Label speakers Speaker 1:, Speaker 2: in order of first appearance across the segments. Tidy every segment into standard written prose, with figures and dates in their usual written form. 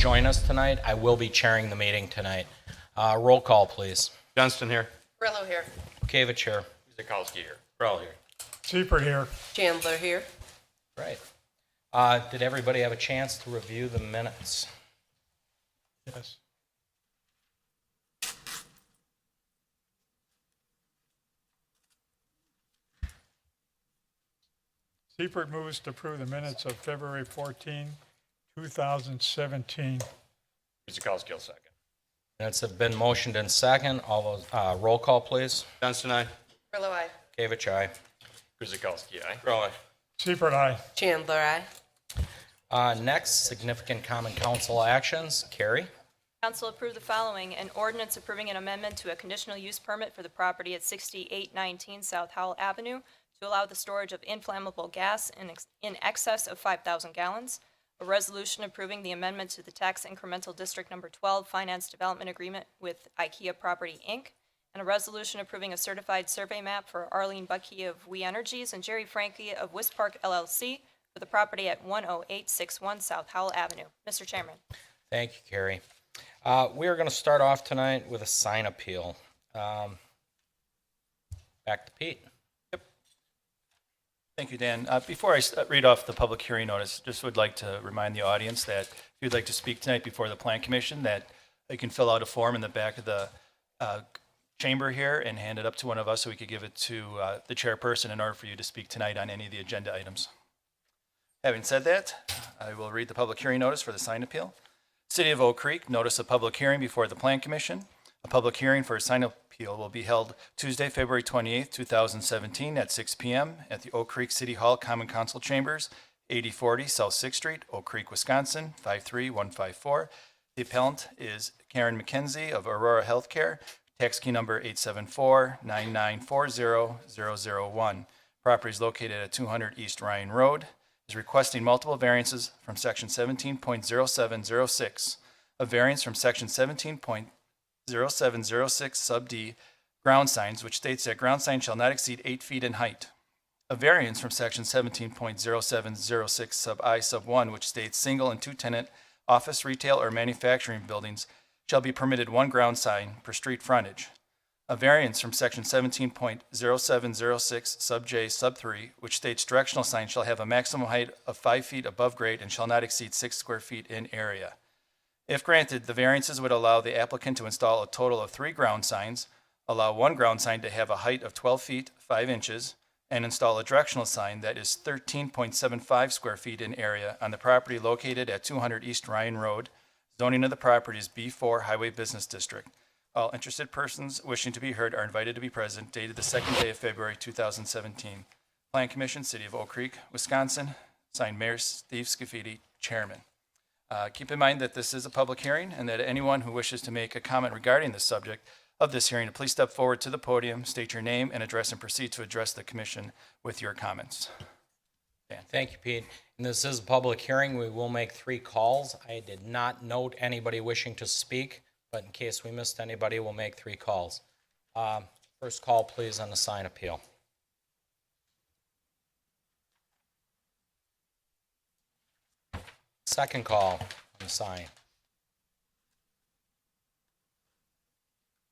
Speaker 1: join us tonight. I will be chairing the meeting tonight. Roll call, please.
Speaker 2: Johnston here.
Speaker 3: Brillo here.
Speaker 1: Kavich here.
Speaker 2: Zakowski here. Crowell here.
Speaker 4: Seifert here.
Speaker 3: Chandler here.
Speaker 1: Right. Did everybody have a chance to review the minutes?
Speaker 4: Yes. Seifert moves to approve the minutes of February 14, 2017.
Speaker 2: Zakowski will second.
Speaker 1: Minutes have been motioned and second. All those, roll call, please.
Speaker 2: Johnston, aye.
Speaker 3: Brillo, aye.
Speaker 1: Kavich, aye.
Speaker 2: Zakowski, aye. Crowell, aye.
Speaker 4: Seifert, aye.
Speaker 3: Chandler, aye.
Speaker 1: Next, significant common council actions. Carrie?
Speaker 5: Council approved the following: an ordinance approving an amendment to a conditional use permit for the property at 6819 South Howell Avenue to allow the storage of inflammable gas in excess of 5,000 gallons. A resolution approving the amendment to the Tax Incremental District Number 12 Finance Development Agreement with IKEA Property, Inc., and a resolution approving a certified survey map for Arlene Buckey of We Energies and Jerry Frankie of West Park LLC for the property at 10861 South Howell Avenue. Mr. Chairman.
Speaker 1: Thank you, Carrie. We are going to start off tonight with a sign appeal. Back to Pete.
Speaker 6: Thank you, Dan. Before I read off the public hearing notice, just would like to remind the audience that if you'd like to speak tonight before the Plan Commission, that you can fill out a form in the back of the chamber here and hand it up to one of us so we could give it to the chairperson in order for you to speak tonight on any of the agenda items. Having said that, I will read the public hearing notice for the sign appeal. City of Oak Creek, notice of public hearing before the Plan Commission. A public hearing for a sign appeal will be held Tuesday, February 28th, 2017 at 6 p.m. at the Oak Creek City Hall Common Council Chambers, 8040 South 6th Street, Oak Creek, Wisconsin, 53154. The appellant is Karen McKenzie of Aurora Healthcare, tax key number 874-9940-001. Property is located at 200 East Ryan Road. Is requesting multiple variances from section 17.0706, a variance from section 17.0706 sub D, ground signs, which states that ground signs shall not exceed 8 feet in height. A variance from section 17.0706 sub I sub 1, which states single and two tenant office, retail, or manufacturing buildings shall be permitted one ground sign per street frontage. A variance from section 17.0706 sub J sub 3, which states directional signs shall have a maximum height of 5 feet above grade and shall not exceed 6 square feet in area. If granted, the variances would allow the applicant to install a total of 3 ground signs, allow one ground sign to have a height of 12 feet 5 inches, and install a directional sign that is 13.75 square feet in area on the property located at 200 East Ryan Road. Zoning of the property is B4 Highway Business District. All interested persons wishing to be heard are invited to be present, dated the 2nd day of February 2017. Plan Commission, City of Oak Creek, Wisconsin. Signed, Mayor Steve Scafidi, Chairman. Keep in mind that this is a public hearing and that anyone who wishes to make a comment regarding the subject of this hearing, please step forward to the podium, state your name and address, and proceed to address the commission with your comments. Dan.
Speaker 1: Thank you, Pete. And this is a public hearing. We will make 3 calls. I did not note anybody wishing to speak, but in case we missed anybody, we'll make 3 calls. First call, please, on the sign appeal. Second call on the sign.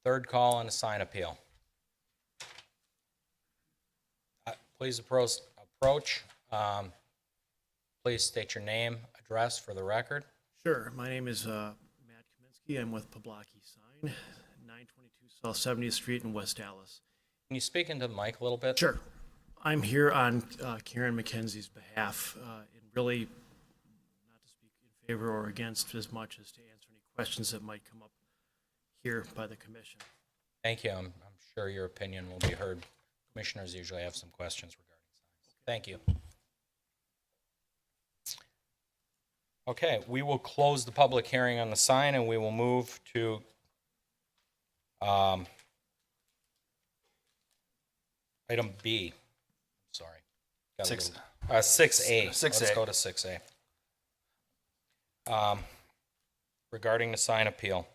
Speaker 1: Third call on the sign appeal. Please approach. Please state your name, address for the record.
Speaker 7: Sure. My name is Matt Kaminsky. I'm with Poblocki Sign, 922 South 70th Street in West Dallas.
Speaker 1: Can you speak into the mic a little bit?
Speaker 7: Sure. I'm here on Karen McKenzie's behalf, and really not to speak in favor or against as much as to answer any questions that might come up here by the commission.
Speaker 1: Thank you. I'm sure your opinion will be heard. Commissioners usually have some questions regarding signs. Thank you. Okay, we will close the public hearing on the sign and we will move to item B. Sorry. Got a
Speaker 6: 6.
Speaker 1: little- 6A.
Speaker 6: 6A.
Speaker 1: Let's go to 6A. Regarding the sign appeal.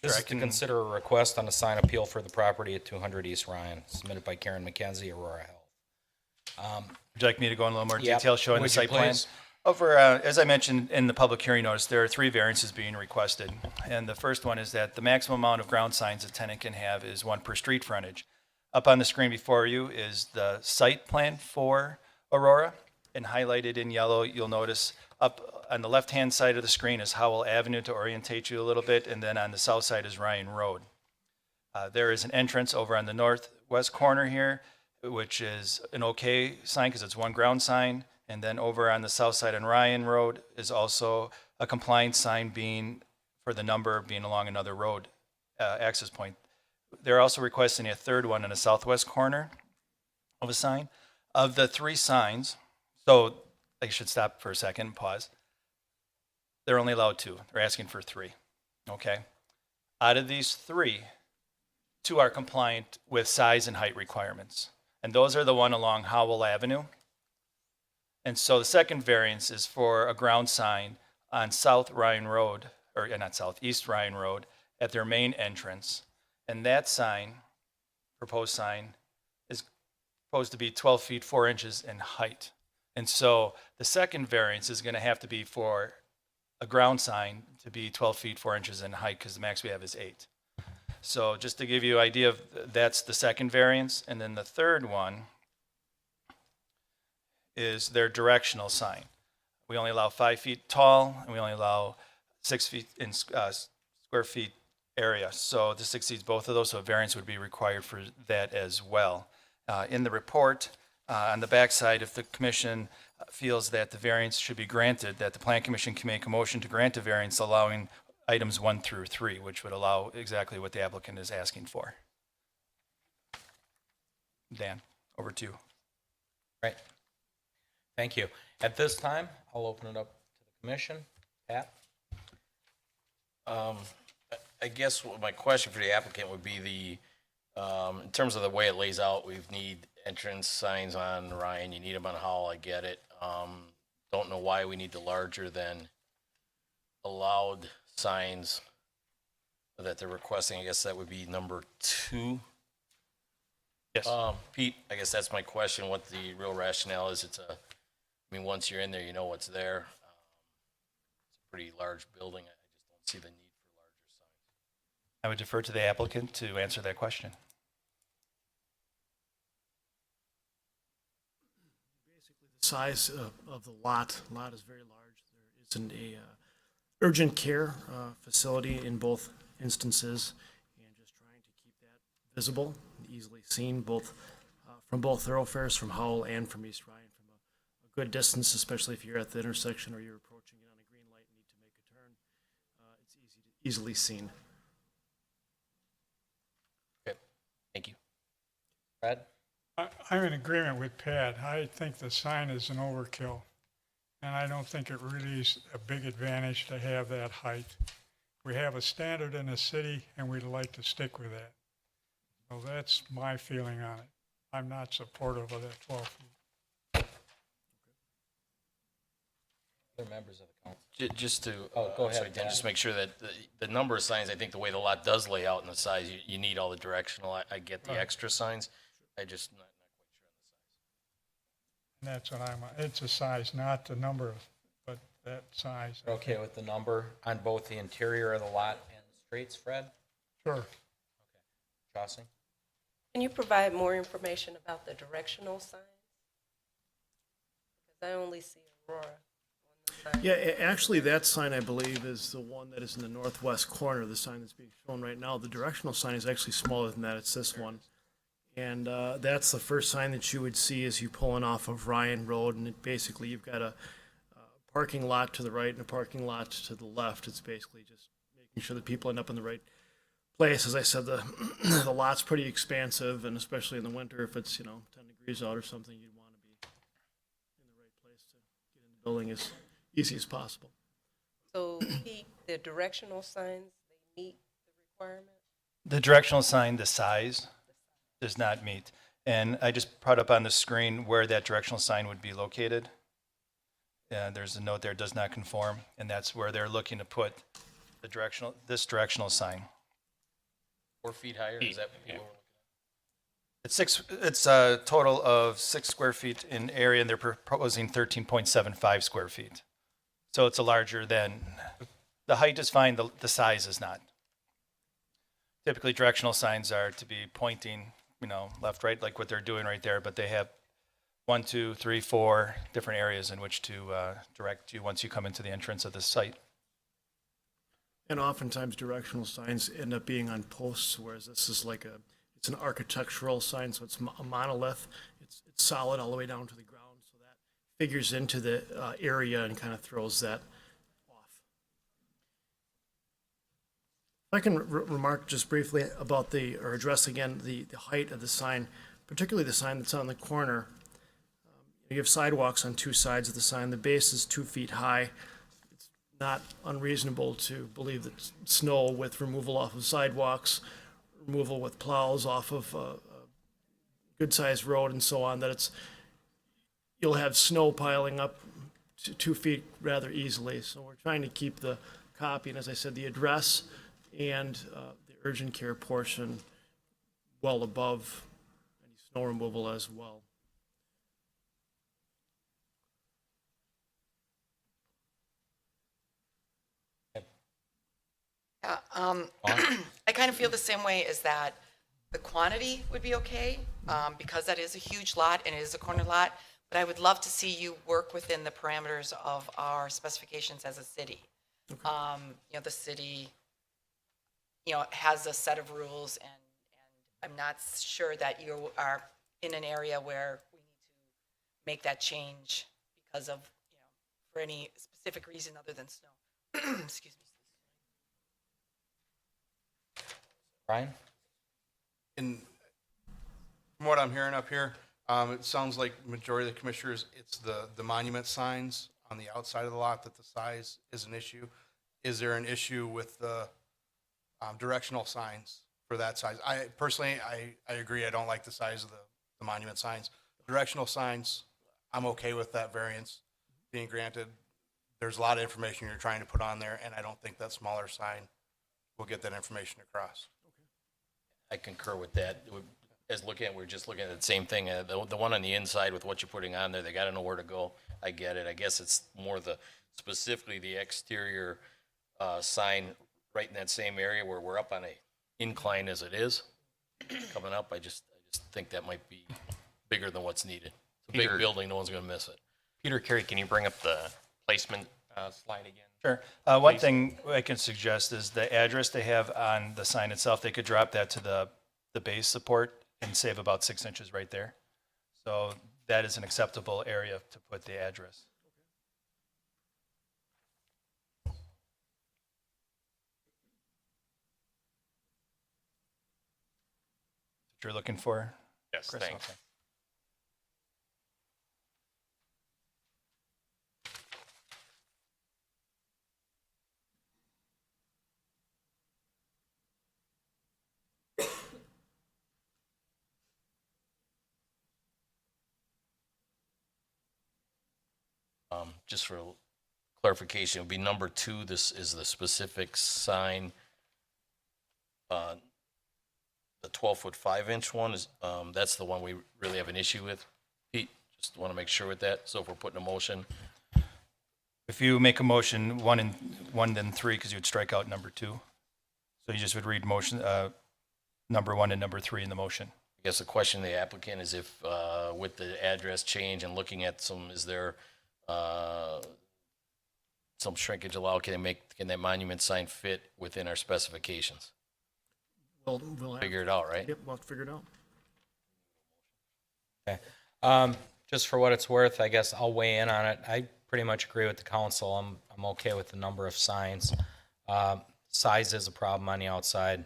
Speaker 1: This
Speaker 6: Sure,
Speaker 1: is to consider a request on a sign appeal for the property at 200 East Ryan, submitted by Karen McKenzie, Aurora Health.
Speaker 6: Would you like me to go in a little more
Speaker 1: Yep.
Speaker 6: detail showing the
Speaker 1: Would you
Speaker 6: site plan?
Speaker 1: please?
Speaker 6: As I mentioned in the public hearing notice, there are 3 variances being requested. And the first one is that the maximum amount of ground signs a tenant can have is 1 per street frontage. Up on the screen before you is the site plan for Aurora. And highlighted in yellow, you'll notice up on the left-hand side of the screen is Howell Avenue to orientate you a little bit. And then on the south side is Ryan Road. There is an entrance over on the northwest corner here, which is an okay sign because it's 1 ground sign. And then over on the south side on Ryan Road is also a compliance sign being for the number being along another road access point. They're also requesting a 3rd one in the southwest corner of a sign. Of the 3 signs, so I should stop for a second and pause. They're only allowed 2. They're asking for 3. Okay. Out of these 3, 2 are compliant with size and height requirements. And those are the one along Howell Avenue. And so the second variance is for a ground sign on South Ryan Road, or not South, East Ryan Road at their main entrance. And that sign, proposed sign, is proposed to be 12 feet 4 inches in height. And so the second variance is going to have to be for a ground sign to be 12 feet 4 inches in height because the max we have is 8. So just to give you an idea of, that's the second variance. And then the third one is their directional sign. We only allow 5 feet tall, and we only allow 6 feet in square feet area. So this exceeds both of those, so a variance would be required for that as well. In the report, on the backside, if the commission feels that the variance should be granted, that the Plan Commission can make a motion to grant a variance allowing items 1 through 3, which would allow exactly what the applicant is asking for. Dan, over to you.
Speaker 1: Right. Thank you. At this time, I'll open it up to the commission. Pat?
Speaker 2: I guess my question for the applicant would be in terms of the way it lays out, we need entrance signs on Ryan, you need them on Howell, I get it. Don't know why we need the larger than allowed signs that they're requesting. I guess that would be number 2.
Speaker 6: Yes.
Speaker 2: Pete, I guess that's my question, what the real rationale is. Once you're in there, you know what's there. It's a pretty large building. I just don't see the need for larger signs.
Speaker 6: I would defer to the applicant to answer that question.
Speaker 7: The size of the lot is very large. There isn't a urgent care facility in both instances, and just trying to keep that visible and easily seen both from both thoroughfares, from Howell and from East Ryan, from a good distance, especially if you're at the intersection or you're approaching it on a green light and need to make a turn. It's easily seen.
Speaker 2: Okay, thank you.
Speaker 1: Fred?
Speaker 4: I'm in agreement with Pat. I think the sign is an overkill. And I don't think it really is a big advantage to have that height. We have a standard in the city and we'd like to stick with that. So that's my feeling on it. I'm not supportive of that 12 feet.
Speaker 1: Other members of the council?
Speaker 2: Just to,
Speaker 1: Oh, go ahead,
Speaker 2: sorry, Dan,
Speaker 1: Dan.
Speaker 2: just make sure that the number of signs, I think the way the lot does lay out and the size, you need all the directional. I get the
Speaker 4: Right.
Speaker 2: extra signs. I just not quite sure on the size.
Speaker 4: And that's what it's a size, not the number, but that size.
Speaker 1: Okay with the number on both the interior of the lot and the streets, Fred?
Speaker 4: Sure.
Speaker 1: Chauncey?
Speaker 3: Can you provide more information about the directional signs? Because I only see Aurora on the sign.
Speaker 7: Yeah, actually, that sign, I believe, is the one that is in the northwest corner, the sign that's being shown right now. The directional sign is actually smaller than that. It's this one. And that's the first sign that you would see as you pulling off of Ryan Road. And it basically, you've got a parking lot to the right and a parking lot to the left. It's basically just making sure that people end up in the right place. As I said, the the lot's pretty expansive, and especially in the winter, if it's 10 degrees out or something, you'd want to be in the right place to get in the building as easy as possible.
Speaker 3: So, Pete, the directional signs, they meet the requirement?
Speaker 6: The directional sign, the size, does not meet. And I just brought up on the screen where that directional sign would be located. There's a note there, does not conform, and that's where they're looking to put this directional sign.
Speaker 2: 4 feet higher, is that what people were looking
Speaker 6: It's a total of 6 square feet in area, and they're proposing 13.75 square feet. So it's a larger than, the height is fine, the size is not. Typically, directional signs are to be pointing, left, right, like what they're doing right there, but they have 1, 2, 3, 4 different areas in which to direct you once you come into the entrance of the site.
Speaker 7: And oftentimes directional signs end up being on posts, whereas this is it's an architectural sign, so it's a monolith. It's solid all the way down to the ground, so that figures into the area and kind of throws that off. If I can remark just briefly about or address again the height of the sign, particularly the sign that's on the corner. You have sidewalks on 2 sides of the sign. The base is 2 feet high. It's not unreasonable to believe that snow with removal off of sidewalks, removal with plows off of a good-sized road and so on, that you'll have snow piling up to 2 feet rather easily. So we're trying to keep the copy, and as I said, the address and the urgent care portion well above any snow removal as well.
Speaker 8: I kind of feel the same way, is that the quantity would be okay, because that is a huge lot and it is a corner lot, but I would love to see you work within the parameters of our specifications as a city. The city, has a set of rules, and I'm not sure that you are in an area where we need to make that change because of, for any specific reason other than snow. Excuse me.
Speaker 1: Brian?
Speaker 9: And from what I'm hearing up here, it sounds like majority of the commissioners, it's the monument signs on the outside of the lot that the size is an issue. Is there an issue with the directional signs for that size? I personally agree. I don't like the size of the monument signs. Directional signs, I'm okay with that variance being granted. There's a lot of information you're trying to put on there, and I don't think that smaller sign will get that information across.
Speaker 2: I concur with that. We're just looking at the same thing. The one on the inside with what you're putting on there, they got to know where to go. I get it. I guess it's more specifically the exterior sign right in that same area where we're up on a incline as it is coming up. I just think that might be bigger than what's needed. It's a big
Speaker 10: Peter.
Speaker 2: building. No one's going to miss it.
Speaker 10: Peter, Carey, can you bring up the placement slide again?
Speaker 6: Sure. One thing I can suggest is the address they have on the sign itself, they could drop that to the base support and save about 6 inches right there. So that is an acceptable area to put the address. What you're looking for?
Speaker 10: Yes,
Speaker 6: Chris?
Speaker 10: thanks.
Speaker 6: Okay.
Speaker 2: Just for clarification, it would be number 2. This is the specific sign. The 12-foot 5-inch one is, that's the one we really have an issue with. Pete, just want to make sure with that. So if we're putting a motion,
Speaker 6: If you make a motion, 1 then 3, because you would strike out number 2. So you just would read motion, number 1 and number 3 in the motion.
Speaker 2: I guess the question to the applicant is if, with the address change and looking at is there some shrinkage allowed? Can that monument sign fit within our specifications?
Speaker 7: We'll have,
Speaker 2: Figure it out, right?
Speaker 7: yep, we'll have to figure it out.
Speaker 1: Okay. Just for what it's worth, I guess I'll weigh in on it. I pretty much agree with the council. I'm okay with the number of signs. Size is a problem on the outside.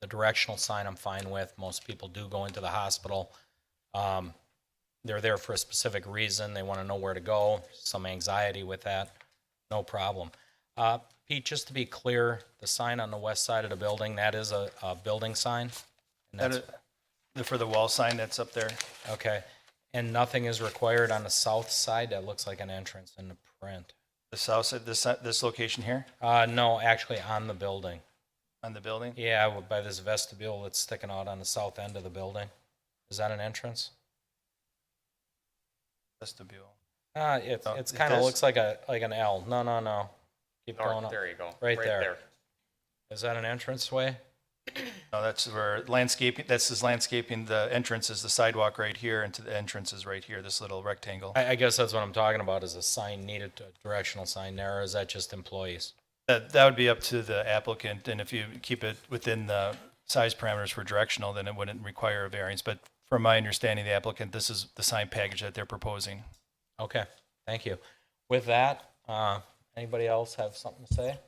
Speaker 1: The directional sign I'm fine with. Most people do go into the hospital. They're there for a specific reason. They want to know where to go. Some anxiety with that. No problem. Pete, just to be clear, the sign on the west side of the building, that is a building sign? And that's,
Speaker 6: For the wall sign that's up there,
Speaker 1: okay. And nothing is required on the south side? That looks like an entrance in the print.
Speaker 6: the south side, this location here
Speaker 1: No, actually on the building.
Speaker 6: on the building?
Speaker 1: Yeah, by this vestibule that's sticking out on the south end of the building. Is that an entrance?
Speaker 6: Vestibule.
Speaker 1: It's
Speaker 6: Oh, it
Speaker 1: kind of
Speaker 6: does?
Speaker 1: looks like an L. No. Keep going
Speaker 10: North,
Speaker 1: up.
Speaker 10: there you go.
Speaker 1: Right there. Is that an entranceway?
Speaker 6: No, that's where landscaping, this is landscaping, the entrance is the sidewalk right here, and to the entrance is right here, this little rectangle.
Speaker 1: I guess that's what I'm talking about, is a sign needed, a directional sign there, or is that just employees?
Speaker 6: That would be up to the applicant, and if you keep it within the size parameters for directional, then it wouldn't require a variance. But from my understanding, the applicant, this is the sign package that they're proposing.
Speaker 1: Okay, thank you. With that, anybody else have something to say?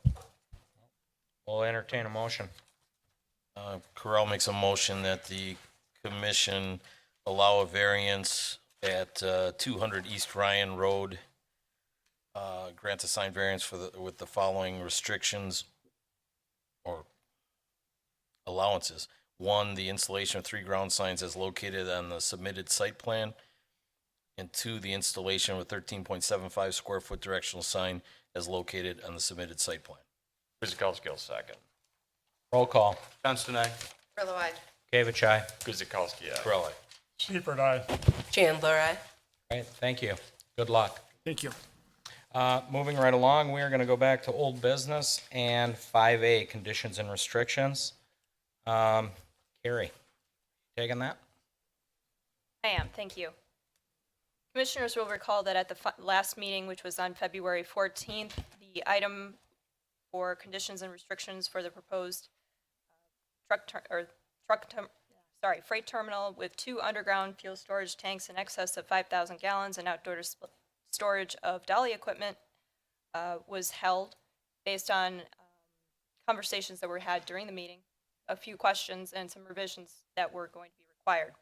Speaker 1: We'll entertain a motion.
Speaker 2: Corral makes a motion that the commission allow a variance at 200 East Ryan Road. Grant a sign variance with the following restrictions or allowances. 1, the installation of 3 ground signs as located on the submitted site plan. And 2, the installation of a 13.75 square foot directional sign as located on the submitted site plan.
Speaker 10: Guzekowski will second.
Speaker 1: Roll call.
Speaker 9: Johnston, aye.
Speaker 8: Grillo, aye.
Speaker 1: Gavich, aye.
Speaker 10: Guzekowski, aye.
Speaker 2: Corral, aye.
Speaker 4: Seifert, aye.
Speaker 3: Chandler, aye.
Speaker 1: All right, thank you. Good luck.
Speaker 7: Thank you.
Speaker 1: Moving right along, we are going to go back to old business and 5A, conditions and restrictions. Carrie, taking that?
Speaker 5: I am, thank you. Commissioners will recall that at the last meeting, which was on February 14th, the item for conditions and restrictions for the proposed freight terminal with 2 underground fuel storage tanks in excess of 5,000 gallons and outdoor storage of dolly equipment was held based on conversations that were had during the meeting, a few questions and some revisions that were going to be required.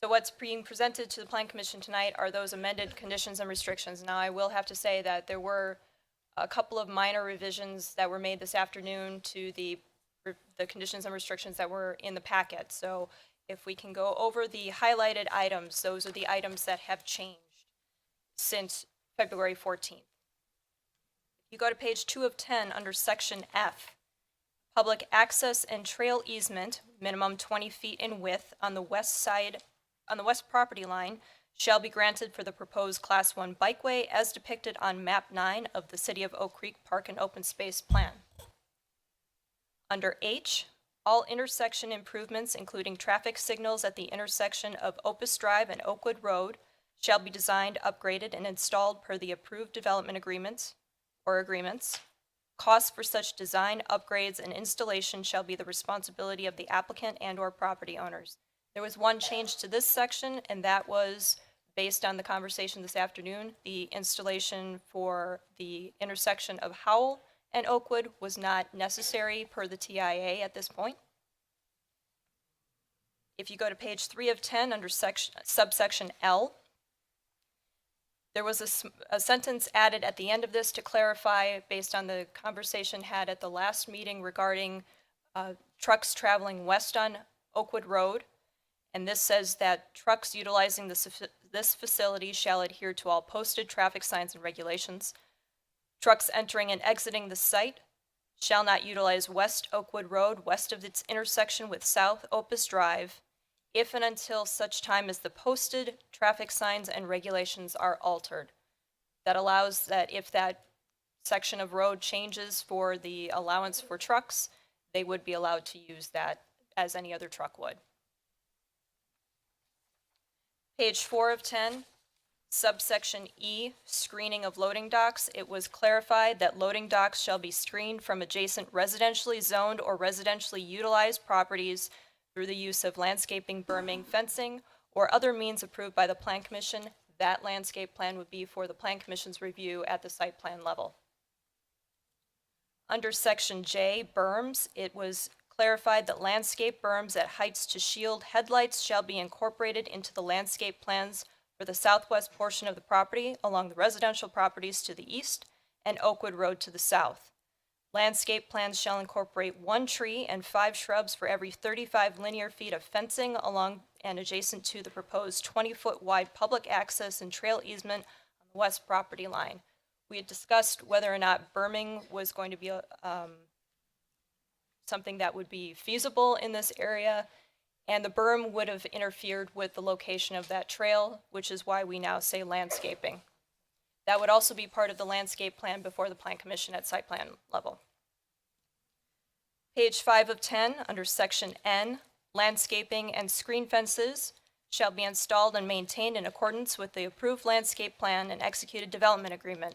Speaker 5: So what's being presented to the Plan Commission tonight are those amended conditions and restrictions. Now, I will have to say that there were a couple of minor revisions that were made this afternoon to the conditions and restrictions that were in the packet. So if we can go over the highlighted items, those are the items that have changed since February 14th. If you go to page 2 of 10 under section F, public access and trail easement, minimum 20 feet in width on the west property line shall be granted for the proposed Class 1 bikeway as depicted on map 9 of the City of Oak Creek Park and Open Space Plan. Under H, all intersection improvements, including traffic signals at the intersection of Opus Drive and Oakwood Road, shall be designed, upgraded, and installed per the approved development agreements. Costs for such design, upgrades, and installation shall be the responsibility of the applicant and/or property owners. There was one change to this section, and that was based on the conversation this afternoon. The installation for the intersection of Howell and Oakwood was not necessary per the TIA at this point. If you go to page 3 of 10 under subsection L, there was a sentence added at the end of this to clarify, based on the conversation had at the last meeting regarding trucks traveling west on Oakwood Road. And this says that trucks utilizing this facility shall adhere to all posted traffic signs and regulations. Trucks entering and exiting the site shall not utilize West Oakwood Road west of its intersection with South Opus Drive if and until such time as the posted traffic signs and regulations are altered. That allows that if that section of road changes for the allowance for trucks, they would be allowed to use that as any other truck would. Page 4 of 10, subsection E, screening of loading docks. It was clarified that loading docks shall be screened from adjacent residentially zoned or residentially utilized properties through the use of landscaping, berming, fencing, or other means approved by the Plan Commission. That landscape plan would be for the Plan Commission's review at the site plan level. Under section J, berms, it was clarified that landscape berms at heights to shield headlights shall be incorporated into the landscape plans for the southwest portion of the property along the residential properties to the east and Oakwood Road to the south. Landscape plans shall incorporate 1 tree and 5 shrubs for every 35 linear feet of fencing along and adjacent to the proposed 20-foot wide public access and trail easement on the west property line. We had discussed whether or not berming was going to be something that would be feasible in this area, and the berm would have interfered with the location of that trail, which is why we now say landscaping. That would also be part of the landscape plan before the Plan Commission at site plan level. Page 5 of 10, under section N, landscaping and screen fences shall be installed and maintained in accordance with the approved landscape plan and executed development agreement.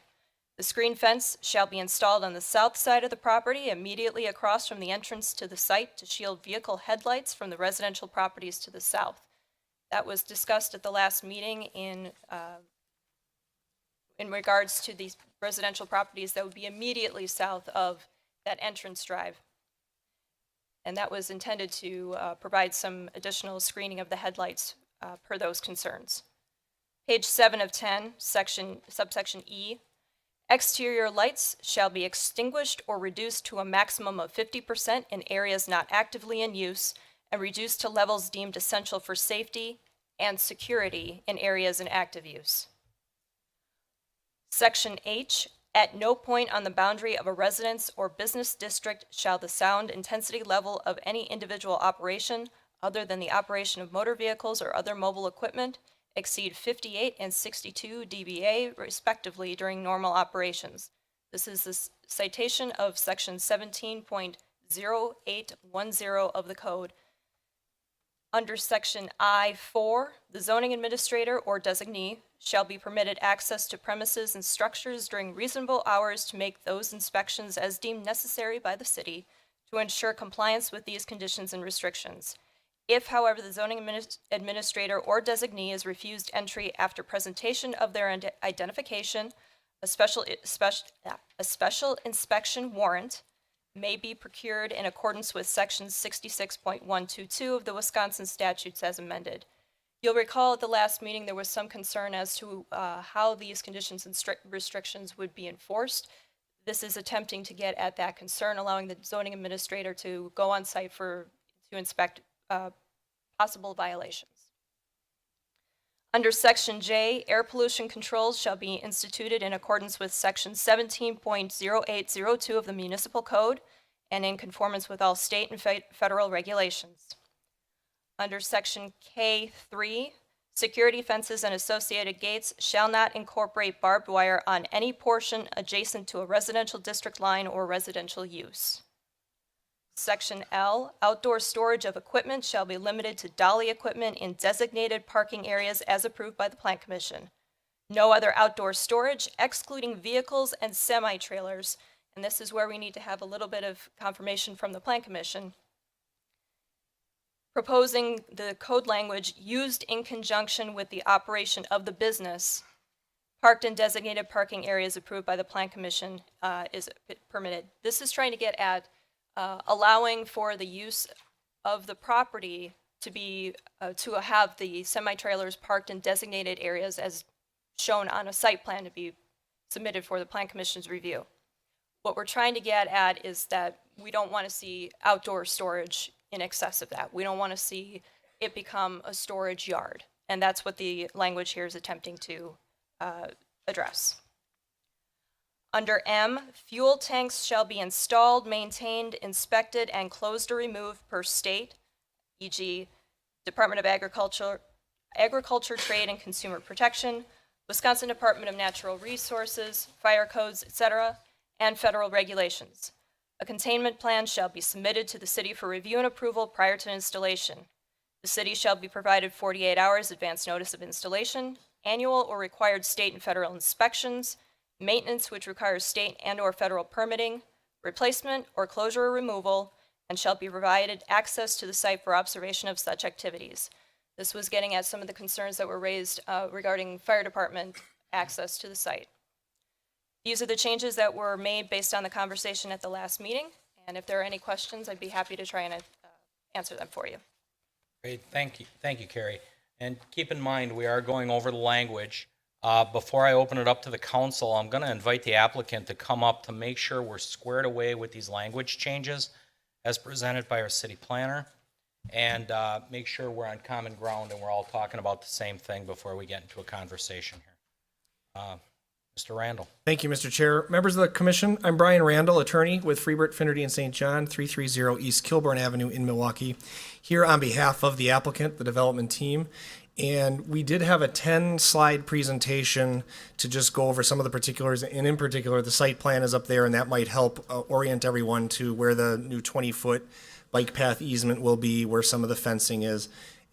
Speaker 5: The screen fence shall be installed on the south side of the property immediately across from the entrance to the site to shield vehicle headlights from the residential properties to the south. That was discussed at the last meeting in regards to these residential properties that would be immediately south of that entrance drive. And that was intended to provide some additional screening of the headlights per those concerns. Page 7 of 10, subsection E, exterior lights shall be extinguished or reduced to a maximum of 50% in areas not actively in use and reduced to levels deemed essential for safety and security in areas in active use. Section H, at no point on the boundary of a residence or business district shall the sound intensity level of any individual operation, other than the operation of motor vehicles or other mobile equipment, exceed 58 and 62 dBA respectively during normal operations. This is the citation of section 17.0810 of the code. Under section I-4, the zoning administrator or designee shall be permitted access to premises and structures during reasonable hours to make those inspections as deemed necessary by the city to ensure compliance with these conditions and restrictions. If, however, the zoning administrator or designee is refused entry after presentation of their identification, a special inspection warrant may be procured in accordance with section 66.122 of the Wisconsin statutes as amended. You'll recall at the last meeting there was some concern as to how these conditions and restrictions would be enforced. This is attempting to get at that concern, allowing the zoning administrator to go on site to inspect possible violations. Under section J, air pollution controls shall be instituted in accordance with section 17.0802 of the municipal code and in conformance with all state and federal regulations. Under section K3, security fences and associated gates shall not incorporate barbed wire on any portion adjacent to a residential district line or residential use. Section L, outdoor storage of equipment shall be limited to dolly equipment in designated parking areas as approved by the Plan Commission. No other outdoor storage, excluding vehicles and semi-trailers, and this is where we need to have a little bit of confirmation from the Plan Commission, proposing the code language used in conjunction with the operation of the business, parked in designated parking areas approved by the Plan Commission is permitted. This is trying to get at allowing for the use of the property to be to have the semi-trailers parked in designated areas as shown on a site plan to be submitted for the Plan Commission's review. What we're trying to get at is that we don't want to see outdoor storage in excess of that. We don't want to see it become a storage yard, and that's what the language here is attempting to address. Under M, fuel tanks shall be installed, maintained, inspected, and closed or removed per state, e.g. Department of Agriculture, Trade, and Consumer Protection, Wisconsin Department of Natural Resources, fire codes, etc., and federal regulations. A containment plan shall be submitted to the city for review and approval prior to installation. The city shall be provided 48 hours advance notice of installation, annual or required state and federal inspections, maintenance which requires state and/or federal permitting, replacement or closure or removal, and shall be provided access to the site for observation of such activities. This was getting at some of the concerns that were raised regarding fire department access to the site. These are the changes that were made based on the conversation at the last meeting, and if there are any questions, I'd be happy to try and answer them for you.
Speaker 1: Great, thank you, Carrie. And keep in mind, we are going over the language. Before I open it up to the council, I'm going to invite the applicant to come up to make sure we're squared away with these language changes as presented by our city planner, and make sure we're on common ground and we're all talking about the same thing before we get into a conversation here. Mr. Randall.
Speaker 11: Thank you, Mr. Chair. Members of the commission, I'm Brian Randall, attorney with Freebert, Finnerty, and St. John, 330 East Kilbourne Avenue in Milwaukee, here on behalf of the applicant, the development team. And we did have a 10-slide presentation to just go over some of the particulars, and in particular, the site plan is up there, and that might help orient everyone to where the new 20-foot bike path easement will be, where some of the fencing is.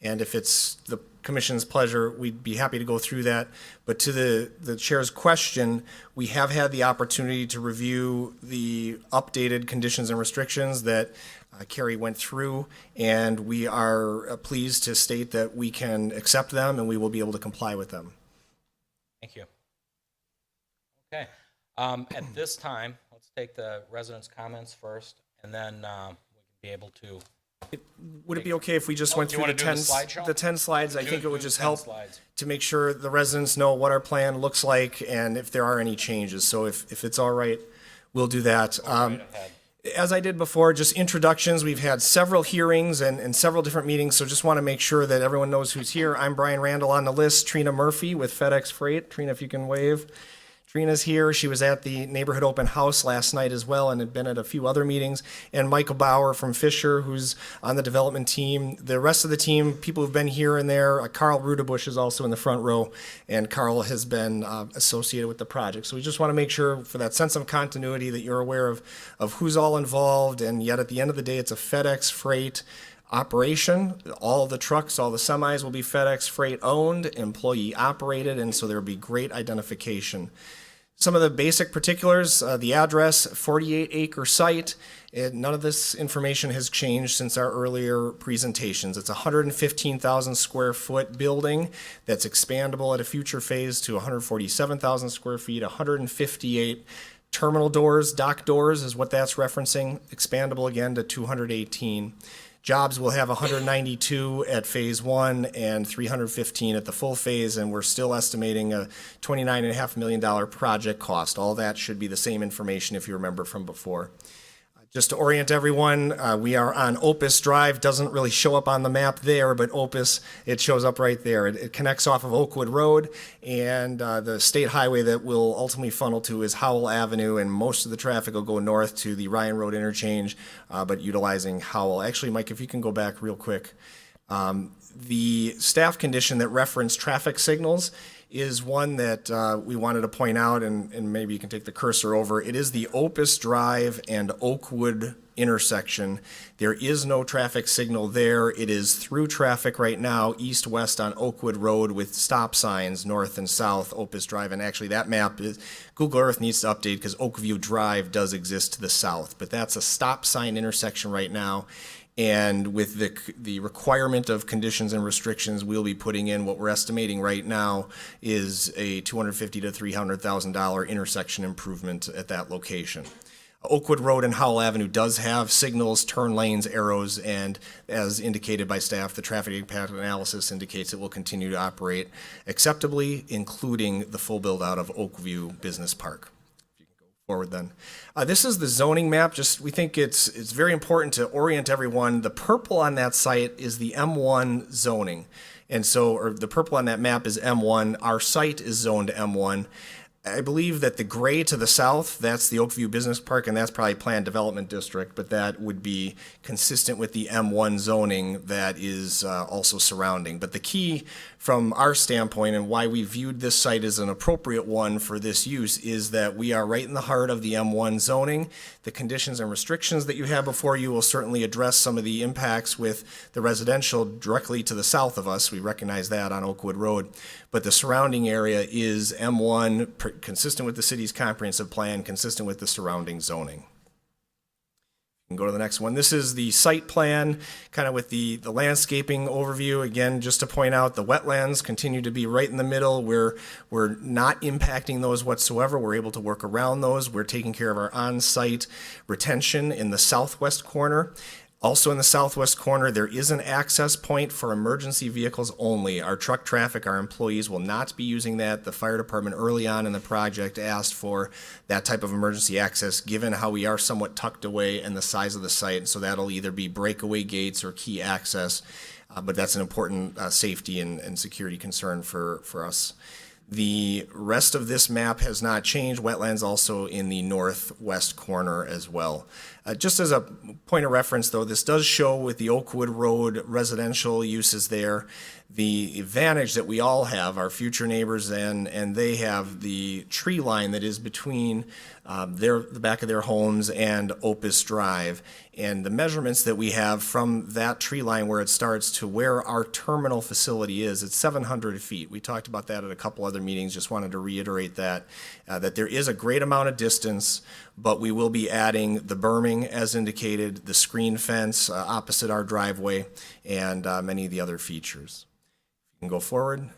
Speaker 11: And if it's the commission's pleasure, we'd be happy to go through that. But to the chair's question, we have had the opportunity to review the updated conditions and restrictions that Carrie went through, and we are pleased to state that we can accept them and we will be able to comply with them.
Speaker 1: Thank you. Okay. At this time, let's take the residents' comments first, and then we can be able to.
Speaker 11: Would it be okay if we just went
Speaker 1: you
Speaker 11: through
Speaker 1: wanna
Speaker 11: the
Speaker 1: do the
Speaker 11: 10,
Speaker 1: slideshow?
Speaker 11: the 10 slides? I think it would
Speaker 1: do
Speaker 11: just
Speaker 1: 10
Speaker 11: help
Speaker 1: slides.
Speaker 11: to make sure the residents know what our plan looks like and if there are any changes. So if it's all right, we'll do that.
Speaker 1: Right ahead.
Speaker 11: As I did before, just introductions. We've had several hearings and several different meetings, so just want to make sure that everyone knows who's here. I'm Brian Randall on the list. Trina Murphy with FedEx Freight. Trina, if you can wave. Trina's here. She was at the neighborhood open house last night as well and had been at a few other meetings. And Michael Bauer from Fisher, who's on the development team. The rest of the team, people who've been here and there. Carl Rudebush is also in the front row, and Carl has been associated with the project. So we just want to make sure, for that sense of continuity, that you're aware of who's all involved. And yet at the end of the day, it's a FedEx Freight operation. All the trucks, all the semis will be FedEx Freight owned, employee operated, and so there will be great identification. Some of the basic particulars, the address, 48-acre site. None of this information has changed since our earlier presentations. It's a 115,000 square foot building that's expandable at a future phase to 147,000 square feet, 158 terminal doors, dock doors is what that's referencing, expandable again to 218. Jobs will have 192 at phase one and 315 at the full phase, and we're still estimating a $29.5 million project cost. All that should be the same information if you remember from before. Just to orient everyone, we are on Opus Drive. Doesn't really show up on the map there, but Opus, it shows up right there. It connects off of Oakwood Road, and the state highway that will ultimately funnel to is Howell Avenue, and most of the traffic will go north to the Ryan Road interchange, but utilizing Howell. Actually, Mike, if you can go back real quick. The staff condition that referenced traffic signals is one that we wanted to point out, and maybe you can take the cursor over. It is the Opus Drive and Oakwood intersection. There is no traffic signal there. It is through traffic right now, east-west on Oakwood Road with stop signs north and south, Opus Drive. And actually that map, Google Earth needs to update because Oakview Drive does exist to the south. But that's a stop sign intersection right now. And with the requirement of conditions and restrictions, we'll be putting in what we're estimating right now is a $250,000 to $300,000 intersection improvement at that location. Oakwood Road and Howell Avenue does have signals, turn lanes, arrows, and as indicated by staff, the traffic impact analysis indicates it will continue to operate acceptably, including the full build out of Oakview Business Park. Forward then. This is the zoning map. We think it's very important to orient everyone. The purple on that site is the M1 zoning. And so, or the purple on that map is M1. Our site is zoned M1. I believe that the gray to the south, that's the Oakview Business Park, and that's probably Planned Development District, but that would be consistent with the M1 zoning that is also surrounding. But the key from our standpoint and why we viewed this site as an appropriate one for this use is that we are right in the heart of the M1 zoning. The conditions and restrictions that you have before you will certainly address some of the impacts with the residential directly to the south of us. We recognize that on Oakwood Road. But the surrounding area is M1, consistent with the city's comprehensive plan, consistent with the surrounding zoning. You can go to the next one. This is the site plan, kind of with the landscaping overview. Again, just to point out, the wetlands continue to be right in the middle. We're not impacting those whatsoever. We're able to work around those. We're taking care of our on-site retention in the southwest corner. Also in the southwest corner, there is an access point for emergency vehicles only. Our truck traffic, our employees will not be using that. The fire department early on in the project asked for that type of emergency access given how we are somewhat tucked away and the size of the site. So that'll either be breakaway gates or key access, but that's an important safety and security concern for us. The rest of this map has not changed. Wetlands also in the northwest corner as well. Just as a point of reference, though, this does show with the Oakwood Road residential uses there, the advantage that we all have, our future neighbors, and they have the tree line that is between the back of their homes and Opus Drive. And the measurements that we have from that tree line where it starts to where our terminal facility is, it's 700 feet. We talked about that at a couple other meetings, just wanted to reiterate that, that there is a great amount of distance, but we will be adding the berming as indicated, the screen fence opposite our driveway, and many of the other features. You can go forward.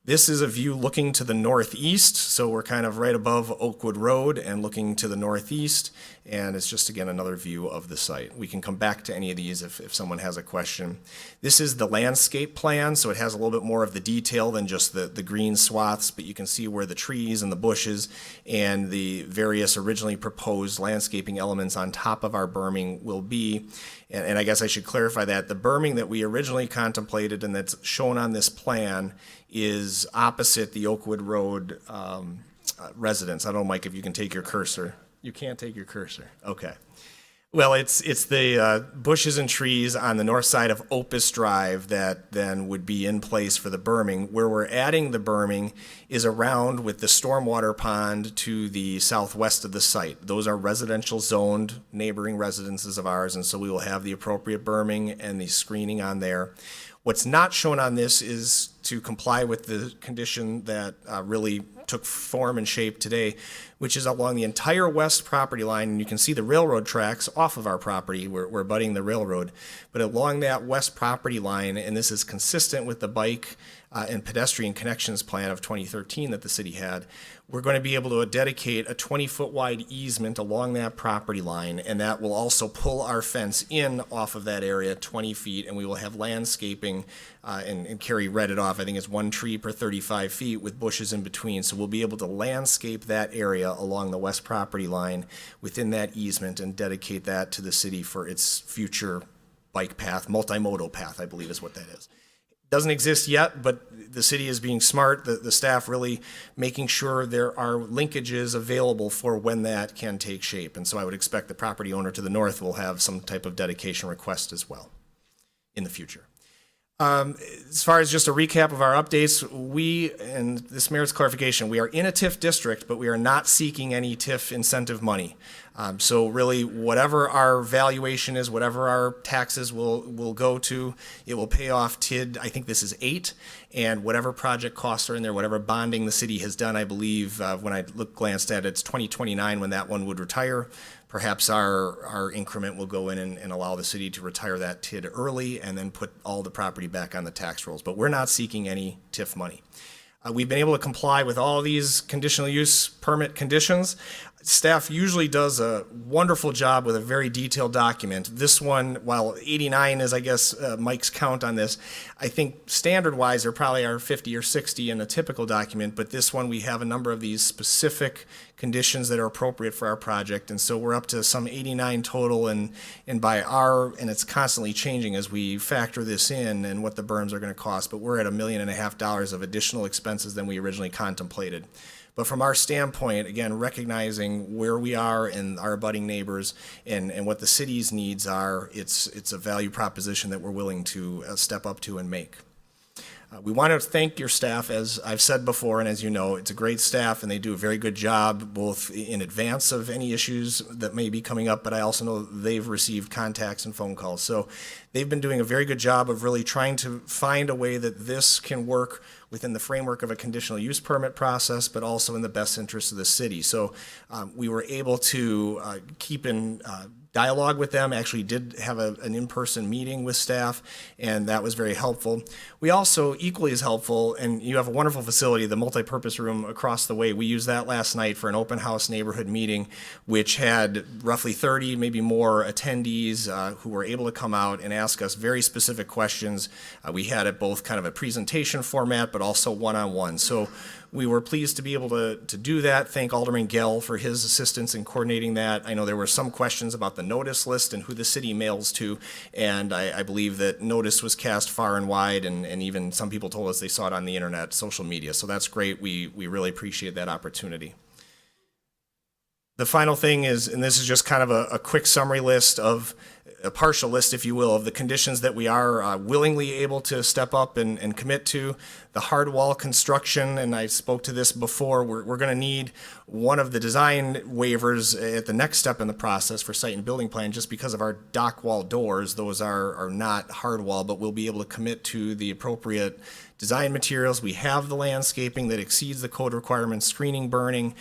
Speaker 11: This is a view looking to the northeast, so we're kind of right above Oakwood Road and looking to the northeast, and it's just, again, another view of the site. We can come back to any of these if someone has a question. This is the landscape plan, so it has a little bit more of the detail than just the green swaths, but you can see where the trees and the bushes and the various originally proposed landscaping elements on top of our berming will be. And I guess I should clarify that the berming that we originally contemplated and that's shown on this plan is opposite the Oakwood Road residence. I don't know, Mike, if you can take your cursor. You can't take your cursor. Okay. Well, it's the bushes and trees on the north side of Opus Drive that then would be in place for the berming. Where we're adding the berming is around with the stormwater pond to the southwest of the site. Those are residential zoned neighboring residences of ours, and so we will have the appropriate berming and the screening on there. What's not shown on this is to comply with the condition that really took form and shape today, which is along the entire west property line. And you can see the railroad tracks off of our property. We're abutting the railroad. But along that west property line, and this is consistent with the bike and pedestrian connections plan of 2013 that the city had, we're going to be able to dedicate a 20-foot wide easement along that property line, and that will also pull our fence in off of that area 20 feet, and we will have landscaping, and Carrie read it off, I think it's 1 tree per 35 feet with bushes in between, so we'll be able to landscape that area along the west property line within that easement and dedicate that to the city for its future bike path, multimodal path, I believe is what that is. Doesn't exist yet, but the city is being smart, the staff really making sure there are linkages available for when that can take shape. And so I would expect the property owner to the north will have some type of dedication request as well in the future. As far as just a recap of our updates, and this merits clarification, we are in a TIF district, but we are not seeking any TIF incentive money. So really, whatever our valuation is, whatever our taxes will go to, it will pay off TID, I think this is 8, and whatever project costs are in there, whatever bonding the city has done, I believe, when I glanced at it, it's 2029 when that one would retire. Perhaps our increment will go in and allow the city to retire that TID early and then put all the property back on the tax rolls. But we're not seeking any TIF money. We've been able to comply with all these conditional use permit conditions. Staff usually does a wonderful job with a very detailed document. This one, while 89 is, I guess, Mike's count on this, I think standard-wise there probably are 50 or 60 in a typical document, but this one we have a number of these specific conditions that are appropriate for our project, and so we're up to some 89 total, and and it's constantly changing as we factor this in and what the berms are going to cost, but we're at $1.5 million of additional expenses than we originally contemplated. But from our standpoint, again, recognizing where we are and our abutting neighbors and what the city's needs are, it's a value proposition that we're willing to step up to and make. We want to thank your staff, as I've said before, and as you know, it's a great staff and they do a very good job both in advance of any issues that may be coming up, but I also know they've received contacts and phone calls. So they've been doing a very good job of really trying to find a way that this can work within the framework of a conditional use permit process, but also in the best interest of the city. So we were able to keep in dialogue with them, actually did have an in-person meeting with staff, and that was very helpful. We also, equally as helpful, and you have a wonderful facility, the multipurpose room across the way. We used that last night for an open house neighborhood meeting, which had roughly 30, maybe more attendees who were able to come out and ask us very specific questions. We had it both kind of a presentation format, but also one-on-one. So we were pleased to be able to do that. Thank Alderman Gell for his assistance in coordinating that. I know there were some questions about the the notice list and who the city mails to. And I believe that notice was cast far and wide, and even some people told us they saw it on the internet, social media. So that's great. We really appreciate that opportunity. The final thing is, and this is just kind of a quick summary list of, a partial list, if you will, of the conditions that we are willingly able to step up and commit to. The hard wall construction, and I spoke to this before, we're going to need one of the design waivers at the next step in the process for site and building plan, just because of our dock wall doors. Those are not hard wall, but we'll be able to commit to the appropriate design materials. We have the landscaping that exceeds the code requirements, screening, berming.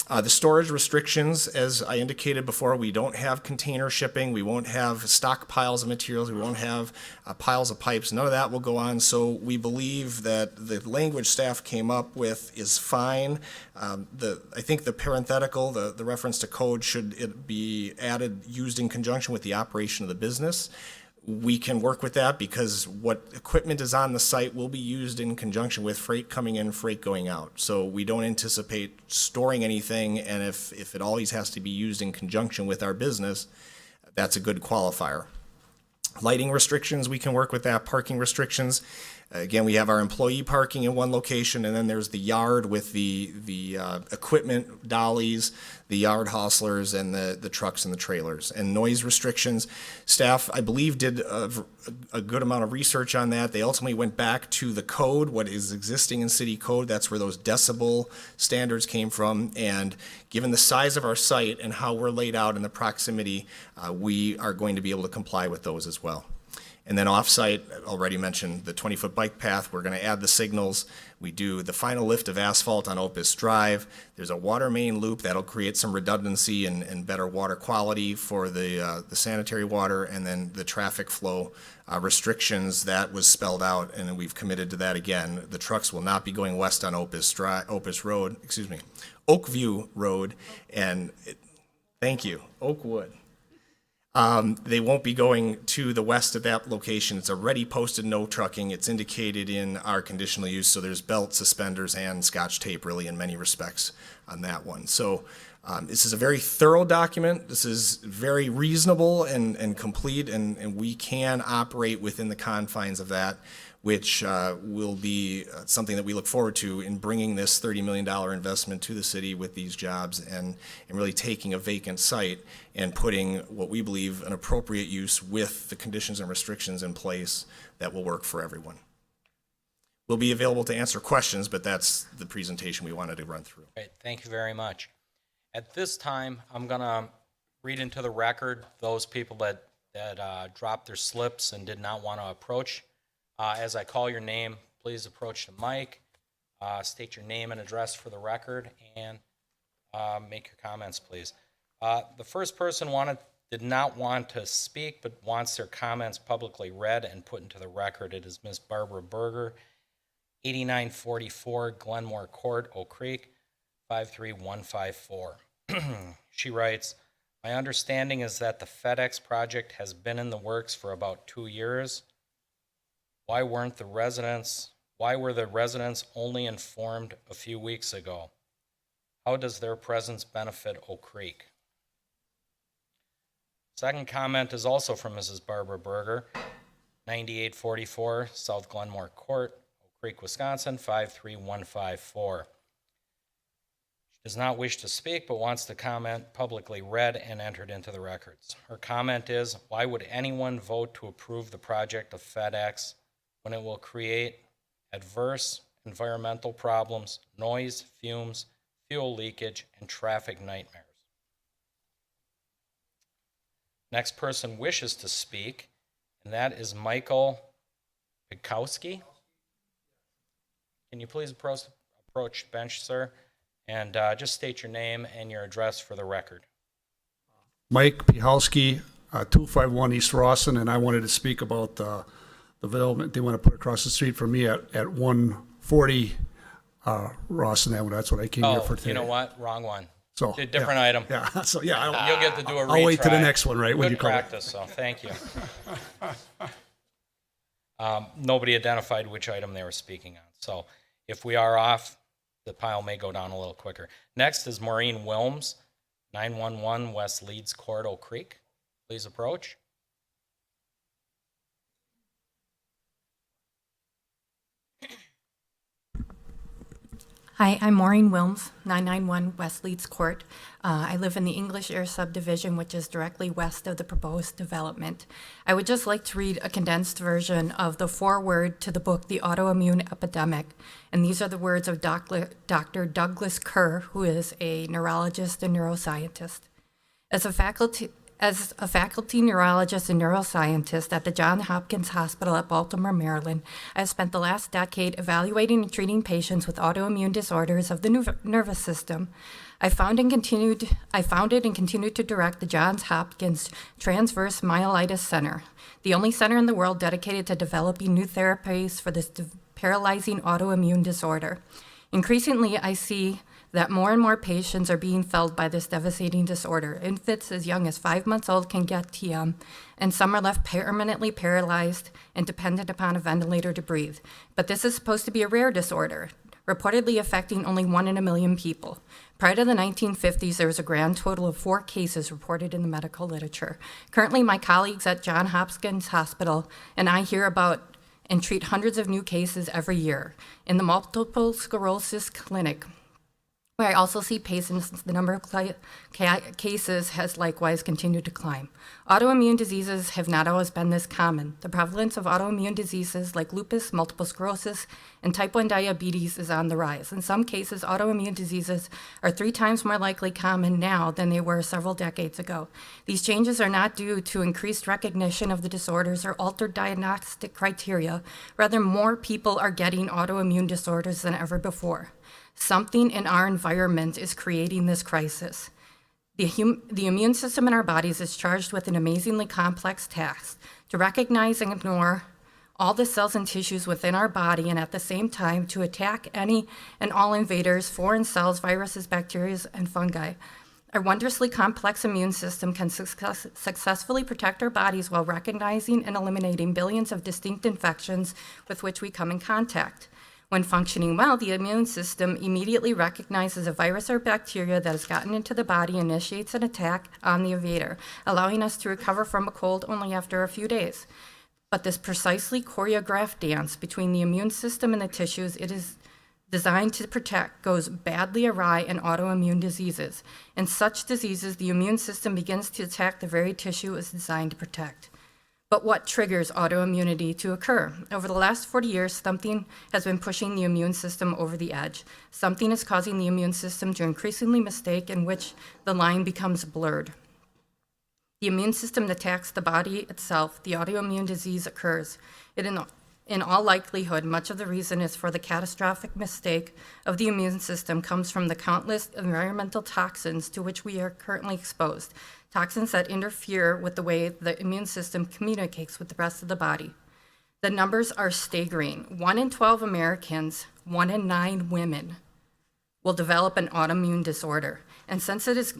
Speaker 11: The storage restrictions, as I indicated before, we don't have container shipping, we won't have stockpiles of materials, we won't have piles of pipes, none of that will go on. So we believe that the language staff came up with is fine. I think the parenthetical, the reference to code, should it be added, used in conjunction with the operation of the business. We can work with that because what equipment is on the site will be used in conjunction with freight coming in, freight going out. So we don't anticipate storing anything, and if it always has to be used in conjunction with our business, that's a good qualifier. Lighting restrictions, we can work with that. Parking restrictions, again, we have our employee parking in one location, and then there's the yard with the equipment dollies, the yard hustlers, and the trucks and the trailers. And noise restrictions, staff, I believe, did a good amount of research on that. They ultimately went back to the code, what is existing in city code. That's where those decibel standards came from. And given the size of our site and how we're laid out in the proximity, we are going to be able to comply with those as well. And then off-site, I already mentioned the 20-foot bike path. We're going to add the signals. We do the final lift of asphalt on Opus Drive. There's a water main loop that'll create some redundancy and better water quality for the sanitary water, and then the traffic flow restrictions that was spelled out, and we've committed to that again. The trucks will not be going west on Oakview Road, and thank you, Oakwood. They won't be going to the west at that location. It's already posted no trucking. It's indicated in our conditional use, so there's belt, suspenders, and Scotch tape really in many respects on that one. So this is a very thorough document. This is very reasonable and complete, and we can operate within the confines of that, which will be something that we look forward to in bringing this $30 million investment to the city with these jobs and really taking a vacant site and putting what we believe an appropriate use with the conditions and restrictions in place that will work for everyone. We'll be available to answer questions, but that's the presentation we wanted to run through.
Speaker 1: Great, thank you very much. At this time, I'm going to read into the record those people that dropped their slips and did not want to approach. As I call your name, please approach the mic, state your name and address for the record, and make your comments, please. The first person did not want to speak, but wants their comments publicly read and put into the record. It is Ms. Barbara Berger, 8944 Glenmore Court, Oak Creek, 53154. She writes, "My understanding is that the FedEx project has been in the works for about 2 years. Why were the residents only informed a few weeks ago? How does their presence benefit Oak Creek?" Second comment is also from Mrs. Barbara Berger, 9844 South Glenmore Court, Oak Creek, Wisconsin, 53154. She does not wish to speak, but wants the comment publicly read and entered into the records. Her comment is, "Why would anyone vote to approve the project of FedEx when it will create adverse environmental problems, noise, fumes, fuel leakage, and traffic nightmares?" Next person wishes to speak, and that is Michael Pikowski. Can you please approach bench, sir, and just state your name and your address for the record.
Speaker 12: Mike Pihalski, 251 East Rawson, and I wanted to speak about the development they want to put across the street from me at 140 Rawson Avenue. That's what I came here for today.
Speaker 1: You know what? Wrong one.
Speaker 12: So
Speaker 1: different item.
Speaker 12: Yeah. So yeah,
Speaker 1: You'll get to do a retry.
Speaker 12: I'll wait to the next one, right? When
Speaker 1: Good
Speaker 12: you call
Speaker 1: practice. So thank you. Nobody identified which item they were speaking on. So if we are off, the pile may go down a little quicker. Next is Maureen Wilms, 911 West Leeds Court, Oak Creek. Please approach.
Speaker 13: Hi, I'm Maureen Wilms, 991 West Leeds Court. I live in the English Air subdivision, which is directly west of the proposed development. I would just like to read a condensed version of the foreword to the book, The Autoimmune Epidemic. And these are the words of Dr. Douglas Kerr, who is a neurologist and neuroscientist. As a faculty neurologist and neuroscientist at the Johns Hopkins Hospital at Baltimore, Maryland, I have spent the last decade evaluating and treating patients with autoimmune disorders of the nervous system. I founded and continued to direct the Johns Hopkins Transverse Myelitis Center, the only center in the world dedicated to developing new therapies for this paralyzing autoimmune disorder. Increasingly, I see that more and more patients are being felled by this devastating disorder. Infants as young as 5 months old can get TM, and some are left permanently paralyzed and dependent upon a ventilator to breathe. But this is supposed to be a rare disorder, reportedly affecting only 1 in a million people. Prior to the 1950s, there was a grand total of 4 cases reported in the medical literature. Currently, my colleagues at Johns Hopkins Hospital and I hear about and treat hundreds of new cases every year. In the multiple sclerosis clinic, where I also see patients, the number of cases has likewise continued to climb. Autoimmune diseases have not always been this common. The prevalence of autoimmune diseases like lupus, multiple sclerosis, and type 1 diabetes is on the rise. In some cases, autoimmune diseases are 3 times more likely common now than they were several decades ago. These changes are not due to increased recognition of the disorders or altered diagnostic criteria. Rather, more people are getting autoimmune disorders than ever before. Something in our environment is creating this crisis. The immune system in our bodies is charged with an amazingly complex task to recognize and ignore all the cells and tissues within our body, and at the same time to attack any and all invaders, foreign cells, viruses, bacteria, and fungi. Our wondrously complex immune system can successfully protect our bodies while recognizing and eliminating billions of distinct infections with which we come in contact. When functioning well, the immune system immediately recognizes a virus or bacteria that has gotten into the body and initiates an attack on the invader, allowing us to recover from a cold only after a few days. But this precisely choreographed dance between the immune system and the tissues it is designed to protect goes badly awry in autoimmune diseases. In such diseases, the immune system begins to attack the very tissue it is designed to protect. But what triggers autoimmunity to occur? Over the last 40 years, something has been pushing the immune system over the edge. Something is causing the immune system to increasingly mistake in which the line becomes blurred. The immune system attacks the body itself. The autoimmune disease occurs. In all likelihood, much of the reason is for the catastrophic mistake of the immune system comes from the countless environmental toxins to which we are currently exposed. Toxins that interfere with the way the immune system communicates with the rest of the body. The numbers are staggering. 1 in 12 Americans, 1 in 9 women will develop an autoimmune disorder. And since it is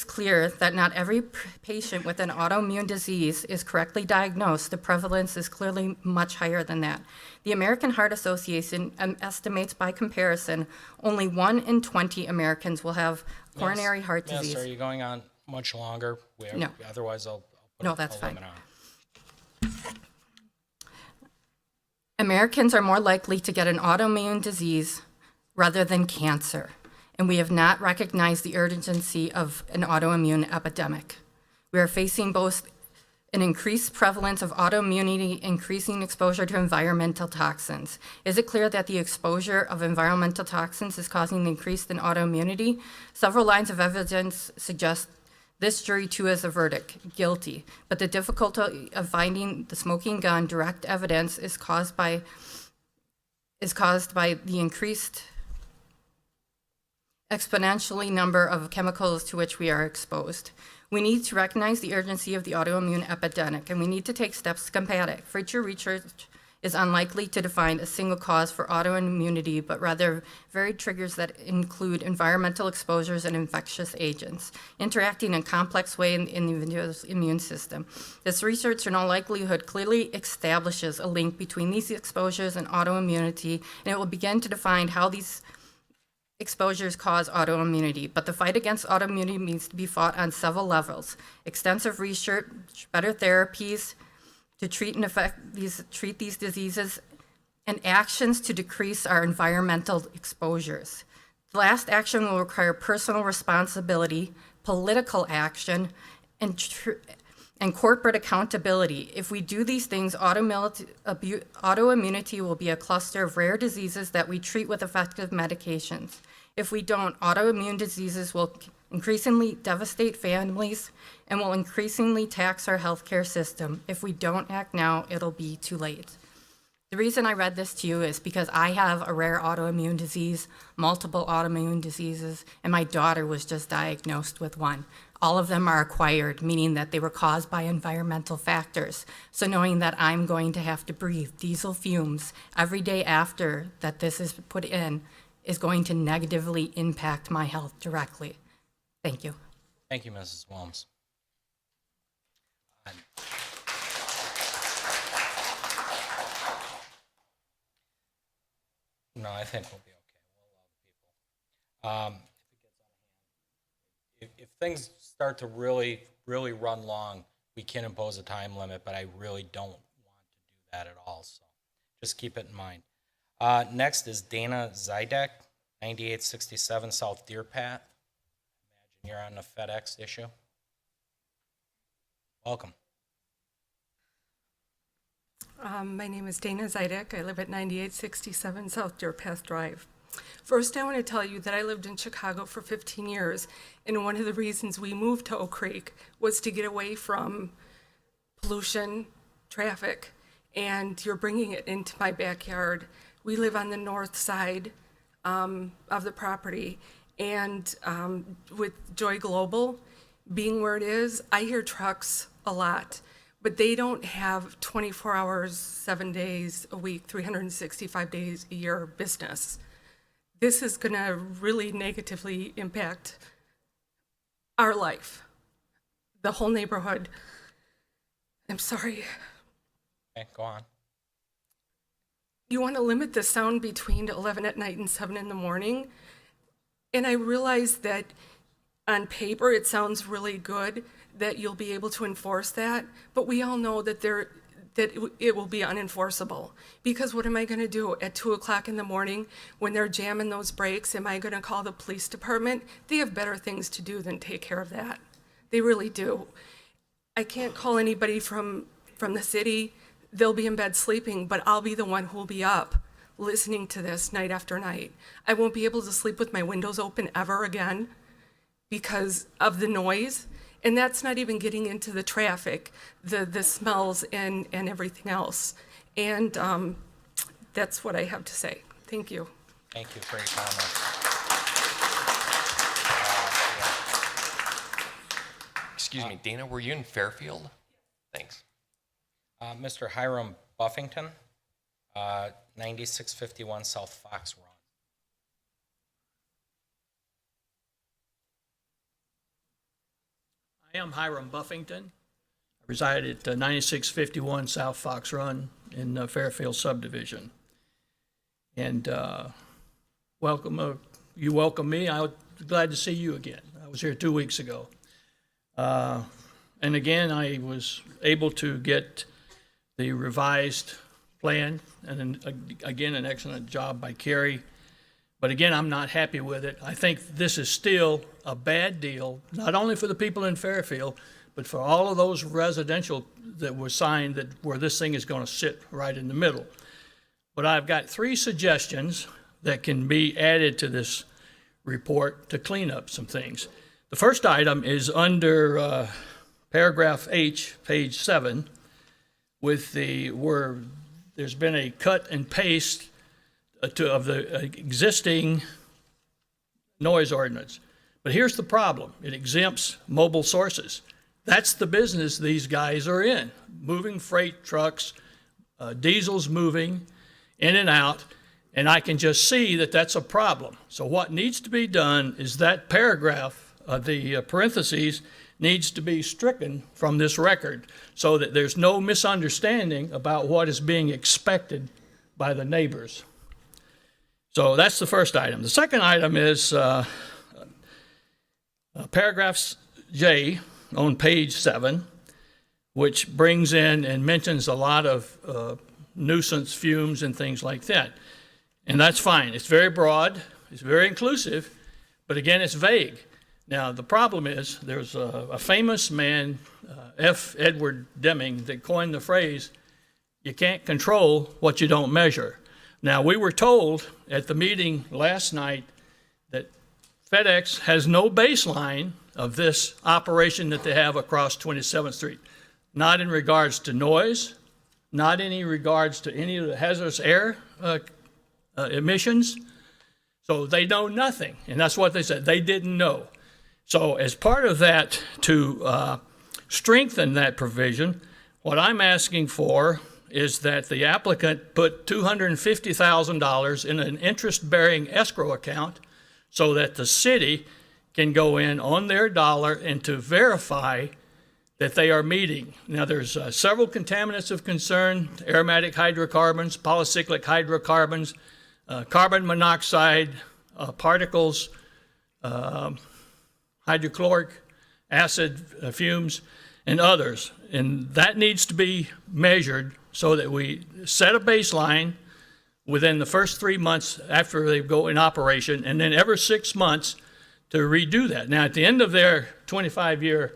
Speaker 13: clear that not every patient with an autoimmune disease is correctly diagnosed, the prevalence is clearly much higher than that. The American Heart Association estimates by comparison only 1 in 20 Americans will have coronary heart disease.
Speaker 1: Yes, are you going on much longer?
Speaker 13: No.
Speaker 1: Otherwise, I'll put
Speaker 13: No, that's
Speaker 1: a
Speaker 13: fine.
Speaker 1: limit on.
Speaker 13: Americans are more likely to get an autoimmune disease rather than cancer, and we have not recognized the urgency of an autoimmune epidemic. We are facing both an increased prevalence of autoimmunity, increasing exposure to environmental toxins. Is it clear that the exposure of environmental toxins is causing the increase in autoimmunity? Several lines of evidence suggest this jury too has a verdict, guilty. But the difficulty of finding the smoking gun direct evidence is caused by the increased exponentially number of chemicals to which we are exposed. We need to recognize the urgency of the autoimmune epidemic, and we need to take steps to combat it. Future research is unlikely to define a single cause for autoimmunity, but rather varied triggers that include environmental exposures and infectious agents, interacting in a complex way in the individual's immune system. This research in all likelihood clearly establishes a link between these exposures and autoimmunity, and it will begin to define how these exposures cause autoimmunity, but the fight against autoimmunity needs to be fought on several levels. Extensive research, better therapies to treat these diseases, and actions to decrease our environmental exposures. The last action will require personal responsibility, political action, and corporate accountability. If we do these things, autoimmunity will be a cluster of rare diseases that we treat with effective medications. If we don't, autoimmune diseases will increasingly devastate families and will increasingly tax our healthcare system. If we don't act now, it'll be too late. The reason I read this to you is because I have a rare autoimmune disease, multiple autoimmune diseases, and my daughter was just diagnosed with one. All of them are acquired, meaning that they were caused by environmental factors. So knowing that I'm going to have to breathe diesel fumes every day after that this is put in is going to negatively impact my health directly. Thank you.
Speaker 1: Thank you, Mrs. Wilms. No, I think we'll be okay. We'll allow the people. If things start to really run long, we can impose a time limit, but I really don't want to do that at all. So just keep it in mind. Next is Dana Zidek, 9867 South Deer Pat. Imagine you're on the FedEx issue. Welcome.
Speaker 14: My name is Dana Zidek. I live at 9867 South Deer Path Drive. First, I want to tell you that I lived in Chicago for 15 years, and one of the reasons we moved to Oak Creek was to get away from pollution, traffic, and you're bringing it into my backyard. We live on the north side of the property, and with Joy Global being where it is, I hear trucks a lot. But they don't have 24 hours, 7 days a week, 365 days a year business. This is going to really negatively impact our life, the whole neighborhood. I'm sorry.
Speaker 1: Okay, go on.
Speaker 14: You want to limit the sound between 11 at night and 7 in the morning. And I realize that on paper it sounds really good that you'll be able to enforce that, but we all know that it will be unenforceable. Because what am I going to do at 2 o'clock in the morning when they're jamming those brakes? Am I going to call the police department? They have better things to do than take care of that. They really do. I can't call anybody from the city. They'll be in bed sleeping, but I'll be the one who'll be up listening to this night after night. I won't be able to sleep with my windows open ever again because of the noise. And that's not even getting into the traffic, the smells and everything else. And that's what I have to say. Thank you.
Speaker 1: Thank you for your comments.
Speaker 10: Excuse me, Dana, were you in Fairfield? Thanks.
Speaker 1: Mr. Hiram Buffington, 9651 South Fox Run.
Speaker 15: I am Hiram Buffington. I reside at 9651 South Fox Run in Fairfield subdivision. And you welcome me. I'm glad to see you again. I was here 2 weeks ago. And again, I was able to get the revised plan, and then, again, an excellent job by Carrie. But again, I'm not happy with it. I think this is still a bad deal, not only for the people in Fairfield, but for all of those residential that were signed where this thing is going to sit right in the middle. But I've got 3 suggestions that can be added to this report to clean up some things. The first item is under paragraph H, page 7, where there's been a cut and paste of the existing noise ordinance. But here's the problem. It exempts mobile sources. That's the business these guys are in, moving freight trucks, diesels moving in and out, and I can just see that that's a problem. So what needs to be done is that paragraph, the parentheses, needs to be stricken from this record so that there's no misunderstanding about what is being expected by the neighbors. So that's the first item. The second item is paragraph J on page 7, which brings in and mentions a lot of nuisance fumes and things like that. And that's fine. It's very broad, it's very inclusive, but again, it's vague. Now, the problem is there's a famous man, F. Edward Deming, that coined the phrase, you can't control what you don't measure. Now, we were told at the meeting last night that FedEx has no baseline of this operation that they have across 27th Street, not in regards to noise, not in regards to any of the hazardous air emissions. So they know nothing, and that's what they said. They didn't know. So as part of that, to strengthen that provision, what I'm asking for is that the applicant put $250,000 in an interest-bearing escrow account so that the city can go in on their dollar and to verify that they are meeting. Now, there's several contaminants of concern: aromatic hydrocarbons, polycyclic hydrocarbons, carbon monoxide, particles, hydrochloric acid fumes, and others. And that needs to be measured so that we set a baseline within the first 3 months after they go in operation, and then every 6 months to redo that. Now, at the end of their 25-year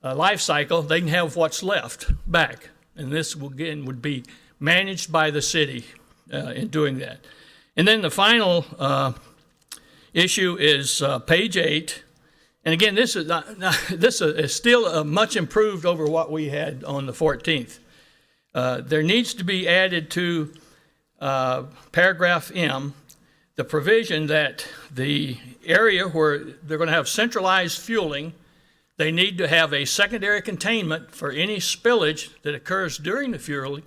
Speaker 15: life cycle, they can have what's left back. And this, again, would be managed by the city in doing that. And then the final issue is page 8. And again, this is still much improved over what we had on the 14th. There needs to be added to paragraph M the provision that the area where they're going to have centralized fueling, they need to have a secondary containment for any spillage that occurs during the fueling,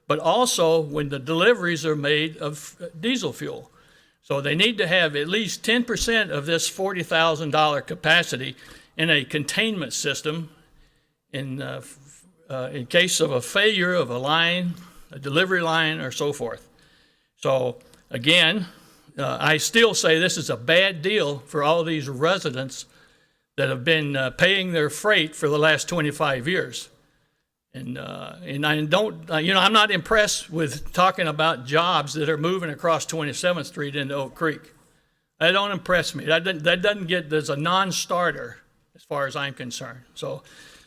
Speaker 15: but also when the deliveries are made of diesel fuel. So they need to have at least 10% of this $40,000 capacity in a containment system in case of a failure of a line, a delivery line, or so forth. So again, I still say this is a bad deal for all these residents that have been paying their freight for the last 25 years. And I don't, I'm not impressed with talking about jobs that are moving across 27th Street into Oak Creek. That don't impress me. That doesn't get, there's a non-starter as far as I'm concerned. So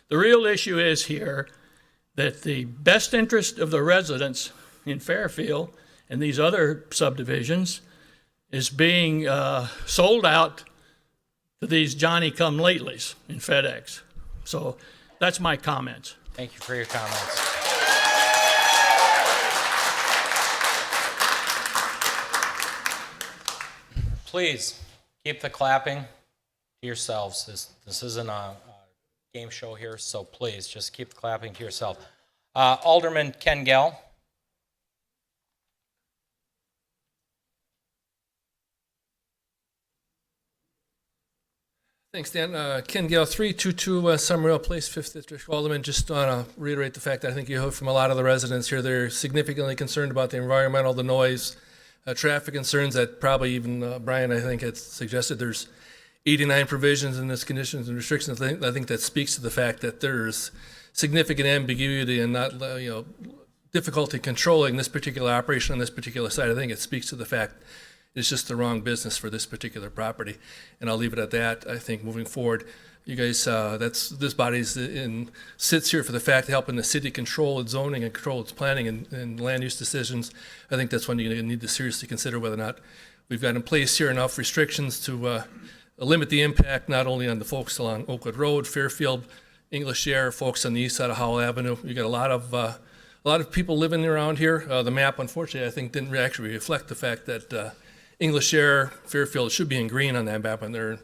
Speaker 15: the real issue is here that the best interest of the residents in Fairfield and these other subdivisions is being sold out to these Johnny-come-latelys in FedEx. So that's my comments.
Speaker 1: Thank you for your comments. Please keep the clapping to yourselves. This isn't a game show here, so please just keep the clapping to yourself. Alderman Ken Gell.
Speaker 16: Thanks, Dan. Ken Gale, 322 Summerhill Place, 5th District Alderman. Just want to reiterate the fact that I think you heard from a lot of the residents here. They're significantly concerned about the environmental, the noise, traffic concerns that probably even Brian, I think, had suggested. There's 89 provisions in this conditions and restrictions. I think that speaks to the fact that there's significant ambiguity and not, difficulty controlling this particular operation on this particular site. I think it speaks to the fact it's just the wrong business for this particular property. And I'll leave it at that. I think moving forward, you guys, this body sits here for the fact of helping the city control its zoning and control its planning and land use decisions. I think that's when you need to seriously consider whether or not we've got in place here enough restrictions to limit the impact not only on the folks along Oakwood Road, Fairfield, English Air, folks on the east side of Howell Avenue. You got a lot of people living around here. The map, unfortunately, I think didn't actually reflect the fact that English Air, Fairfield should be in green on that map, and they're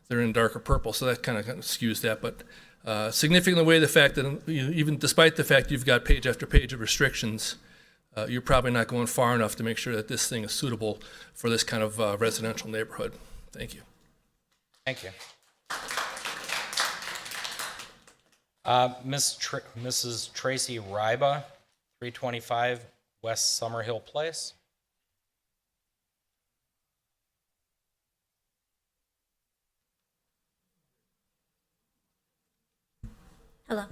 Speaker 16: in darker purple, so that kind of skews that. But significantly weigh the fact that even despite the fact you've got page after page of restrictions, you're probably not going far enough to make sure that this thing is suitable for this kind of residential neighborhood. Thank you.
Speaker 1: Thank you. Mrs. Tracy Ryba, 325 West Summerhill Place.
Speaker 17: Hello.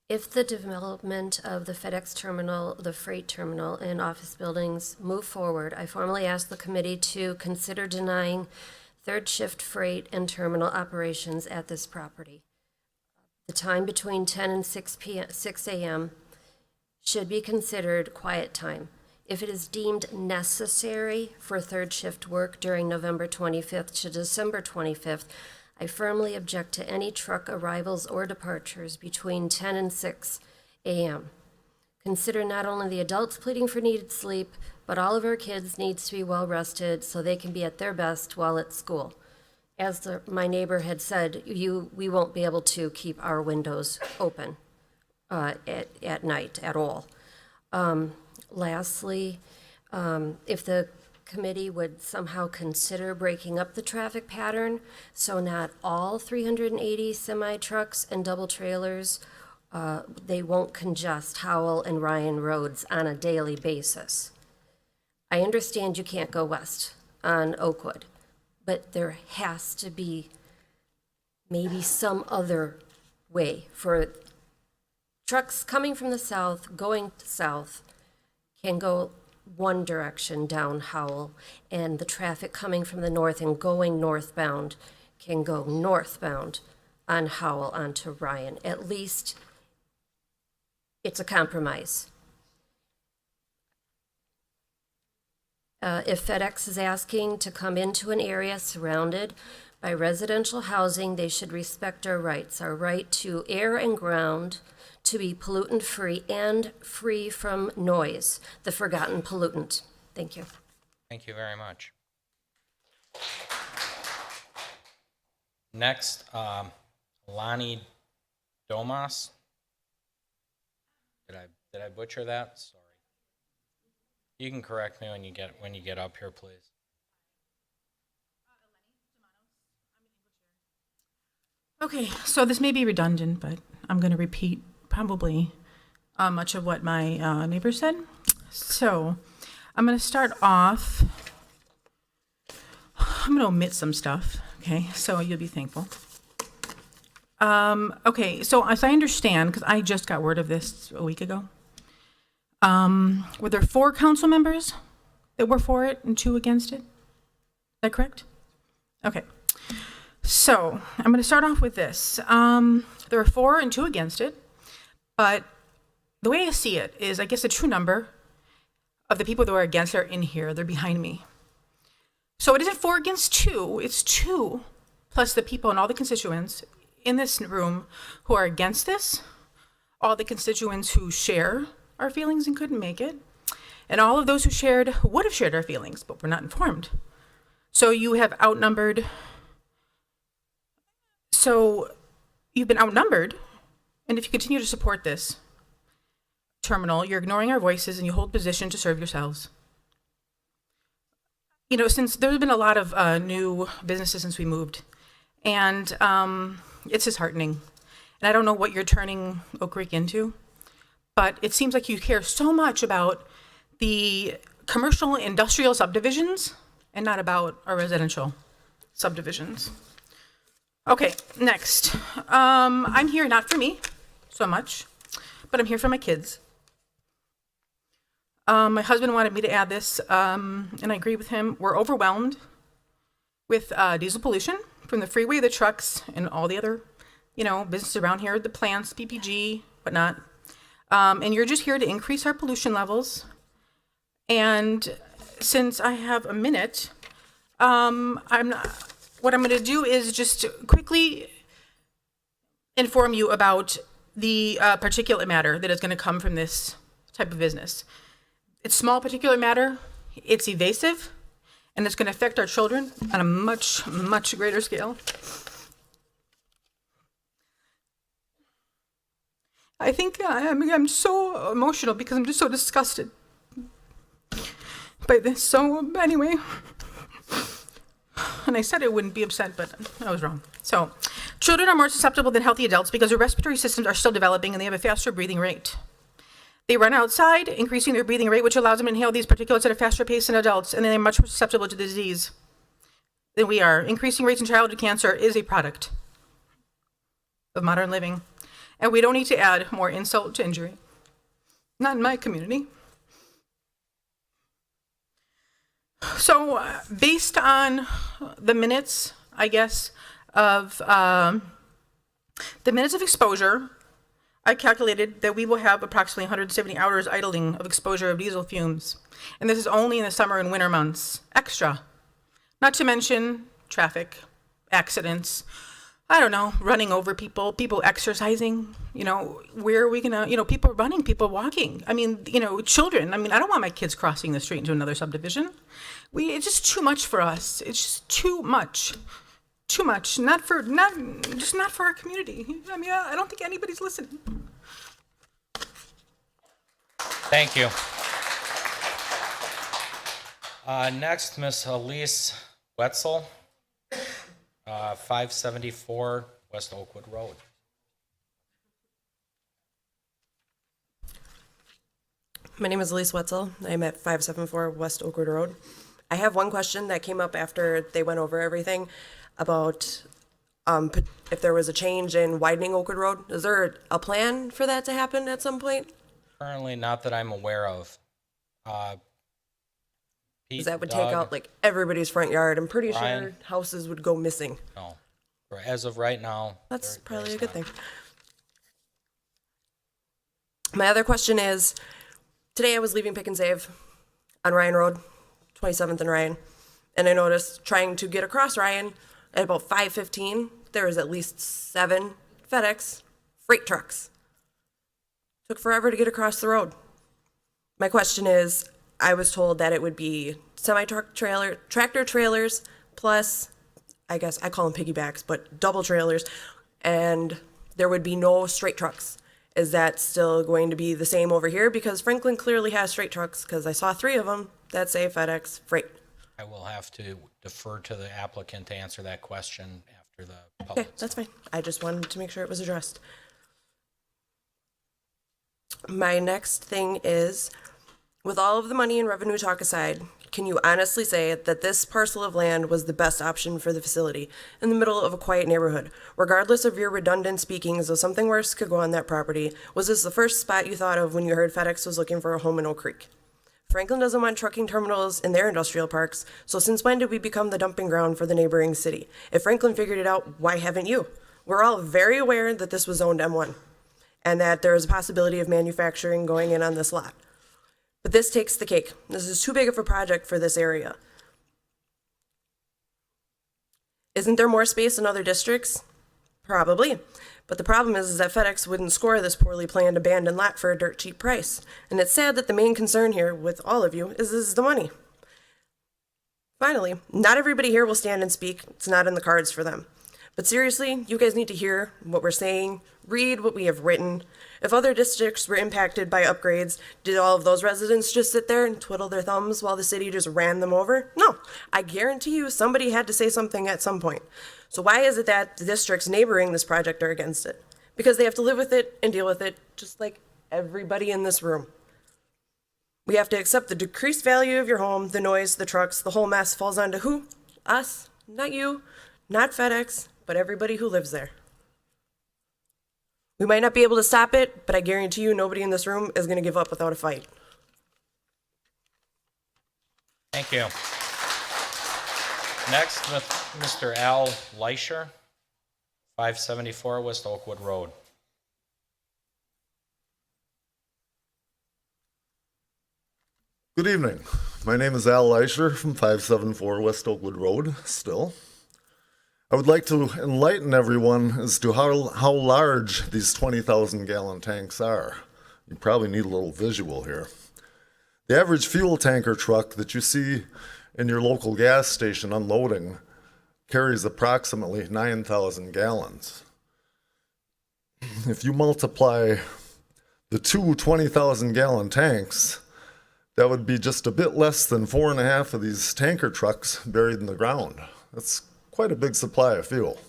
Speaker 17: If the development of the FedEx terminal, the freight terminal, and office buildings move forward, I formally ask the committee to consider denying third shift freight and terminal operations at this property. The time between 10 and 6 a.m. should be considered quiet time. If it is deemed necessary for third shift work during November 25th to December 25th, I firmly object to any truck arrivals or departures between 10 and 6 a.m. Consider not only the adults pleading for needed sleep, but all of our kids needs to be well rested so they can be at their best while at school. As my neighbor had said, we won't be able to keep our windows open at night at all. Lastly, if the committee would somehow consider breaking up the traffic pattern so not all 380 semi-trucks and double trailers, they won't congest Howell and Ryan roads on a daily basis. I understand you can't go west on Oakwood, but there has to be maybe some other way for trucks coming from the south, going south, can go one direction down Howell, and the traffic coming from the north and going northbound can go northbound on Howell onto Ryan. At least it's a compromise. If FedEx is asking to come into an area surrounded by residential housing, they should respect our rights, our right to air and ground, to be pollutant-free and free from noise, the forgotten pollutant. Thank you.
Speaker 1: Thank you very much. Next, Lonnie Domas. Did I butcher that? Sorry. You can correct me when you get up here, please.
Speaker 18: Okay, so this may be redundant, but I'm going to repeat probably much of what my neighbor said. So I'm going to start off, I'm going to omit some stuff, okay, so you'll be thankful. Okay, so as I understand, because I just got word of this a week ago, were there 4 council members that were for it and 2 against it? Is that correct? Okay. So I'm going to start off with this. There are 4 and 2 against it, but the way I see it is, I guess the true number of the people that are against are in here. They're behind me. So it isn't 4 against 2. It's 2 plus the people and all the constituents in this room who are against this, all the constituents who share our feelings and couldn't make it, and all of those who would have shared our feelings, but were not informed. So you have outnumbered. So you've been outnumbered, and if you continue to support this terminal, you're ignoring our voices and you hold position to serve yourselves. You know, since there's been a lot of new businesses since we moved, and it's disheartening. And I don't know what you're turning Oak Creek into, but it seems like you care so much about the commercial industrial subdivisions and not about our residential subdivisions. Okay, next. I'm here not for me so much, but I'm here for my kids. My husband wanted me to add this, and I agree with him. We're overwhelmed with diesel pollution from the freeway, the trucks, and all the other, businesses around here, the plants, PPG, whatnot. And you're just here to increase our pollution levels. And since I have a minute, what I'm going to do is just quickly inform you about the particulate matter that is going to come from this type of business. It's small particulate matter, it's evasive, and it's going to affect our children on a much, much greater scale. I think I'm so emotional because I'm just so disgusted by this. So anyway, and I said I wouldn't be upset, but I was wrong. So children are more susceptible than healthy adults because their respiratory systems are still developing and they have a faster breathing rate. They run outside, increasing their breathing rate, which allows them to inhale these particulates at a faster pace than adults, and they're much more susceptible to disease than we are. Increasing rates in childhood cancer is a product of modern living. And we don't need to add more insult to injury. Not in my community. So based on the minutes, I guess, of the minutes of exposure, I calculated that we will have approximately 170 hours idling of exposure of diesel fumes. And this is only in the summer and winter months, extra. Not to mention traffic, accidents, I don't know, running over people, people exercising, you know, where are we gonna, you know, people running, people walking. I mean, you know, children. I mean, I don't want my kids crossing the street into another subdivision. It's just too much for us. It's just too much. Too much. Not for our community. I mean, I don't think anybody's listening.
Speaker 1: Thank you. Next, Ms. Elise Wetzel, 574 West Oakwood Road.
Speaker 19: My name is Elise Wetzel. I'm at 574 West Oakwood Road. I have one question that came up after they went over everything about if there was a change in widening Oakwood Road. Is there a plan for that to happen at some point?
Speaker 1: Currently, not that I'm aware of. Pete,
Speaker 19: Because that would
Speaker 1: Doug,
Speaker 19: take out like everybody's front yard. I'm pretty
Speaker 1: Brian?
Speaker 19: sure houses would go missing.
Speaker 1: No. As of right now,
Speaker 19: That's
Speaker 1: there-
Speaker 19: probably a
Speaker 1: there's
Speaker 19: good
Speaker 1: not.
Speaker 19: thing. My other question is, today I was leaving Pick and Save on Ryan Road, 27th and Ryan, and I noticed trying to get across Ryan at about 5:15, there was at least 7 FedEx freight trucks. Took forever to get across the road. My question is, I was told that it would be semi-truck trailer, tractor trailers, plus, I guess I call them piggybacks, but double trailers, and there would be no straight trucks. Is that still going to be the same over here? Because Franklin clearly has straight trucks, because I saw 3 of them that say FedEx freight.
Speaker 1: I will have to defer to the applicant to answer that question after the
Speaker 19: Okay,
Speaker 1: public.
Speaker 19: that's fine. I just wanted to make sure it was addressed. My next thing is, with all of the money and revenue talk aside, can you honestly say that this parcel of land was the best option for the facility in the middle of a quiet neighborhood? Regardless of your redundant speakings of something worse could go on that property, was this the first spot you thought of when you heard FedEx was looking for a home in Oak Creek? Franklin doesn't want trucking terminals in their industrial parks, so since when did we become the dumping ground for the neighboring city? If Franklin figured it out, why haven't you? We're all very aware that this was zoned M1 and that there is a possibility of manufacturing going in on this lot. But this takes the cake. This is too big of a project for this area. Isn't there more space in other districts? Probably. But the problem is that FedEx wouldn't score this poorly planned abandoned lot for a dirt cheap price. And it's sad that the main concern here with all of you is the money. Finally, not everybody here will stand and speak. It's not in the cards for them. But seriously, you guys need to hear what we're saying, read what we have written. If other districts were impacted by upgrades, did all of those residents just sit there and twiddle their thumbs while the city just ran them over? No, I guarantee you somebody had to say something at some point. So why is it that the districts neighboring this project are against it? Because they have to live with it and deal with it, just like everybody in this room. We have to accept the decreased value of your home, the noise, the trucks, the whole mess falls onto who? Us, not you, not FedEx, but everybody who lives there. We might not be able to stop it, but I guarantee you nobody in this room is going to give up without a fight.
Speaker 1: Thank you. Next, with Mr. Al Leischer, 574 West Oakwood Road.
Speaker 20: Good evening. My name is Al Leischer from 574 West Oakwood Road, still. I would like to enlighten everyone as to how large these 20,000 gallon tanks are. You probably need a little visual here. The average fuel tanker truck that you see in your local gas station unloading carries approximately 9,000 gallons. If you multiply the two 20,000 gallon tanks, that would be just a bit less than 4.5 of these tanker trucks buried in the ground. That's quite a big supply of fuel.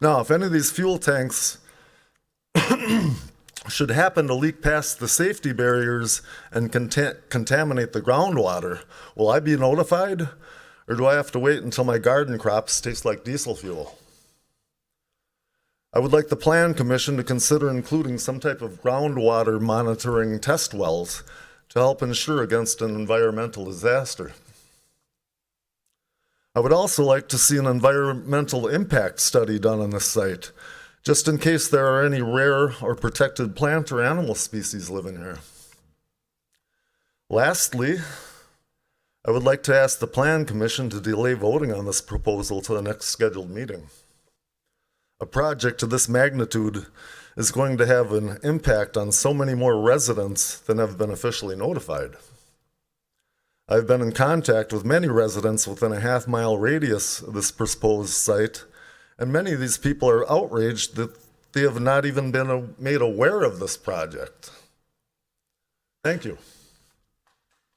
Speaker 20: Now, if any of these fuel tanks should happen to leak past the safety barriers and contaminate the groundwater, will I be notified? Or do I have to wait until my garden crops taste like diesel fuel? I would like the Plan Commission to consider including some type of groundwater monitoring test wells to help ensure against an environmental disaster. I would also like to see an environmental impact study done on this site, just in case there are any rare or protected plant or animal species living here. Lastly, I would like to ask the Plan Commission to delay voting on this proposal to the next scheduled meeting. A project of this magnitude is going to have an impact on so many more residents than have been officially notified. I've been in contact with many residents within a half-mile radius of this proposed site, and many of these people are outraged that they have not even been made aware of this project. Thank you.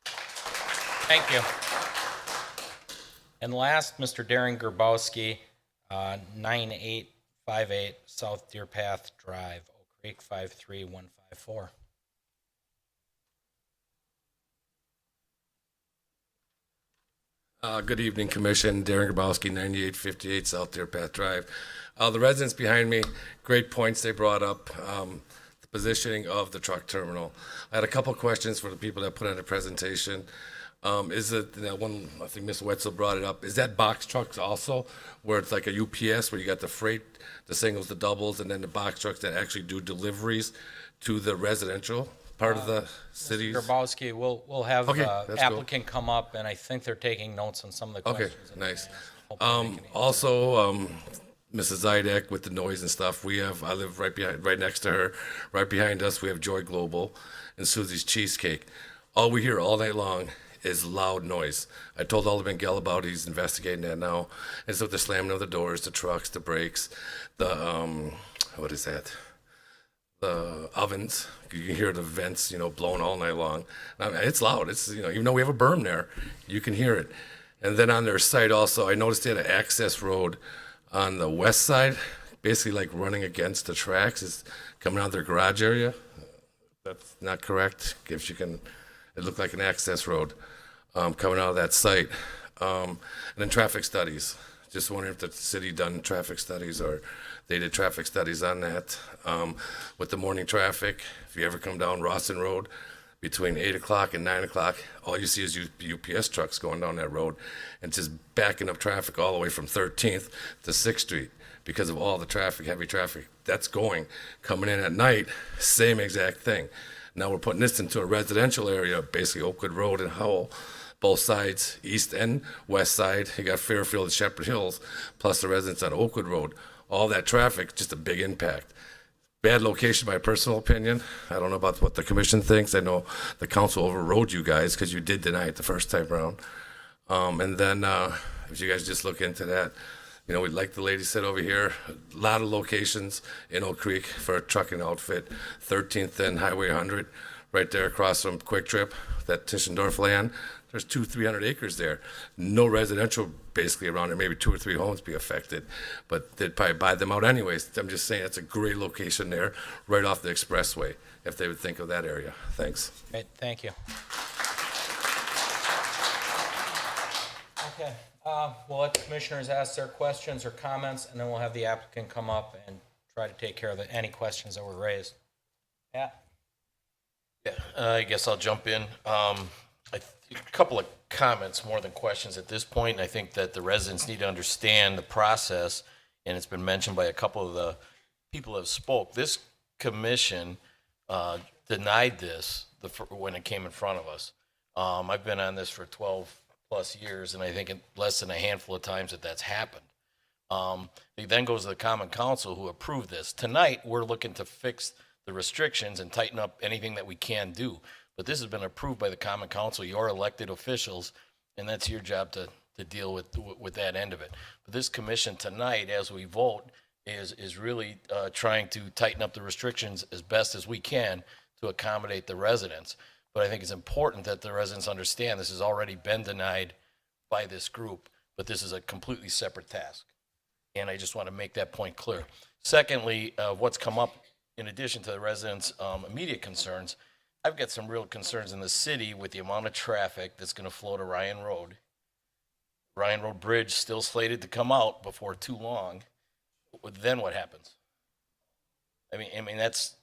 Speaker 1: Thank you. And last, Mr. Darren Grabowski, 9858 South Deer Path Drive, Oak Creek 53154.
Speaker 21: Good evening, Commission. Darren Grabowski, 9858 South Deer Path Drive. The residents behind me, great points they brought up. The positioning of the truck terminal. I had a couple questions for the people that put on the presentation. Is it that one? I think Ms. Wetzel brought it up. Is that box trucks also, where it's like a UPS, where you got the freight, the singles, the doubles, and then the box trucks that actually do deliveries to the residential part of the city?
Speaker 1: Mr. Grabowski, we'll have
Speaker 21: Okay,
Speaker 1: the
Speaker 21: that's
Speaker 1: applicant come up, and I think they're taking notes on some of the
Speaker 21: Okay,
Speaker 1: questions.
Speaker 21: nice. Also, Mrs. Zidek with the noise and stuff. I live right next to her. Right behind us, we have Joy Global and Susie's Cheesecake. All we hear all night long is loud noise. I told Alderman Gell about it. He's investigating that now. And so the slamming of the doors, the trucks, the brakes, the, what is that? The ovens. You can hear the vents, blowing all night long. I mean, it's loud. It's, even though we have a berm there, you can hear it. And then on their site also, I noticed they had an access road on the west side, basically like running against the tracks. It's coming out of their garage area. That's not correct. If you can, it looked like an access road coming out of that site. And then traffic studies. Just wondering if the city done traffic studies or they did traffic studies on that. With the morning traffic, if you ever come down Rawson Road between 8 o'clock and 9 o'clock, all you see is UPS trucks going down that road and just backing up traffic all the way from 13th to 6th Street because of all the traffic, heavy traffic that's coming in at night, same exact thing. Now we're putting this into a residential area, basically Oakwood Road and Howell, both sides, east and west side. You got Fairfield and Shepherd Hills, plus the residents on Oakwood Road. All that traffic, just a big impact. Bad location, my personal opinion. I don't know about what the commission thinks. I know the council overrode you guys because you did deny it the first time around. And then if you guys just look into that, like the lady said over here, a lot of locations in Oak Creek for a trucking outfit. 13th and Highway 100, right there across from Quick Trip, that Tischendorf land. There's 200-300 acres there. No residential basically around there. Maybe 2 or 3 homes be affected, but they'd probably buy them out anyways. I'm just saying it's a great location there, right off the expressway, if they would think of that area. Thanks.
Speaker 1: Great, thank you. Okay, we'll let the commissioners ask their questions or comments, and then we'll have the applicant come up and try to take care of any questions that were raised. Pat?
Speaker 2: Yeah, I guess I'll jump in. A couple of comments more than questions at this point. I think that the residents need to understand the process, and it's been mentioned by a couple of the people who have spoke. This commission denied this when it came in front of us. I've been on this for 12 plus years, and I think in less than a handful of times that's happened. It then goes to the Common Council who approved this. Tonight, we're looking to fix the restrictions and tighten up anything that we can do. But this has been approved by the Common Council, your elected officials, and that's your job to deal with that end of it. But this commission tonight, as we vote, is really trying to tighten up the restrictions as best as we can to accommodate the residents. But I think it's important that the residents understand this has already been denied by this group, but this is a completely separate task. And I just want to make that point clear. Secondly, what's come up in addition to the residents' immediate concerns, I've got some real concerns in the city with the amount of traffic that's going to flow to Ryan Road. Ryan Road Bridge still slated to come out before too long. Then what happens? I mean, it's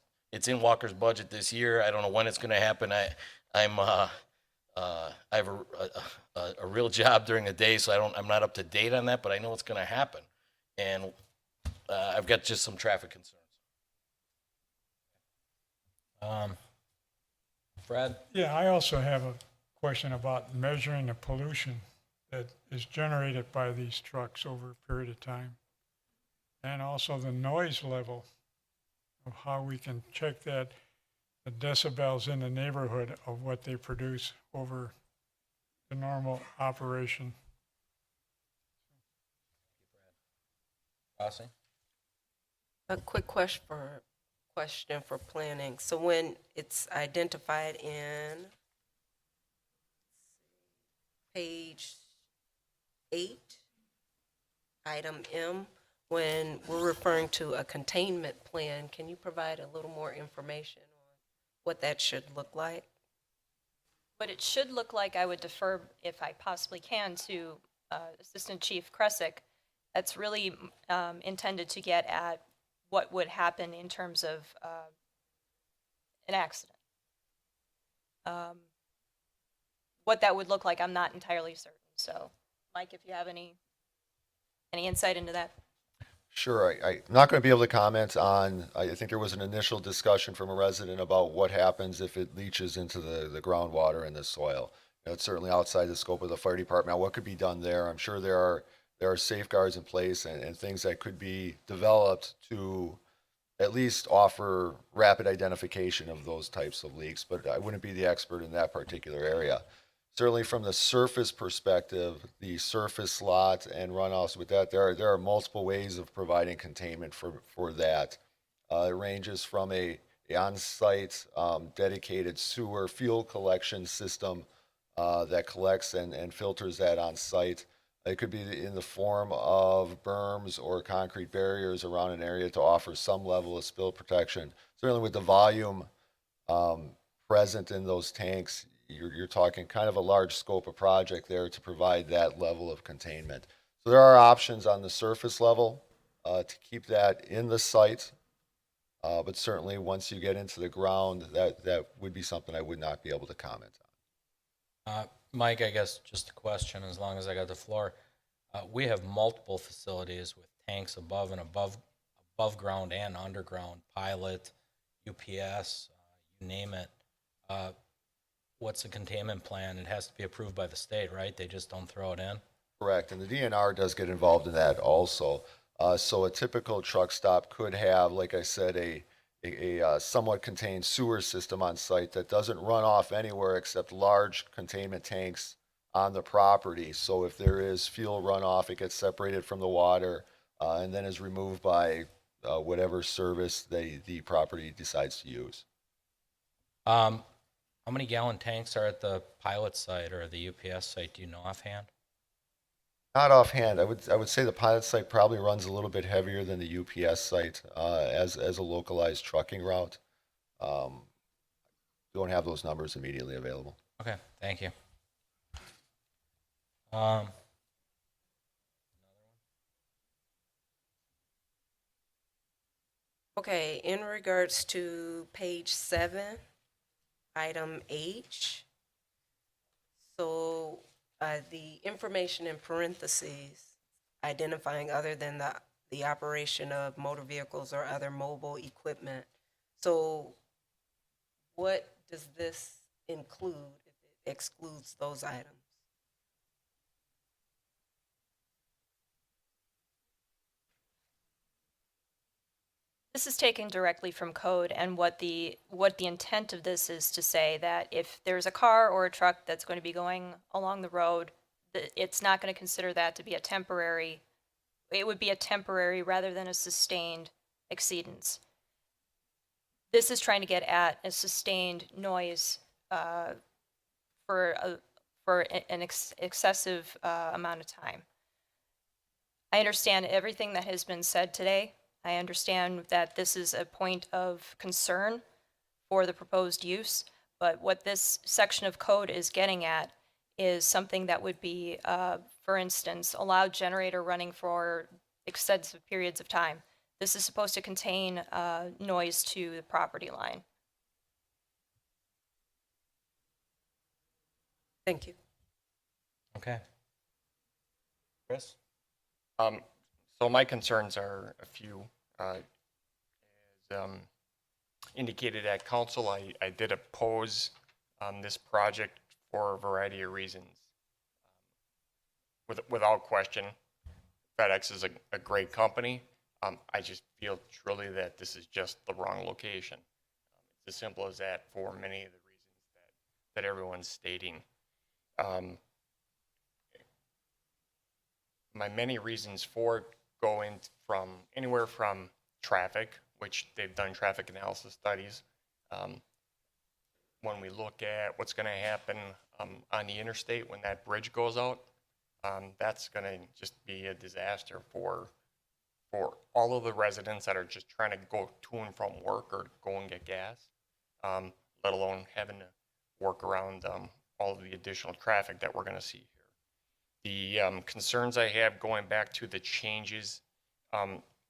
Speaker 2: in Walker's budget this year. I don't know when it's gonna happen. I have a real job during the day, so I'm not up to date on that, but I know it's gonna happen. And, I've got just some traffic concerns.
Speaker 1: Fred?
Speaker 4: Yeah, I also have a question about measuring the pollution that is generated by these trucks over a period of time. And also the noise level of how we can check that, the decibels in the neighborhood of what they produce over the normal operation.
Speaker 1: Rossi?
Speaker 3: A quick question for planning. So when it's identified in page 8, item M, when we're referring to a containment plan, can you provide a little more information on what that should look like?
Speaker 5: What it should look like, I would defer, if I possibly can, to Assistant Chief Kresick. That's really intended to get at what would happen in terms of an accident. What that would look like, I'm not entirely certain. So, Mike, if you have any insight into that.
Speaker 6: Sure. I'm not going to be able to comment on, I think there was an initial discussion from a resident about what happens if it leaches into the groundwater and the soil. You know, it's certainly outside the scope of the fire department. Now, what could be done there? I'm sure there are safeguards in place and things that could be developed to at least offer rapid identification of those types of leaks, but I wouldn't be the expert in that particular area. Certainly from the surface perspective, the surface lot and runoffs with that, there are multiple ways of providing containment for that. It ranges from a on-site dedicated sewer fuel collection system that collects and filters that on site. It could be in the form of berms or concrete barriers around an area to offer some level of spill protection. Certainly with the volume present in those tanks, you're talking kind of a large scope of project there to provide that level of containment. So there are options on the surface level to keep that in the site, but certainly once you get into the ground, that would be something I would not be able to comment on.
Speaker 1: Mike, I guess just a question, as long as I got the floor. We have multiple facilities with tanks above ground and underground, Pilot, UPS, you name it. What's the containment plan? It has to be approved by the state, right? They just don't throw it in?
Speaker 6: Correct, and the DNR does get involved in that also. So a typical truck stop could have, like I said, a somewhat contained sewer system on site that doesn't run off anywhere except large containment tanks on the property. So if there is fuel runoff, it gets separated from the water and then is removed by whatever service the property decides to use.
Speaker 1: How many gallon tanks are at the Pilot site or the UPS site? Do you know offhand?
Speaker 6: Not offhand. I would say the Pilot site probably runs a little bit heavier than the UPS site as a localized trucking route. Don't have those numbers immediately available.
Speaker 1: Okay, thank you.
Speaker 3: Okay, in regards to page 7, item H, so the information in parentheses identifying other than the operation of motor vehicles or other mobile equipment. So what does this include if it excludes those items?
Speaker 5: This is taken directly from code, and what the intent of this is to say that if there's a car or a truck that's going to be going along the road, it's not going to consider that to be a temporary, it would be a temporary rather than a sustained exceedance. This is trying to get at a sustained noise for an excessive amount of time. I understand everything that has been said today. I understand that this is a point of concern for the proposed use, but what this section of code is getting at is something that would be, for instance, allow generator running for extensive periods of time. This is supposed to contain noise to the property line.
Speaker 3: Thank you.
Speaker 1: Okay. Chris?
Speaker 10: So my concerns are a few. As indicated at council, I did oppose this project for a variety of reasons. Without question, FedEx is a great company. I just feel truly that this is just the wrong location. It's as simple as that for many of the reasons that everyone's stating. My many reasons for going from anywhere from traffic, which they've done traffic analysis studies. When we look at what's going to happen on the interstate when that bridge goes out, that's going to just be a disaster for all of the residents that are just trying to go to and from work or go and get gas, let alone having to work around all of the additional traffic that we're going to see here. The concerns I have going back to the changes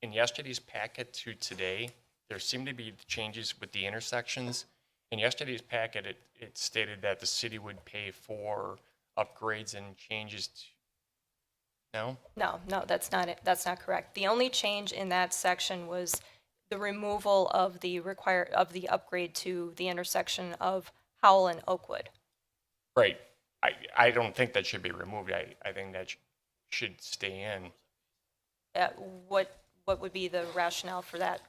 Speaker 10: in yesterday's packet to today, there seemed to be changes with the intersections. In yesterday's packet, it stated that the city would pay for upgrades and changes to, no?
Speaker 5: No, that's not it. That's not correct. The only change in that section was the removal of the upgrade to the intersection of Howell and Oakwood.
Speaker 10: Right. I don't think that should be removed. I think that should stay in.
Speaker 5: What would be the rationale for that?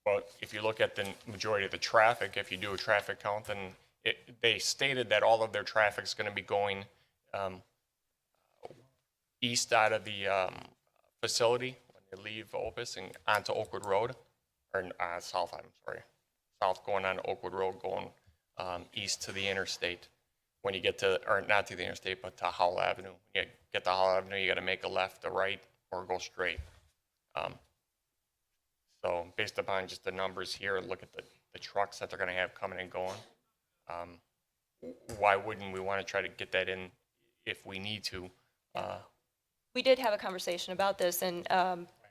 Speaker 10: Well, if you look at the majority of the traffic, if you do a traffic count, then they stated that all of their traffic is going to be going east out of the facility when they leave Opus and onto Oakwood Road, or south, I'm sorry, south going on Oakwood Road, going east to the interstate. When you get to, or not to the interstate, but to Howell Avenue. When you get to Howell Avenue, you got to make a left, a right, or go straight. So based upon just the numbers here, look at the trucks that they're going to have coming and going. Why wouldn't we want to try to get that in if we need to?
Speaker 5: We did have a conversation about this, and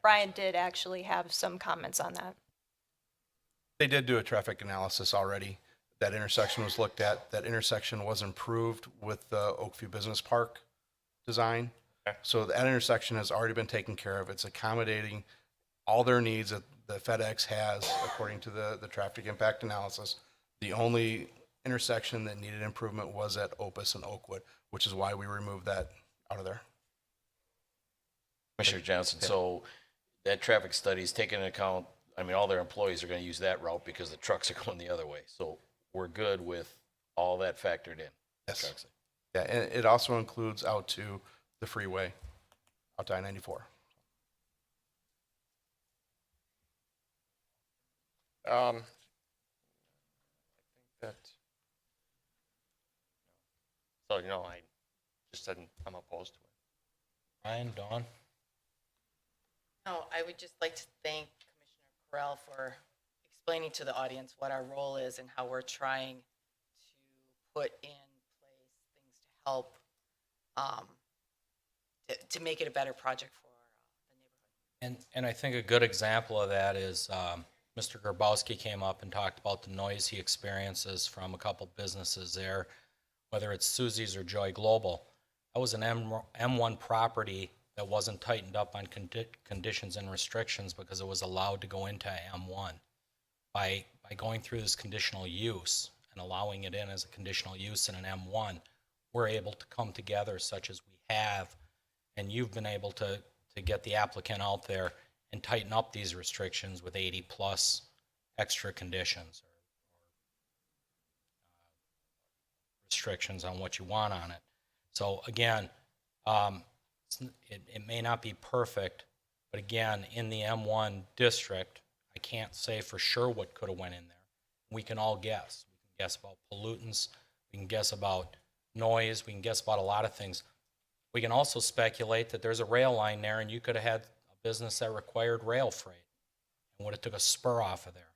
Speaker 5: Brian did actually have some comments on that.
Speaker 9: They did do a traffic analysis already. That intersection was looked at. That intersection was improved with the Oakview Business Park design.
Speaker 10: Okay.
Speaker 9: So that intersection has already been taken care of. It's accommodating all their needs that the FedEx has according to the traffic impact analysis. The only intersection that needed improvement was at Opus and Oakwood, which is why we removed that out of there.
Speaker 2: Commissioner Johnson, so that traffic study is taking into account, I mean, all their employees are going to use that route because the trucks are going the other way. So we're good with all that factored in.
Speaker 9: Yes. Yeah, and it also includes out to the freeway, out to I-94.
Speaker 10: I think that, so, I just said I'm opposed to it.
Speaker 1: Ryan, Dawn?
Speaker 8: No, I would just like to thank Commissioner Correll for explaining to the audience what our role is and how we're trying to put in place things to help to make it a better project for the neighborhood.
Speaker 1: And I think a good example of that is Mr. Grabowski came up and talked about the noise he experiences from a couple businesses there, whether it's Susie's or Joy Global. That was an M1 property that wasn't tightened up on conditions and restrictions because it was allowed to go into M1. By going through this conditional use and allowing it in as a conditional use in an M1, we're able to come together such as we have, and you've been able to get the applicant out there and tighten up these restrictions with 80 plus extra conditions or restrictions on what you want on it. So again, it may not be perfect, but again, in the M1 district, I can't say for sure what could have went in there. We can all guess. We can guess about pollutants. We can guess about noise. We can guess about a lot of things. We can also speculate that there's a rail line there and you could have had a business that required rail freight and would have took a spur off of there.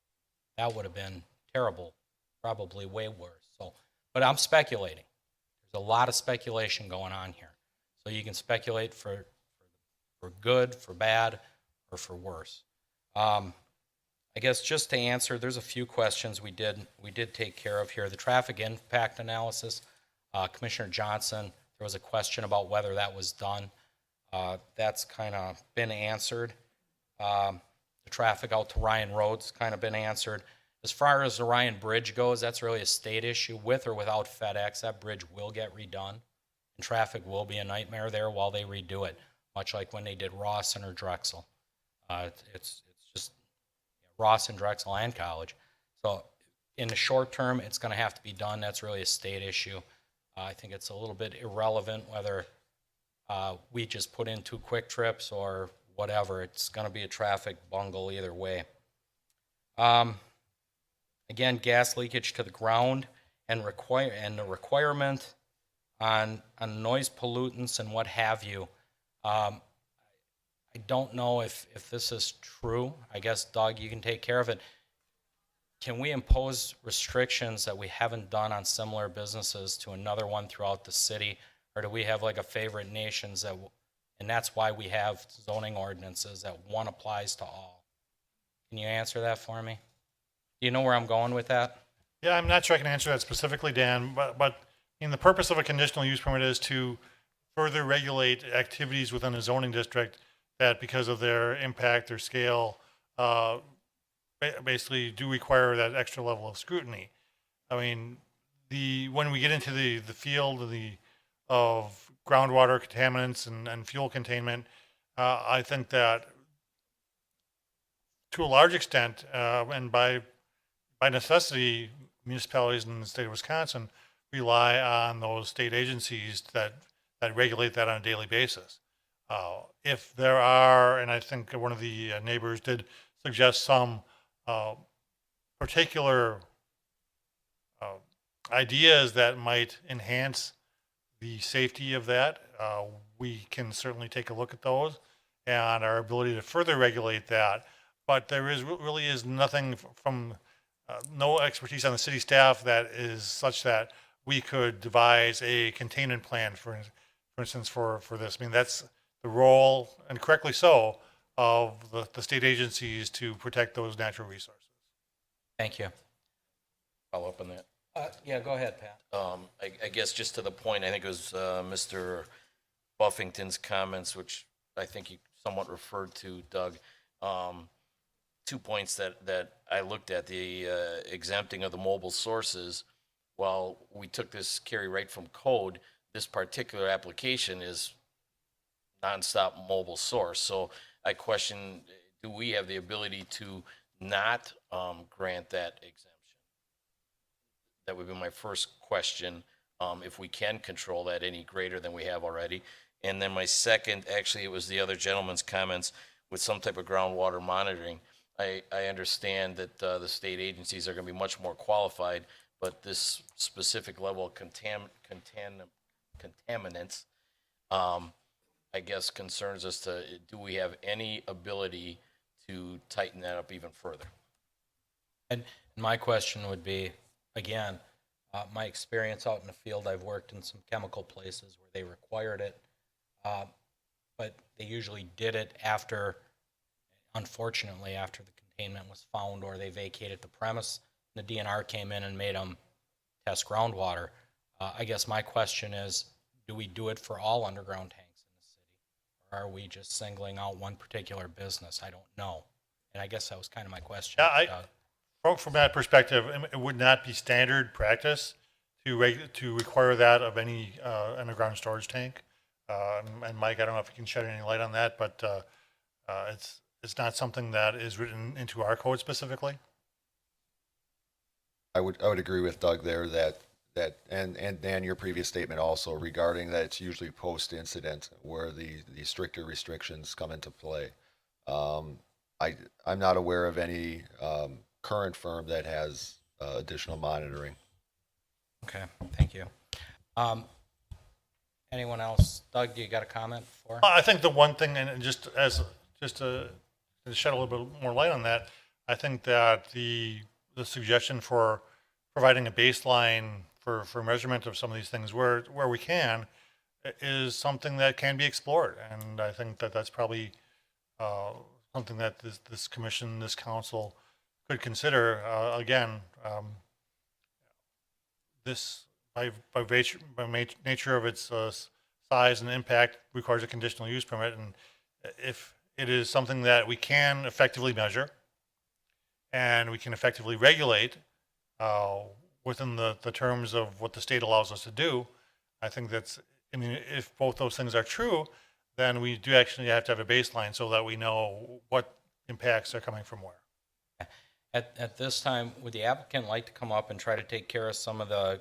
Speaker 1: That would have been terrible, probably way worse. So, but I'm speculating. There's a lot of speculation going on here. So you can speculate for good, for bad, or for worse. I guess just to answer, there's a few questions we did take care of here. The traffic impact analysis, Commissioner Johnson, there was a question about whether that was done. That's kind of been answered. The traffic out to Ryan Road's kind of been answered. As far as the Ryan Bridge goes, that's really a state issue. With or without FedEx, that bridge will get redone, and traffic will be a nightmare there while they redo it, much like when they did Rawson or Drexel. It's just Rawson, Drexel, and College. So in the short term, it's going to have to be done. That's really a state issue. I think it's a little bit irrelevant whether we just put in 2 quick trips or whatever. It's going to be a traffic bungle either way. Again, gas leakage to the ground and the requirement on noise pollutants and what have you. I don't know if this is true. I guess, Doug, you can take care of it. Can we impose restrictions that we haven't done on similar businesses to another one throughout the city? Or do we have like a favorite nations and that's why we have zoning ordinances that one applies to all? Can you answer that for me? Do you know where I'm going with that?
Speaker 7: Yeah, I'm not sure I can answer that specifically, Dan, but the purpose of a conditional use permit is to further regulate activities within a zoning district that, because of their impact or scale, basically do require that extra level of scrutiny. I mean, when we get into the field of groundwater contaminants and fuel containment, I think that to a large extent, and by necessity, municipalities in the state of Wisconsin rely on those state agencies that regulate that on a daily basis. If there are, and I think one of the neighbors did suggest some particular ideas that might enhance the safety of that, we can certainly take a look at those and our ability to further regulate that. But there really is nothing from no expertise on the city staff that is such that we could devise a containment plan, for instance, for this. I mean, that's the role, and correctly so, of the state agencies to protect those natural resources.
Speaker 1: Thank you.
Speaker 2: Follow up on that.
Speaker 1: Yeah, go ahead, Pat.
Speaker 2: I guess just to the point, I think it was Mr. Buffington's comments, which I think you somewhat referred to, Doug. 2 points that I looked at, the exempting of the mobile sources. While we took this carry right from code, this particular application is nonstop mobile source. So I question, do we have the ability to not grant that exemption? That would be my first question, if we can control that any greater than we have already. And then my second, actually, it was the other gentleman's comments with some type of groundwater monitoring. I understand that the state agencies are going to be much more qualified, but this specific level of contaminants, I guess, concerns us to, do we have any ability to tighten that up even further?
Speaker 1: And my question would be, again, my experience out in the field, I've worked in some chemical places where they required it, but they usually did it after, unfortunately, after the containment was found or they vacated the premise. The DNR came in and made them test groundwater. I guess my question is, do we do it for all underground tanks in the city? Or are we just singling out one particular business? I don't know. And I guess that was kind of my question.
Speaker 7: Yeah, from that perspective, it would not be standard practice to require that of any underground storage tank. And Mike, I don't know if you can shed any light on that, but it's not something that is written into our code specifically.
Speaker 6: I would agree with Doug there that and Dan, your previous statement also regarding that it's usually post-incident where the stricter restrictions come into play. I'm not aware of any current firm that has additional monitoring.
Speaker 1: Okay, thank you. Anyone else? Doug, do you got a comment for?
Speaker 7: I think the one thing, and just to shed a little bit more light on that, I think that the suggestion for providing a baseline for measurement of some of these things where we can is something that can be explored, and I think that that's probably something that this commission, this council could consider. Again, this by nature of its size and impact requires a conditional use permit, and if it is something that we can effectively measure and we can effectively regulate within the terms of what the state allows us to do, I think that's, I mean, if both those things are true, then we do actually have to have a baseline so that we know what impacts are coming from where.
Speaker 1: At this time, would the applicant like to come up and try to take care of some of the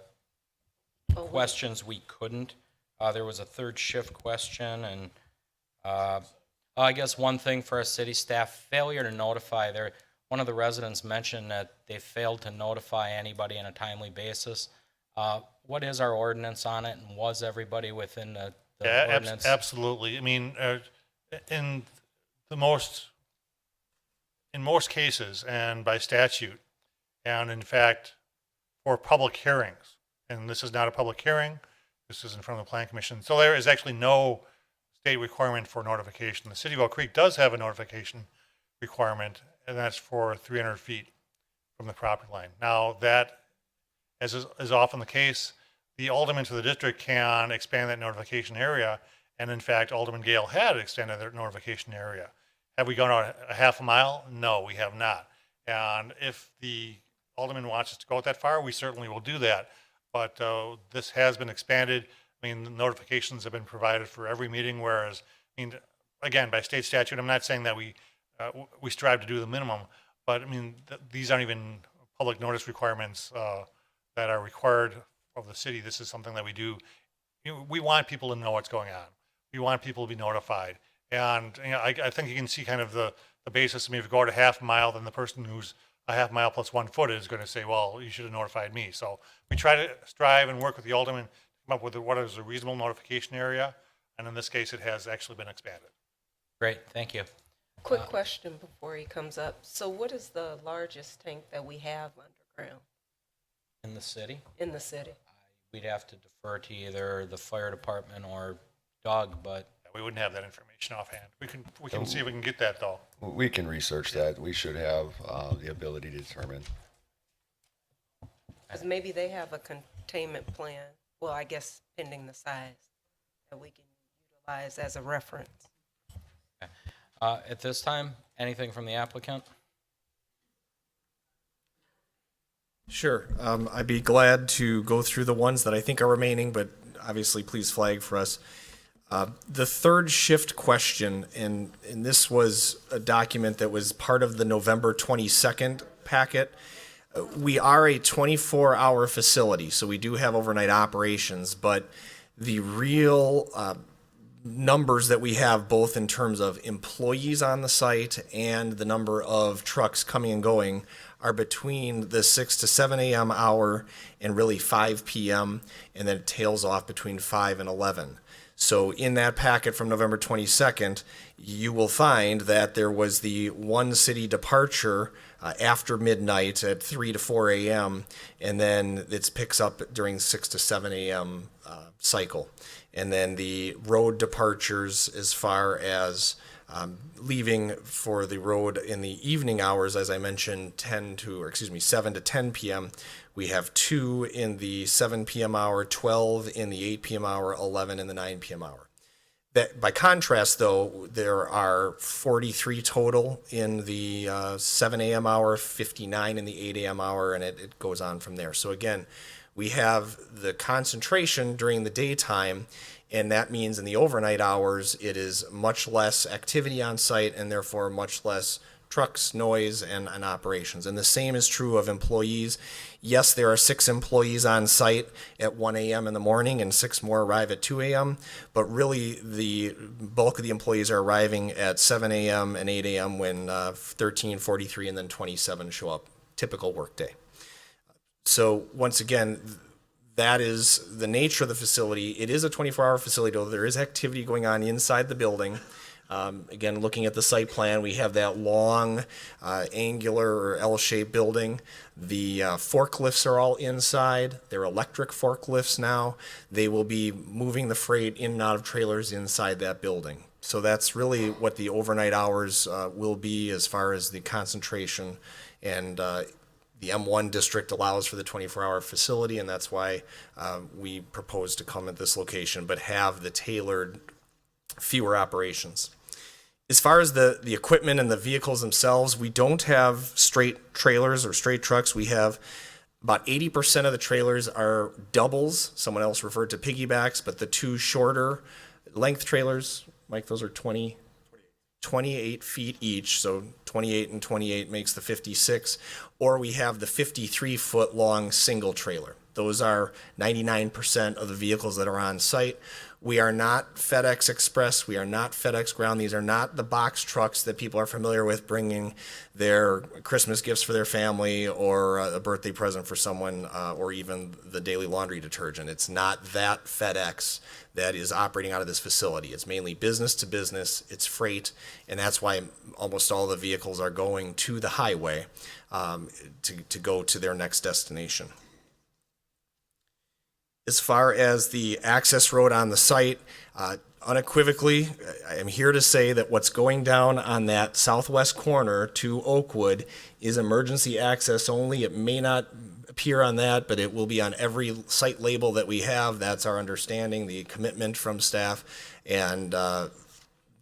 Speaker 1: questions we couldn't? There was a third shift question, and I guess one thing for our city staff, failure to notify. One of the residents mentioned that they failed to notify anybody on a timely basis. What is our ordinance on it, and was everybody within the ordinance?
Speaker 7: Absolutely. I mean, in most cases, and by statute, and in fact, for public hearings, and this is not a public hearing, this is in front of the Plan Commission, so there is actually no state requirement for notification. The city of Oak Creek does have a notification requirement, and that's for 300 feet from the property line. Now, that, as is often the case, the aldermen to the district can expand that notification area, and in fact, Alderman Gale had extended their notification area. Have we gone out a half a mile? No, we have not. And if the alderman wants us to go out that far, we certainly will do that. But this has been expanded. I mean, the notifications have been provided for every meeting, whereas, I mean, again, by state statute, I'm not saying that we strive to do the minimum, but I mean, these aren't even public notice requirements that are required of the city. This is something that we do. You know, we want people to know what's going on. We want people to be notified. And you know, I think you can see kind of the basis. I mean, if you go out a half mile, then the person who's a half mile plus 1 foot is going to say, well, you should have notified me. So we try to strive and work with the alderman to come up with what is a reasonable notification area. And in this case, it has actually been expanded.
Speaker 1: Great, thank you.
Speaker 3: Quick question before he comes up. So what is the largest tank that we have underground
Speaker 1: In the city,
Speaker 3: in the city?
Speaker 1: we'd have to defer to either the fire department or Doug, but
Speaker 7: We wouldn't have that information offhand. We can see if we can get that though.
Speaker 6: We can research that. We should have the ability to determine.
Speaker 3: Because maybe they have a containment plan, well, I guess pending the size, that we can utilize as a reference.
Speaker 1: at this time, anything from the applicant?
Speaker 11: Sure. I'd be glad to go through the ones that I think are remaining, but obviously please flag for us. The third shift question, and this was a document that was part of the November 22nd packet. We are a 24-hour facility, so we do have overnight operations, but the real numbers that we have, both in terms of employees on the site and the number of trucks coming and going, are between the 6 to 7 a.m. hour and really 5 p.m., and then it tails off between 5 and 11. So in that packet from November 22nd, you will find that there was the one city departure after midnight at 3 to 4 a.m., and then it picks up during 6 to 7 a.m. Cycle. And then the road departures as far as leaving for the road in the evening hours, as I mentioned, 7 to 10 p.m. We have 2 in the 7 p.m. hour, 12 in the 8 p.m. hour, 11 in the 9 p.m. hour. That, by contrast, though, there are 43 total in the 7 a.m. hour, 59 in the 8 a.m. hour, and it goes on from there. So again, we have the concentration during the daytime, and that means in the overnight hours, it is much less activity on site and therefore much less trucks, noise, and operations. And the same is true of employees. Yes, there are 6 employees on site at 1 a.m. in the morning and 6 more arrive at 2 a.m., but really the bulk of the employees are arriving at 7 a.m. and 8 a.m. when 13, 43, and then 27 show up. Typical workday. So once again, that is the nature of the facility. It is a 24-hour facility, though there is activity going on inside the building. Again, looking at the site plan, we have that long angular or L-shaped building. The forklifts are all inside. They're electric forklifts now. They will be moving the freight in and out of trailers inside that building. So that's really what the overnight hours will be as far as the concentration. And the M1 district allows for the 24-hour facility, and that's why we propose to come at this location, but have the tailored fewer operations. As far as the equipment and the vehicles themselves, we don't have straight trailers or straight trucks. We have about 80% of the trailers are doubles. Someone else referred to piggybacks, but the two shorter length trailers, Mike, those are 28 feet each, so 28 and 28 makes the 56, or we have the 53-foot long single trailer. Those are 99% of the vehicles that are on site. We are not FedEx Express. We are not FedEx Ground. These are not the box trucks that people are familiar with bringing their Christmas gifts for their family or a birthday present for someone or even the daily laundry detergent. It's not that FedEx that is operating out of this facility. It's mainly business to business. It's freight, and that's why almost all the vehicles are going to the highway to go to their next destination. As far as the access road on the site, unequivocally, I am here to say that what's going down on that southwest corner to Oakwood is emergency access only. It may not appear on that, but it will be on every site label that we have. That's our understanding, the commitment from staff, and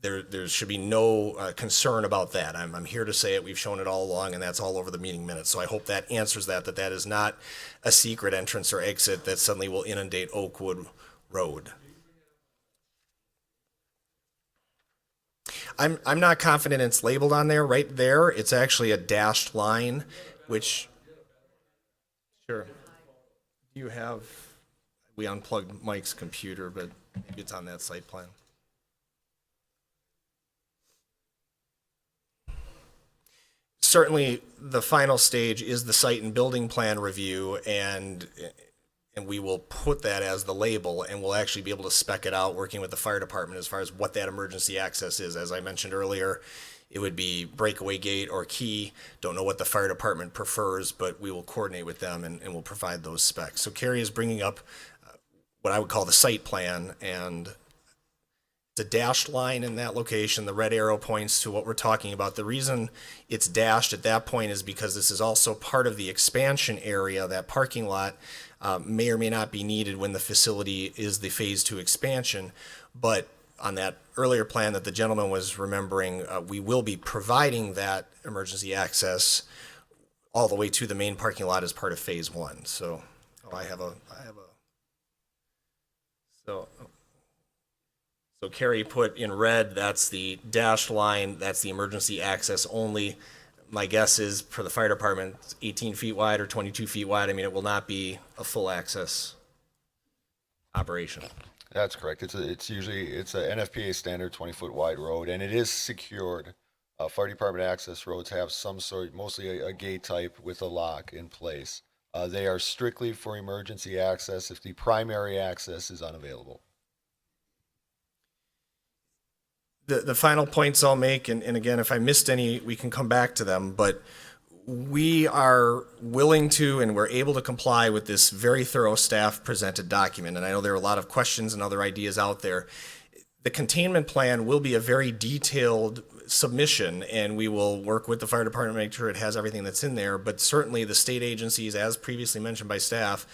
Speaker 11: there should be no concern about that. I'm here to say it. We've shown it all along, and that's all over the meeting minutes. So I hope that answers that that is not a secret entrance or exit that suddenly will inundate Oakwood Road. I'm not confident it's labeled on there. Right there, it's actually a dashed line, which, sure. You have, we unplugged Mike's computer, but it's on that site plan. Certainly, the final stage is the site and building plan review, and we will put that as the label, and we'll actually be able to spec it out working with the fire department as far as what that emergency access is. As I mentioned earlier, it would be breakaway gate or key. Don't know what the fire department prefers, but we will coordinate with them and we'll provide those specs. So Carrie is bringing up what I would call the site plan, and it's a dashed line in that location. The red arrow points to what we're talking about. The reason it's dashed at that point is because this is also part of the expansion area. That parking lot may or may not be needed when the facility is the phase 2 expansion. But on that earlier plan that the gentleman was remembering, we will be providing that emergency access all the way to the main parking lot as part of phase 1. So So Carrie put in red, that's the dashed line, that's the emergency access only. My guess is for the fire department, it's 18 feet wide or 22 feet wide. I mean, it will not be a full access operation.
Speaker 6: That's correct. It's a NFPA standard 20-foot wide road, and it is secured. Fire department access roads have some sort, mostly a gate type with a lock in place. They are strictly for emergency access if the primary access is unavailable.
Speaker 11: The final points I'll make, and again, if I missed any, we can come back to them, but we are willing to and we're able to comply with this very thorough staff presented document. And I know there are a lot of questions and other ideas out there. The containment plan will be a very detailed submission, and we will work with the fire department to make sure it has everything that's in there. But certainly the state agencies, as previously mentioned by staff,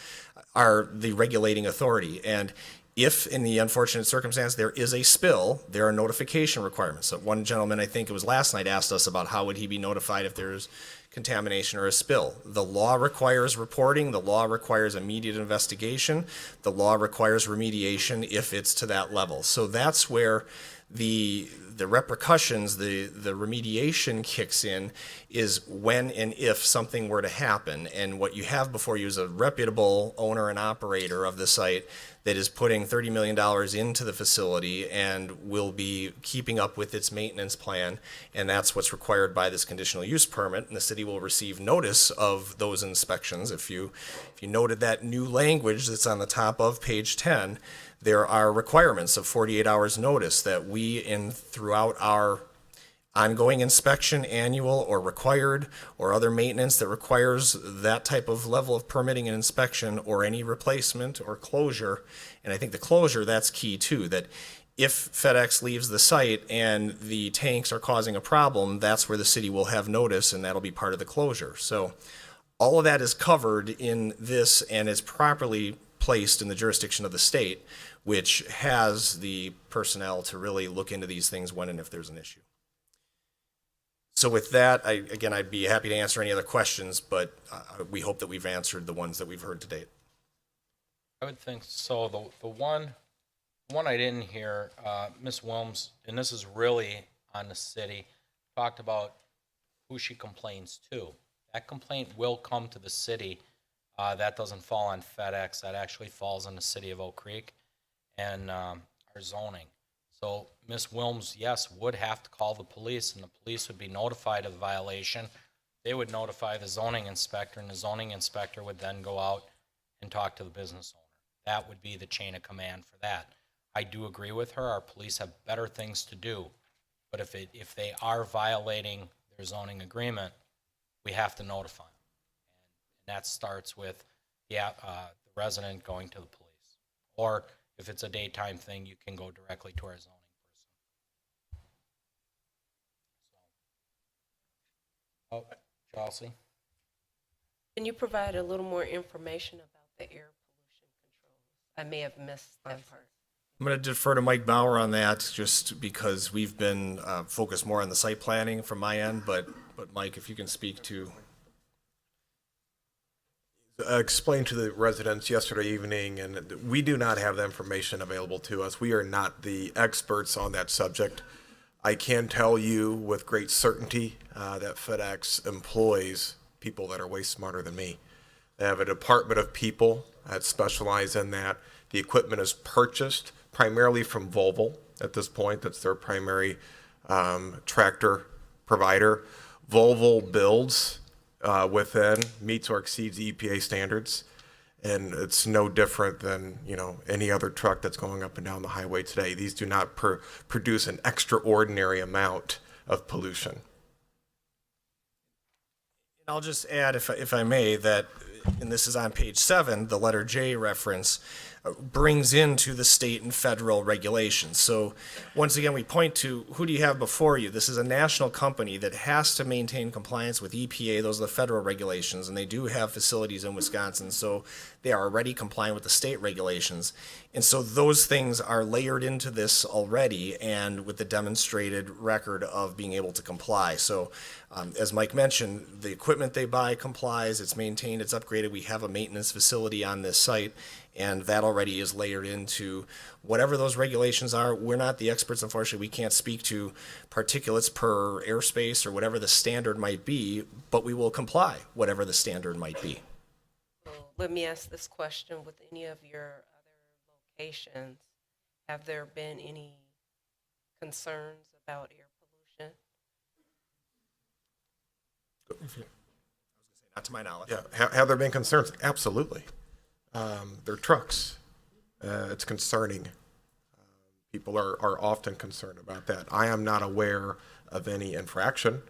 Speaker 11: are the regulating authority. And if, in the unfortunate circumstance, there is a spill, there are notification requirements. So one gentleman, I think it was last night, asked us about how would he be notified if there's contamination or a spill. The law requires reporting. The law requires immediate investigation. The law requires remediation if it's to that level. So that's where the repercussions, the remediation kicks in, is when and if something were to happen. And what you have before you is a reputable owner and operator of the site that is putting $30 million into the facility and will be keeping up with its maintenance plan. And that's what's required by this conditional use permit. And the city will receive notice of those inspections. If you noted that new language that's on the top of page 10, There are requirements of 48 hours notice that we, throughout our ongoing inspection, annual or required, or other maintenance that requires that type of level of permitting and inspection, or any replacement or closure. And I think the closure, that's key too, that if FedEx leaves the site and the tanks are causing a problem, that's where the city will have notice, and that'll be part of the closure. So all of that is covered in this and is properly placed in the jurisdiction of the state, which has the personnel to really look into these things when and if there's an issue. So with that, I'd be happy to answer any other questions, but we hope that we've answered the ones that we've heard to date.
Speaker 1: I would think so. The one I didn't hear, Ms. Wilms, and this is really on the city, talked about who she complains to. That complaint will come to the city. That doesn't fall on FedEx. That actually falls on the city of Oak Creek and our zoning. So Ms. Wilms, yes, would have to call the police, and the police would be notified of the violation. They would notify the zoning inspector, and the zoning inspector would then go out and talk to the business owner. That would be the chain of command for that. I do agree with her. Our police have better things to do. But if they are violating their zoning agreement, we have to notify them. And that starts with the resident going to the police. Or if it's a daytime thing, you can go directly to our zoning person. Oh, Chelsea?
Speaker 3: Can you provide a little more information about the air pollution controls? I may have missed that part.
Speaker 11: I'm going to defer to Mike Bauer on that, just because we've been focused more on the site planning from my end, but Mike, if you can speak to.
Speaker 12: Explained to the residents yesterday evening, and we do not have the information available to us. We are not the experts on that subject. I can tell you with great certainty that FedEx employs people that are way smarter than me. They have a department of people that specialize in that. The equipment is purchased primarily from Volvo at this point. That's their primary tractor provider. Volvo builds meets or exceeds EPA standards, and it's no different than any other truck that's going up and down the highway today. These do not produce an extraordinary amount of pollution.
Speaker 11: I'll just add, if I may, that, and this is on page 7, the letter J reference brings into the state and federal regulations. So once again, we point to, who do you have before you? This is a national company that has to maintain compliance with EPA. Those are the federal regulations, and they do have facilities in Wisconsin, so they are already compliant with the state regulations. And so those things are layered into this already, and with the demonstrated record of being able to comply. So as Mike mentioned, the equipment they buy complies, it's maintained, it's upgraded. We have a maintenance facility on this site, and that already is layered into whatever those regulations are. We're not the experts, unfortunately. We can't speak to particulates per airspace or whatever the standard might be, but we will comply, whatever the standard might be.
Speaker 3: Let me ask this question. With any of your other locations, have there been any concerns about air pollution?
Speaker 11: Not to my knowledge.
Speaker 12: Yeah, have there been concerns? Absolutely. They're trucks. It's concerning. People are often concerned about that. I am not aware of any infraction.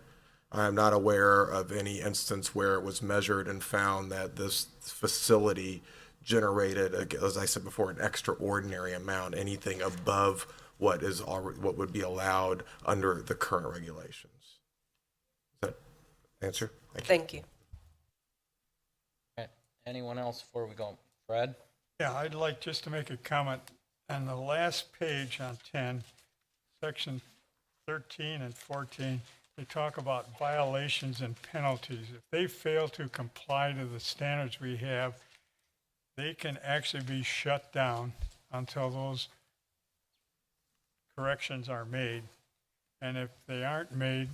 Speaker 12: I am not aware of any instance where it was measured and found that this facility generated, as I said before, an extraordinary amount, anything above what would be allowed under the current regulations. Does that answer?
Speaker 3: Thank you.
Speaker 1: Okay. Anyone else before we go? Fred?
Speaker 4: Yeah, I'd like just to make a comment on the last page on 10, section 13 and 14. They talk about violations and penalties. If they fail to comply to the standards we have, they can actually be shut down until those corrections are made. And if they aren't made,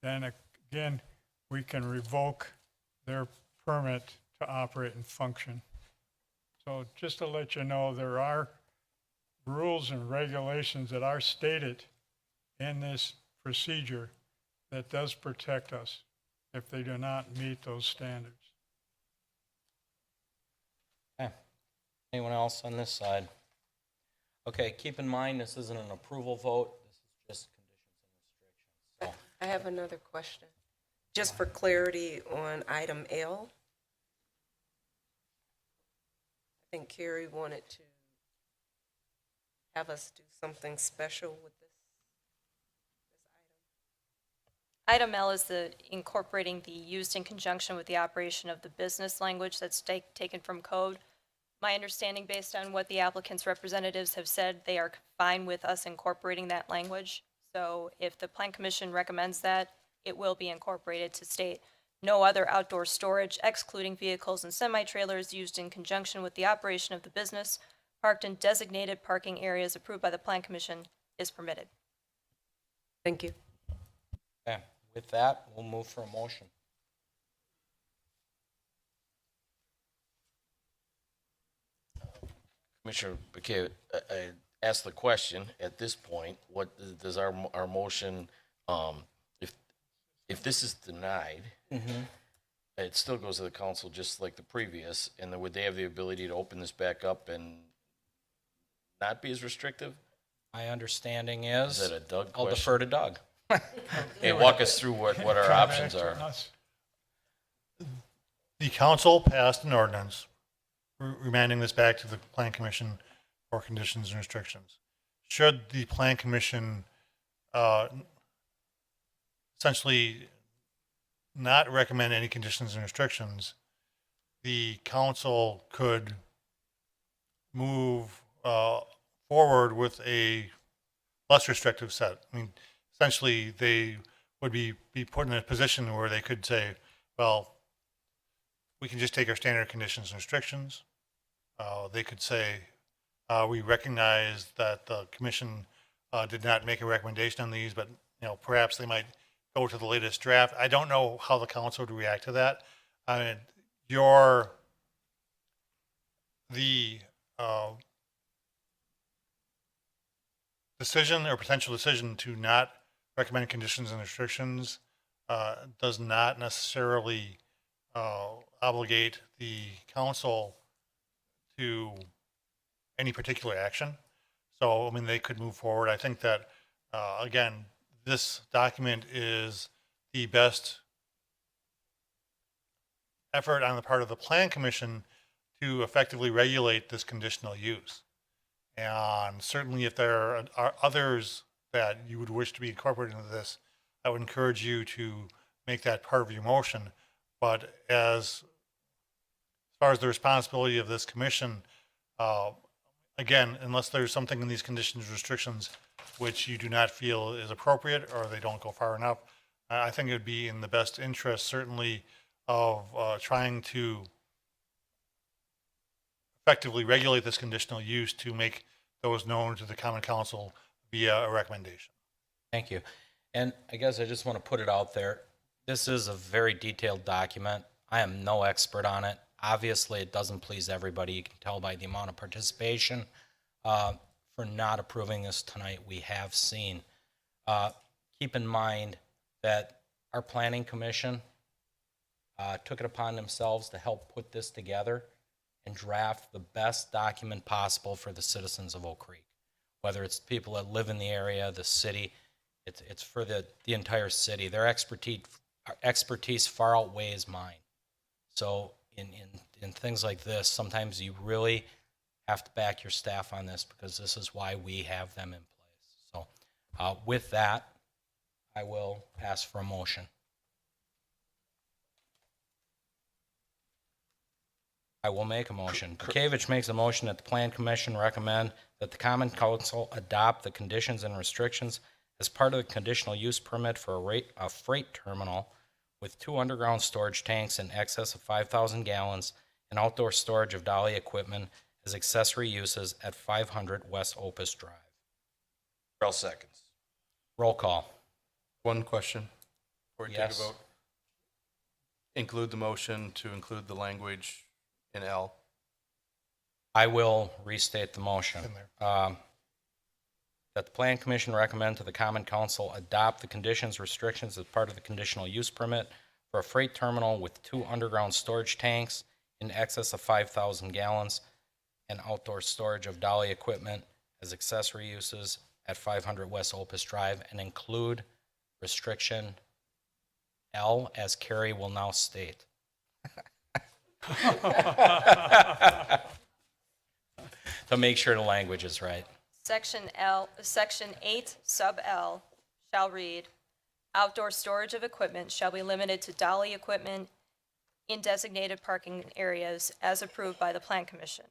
Speaker 4: then again, we can revoke their permit to operate and function. So just to let you know, there are rules and regulations that are stated in this procedure that does protect us if they do not meet those standards.
Speaker 1: Okay. Anyone else on this side? Okay, keep in mind, this isn't an approval vote, this is just conditions and restrictions.
Speaker 3: I have another question. Just for clarity on item L. I think Carrie wanted to have us do something special with this.
Speaker 5: Item L is the incorporating the used in conjunction with the operation of the business language that's taken from code. My understanding, based on what the applicant's representatives have said, they are fine with us incorporating that language. So if the Plan Commission recommends that, it will be incorporated to state no other outdoor storage, excluding vehicles and semi-trailers used in conjunction with the operation of the business, parked in designated parking areas approved by the Plan Commission, is permitted.
Speaker 3: Thank you.
Speaker 1: Okay, with that, we'll move for a motion.
Speaker 2: Commissioner Baquet, I asked the question, at this point, what does our motion, if this is denied, it still goes to the council just like the previous, and then would they have the ability to open this back up and not be as restrictive?
Speaker 1: My understanding is.
Speaker 2: Is that a Doug
Speaker 1: I'll
Speaker 2: question?
Speaker 1: defer to Doug.
Speaker 2: Hey, walk us through what our options are.
Speaker 7: The council passed an ordinance remanding this back to the Plan Commission for conditions and restrictions. Should the Plan Commission essentially not recommend any conditions and restrictions, the council could move forward with a less restrictive set. I mean, essentially, they would be put in a position where they could say, well, we can just take our standard conditions and restrictions. They could say, we recognize that the commission did not make a recommendation on these, but perhaps they might go to the latest draft. I don't know how the council would react to that. I mean, the decision or potential decision to not recommend conditions and restrictions does not necessarily obligate the council to any particular action. So, I mean, they could move forward. I think that, again, this document is the best effort on the part of the Plan Commission to effectively regulate this conditional use. And certainly if there are others that you would wish to be incorporated into this, I would encourage you to make that part of your motion. But as far as the responsibility of this commission, again, unless there's something in these conditions and restrictions which you do not feel is appropriate or they don't go far enough, I think it would be in the best interest, certainly, of trying to effectively regulate this conditional use to make those known to the Common Council via a recommendation.
Speaker 1: Thank you. And I guess I just want to put it out there. This is a very detailed document. I am no expert on it. Obviously, it doesn't please everybody. You can tell by the amount of participation. For not approving this tonight, we have seen. Keep in mind that our planning commission took it upon themselves to help put this together and draft the best document possible for the citizens of Oak Creek. Whether it's people that live in the area, the city, it's for the entire city. Their expertise far outweighs mine. So in things like this, sometimes you really have to back your staff on this because this is why we have them in place. So with that, I will ask for a motion. I will make a motion. Bekavich makes a motion that the Plan Commission recommend that the Common Council adopt the conditions and restrictions as part of the conditional use permit for a freight terminal with 2 underground storage tanks in excess of 5,000 gallons and outdoor storage of dolly equipment as accessory uses at 500 West Opus Drive.
Speaker 2: Terrell seconds.
Speaker 1: Roll call.
Speaker 9: One question before we take
Speaker 1: Yes.
Speaker 9: a vote. Include the motion to include the language in L.
Speaker 1: I will restate the motion. That the Plan Commission recommend to the Common Council adopt the conditions, restrictions as part of the conditional use permit for a freight terminal with 2 underground storage tanks in excess of 5,000 gallons and outdoor storage of dolly equipment as accessory uses at 500 West Opus Drive and include restriction L as Carrie will now state. To make sure the language is right.
Speaker 5: Section 8, sub L, shall read, outdoor storage of equipment shall be limited to dolly equipment in designated parking areas as approved by the Plan Commission.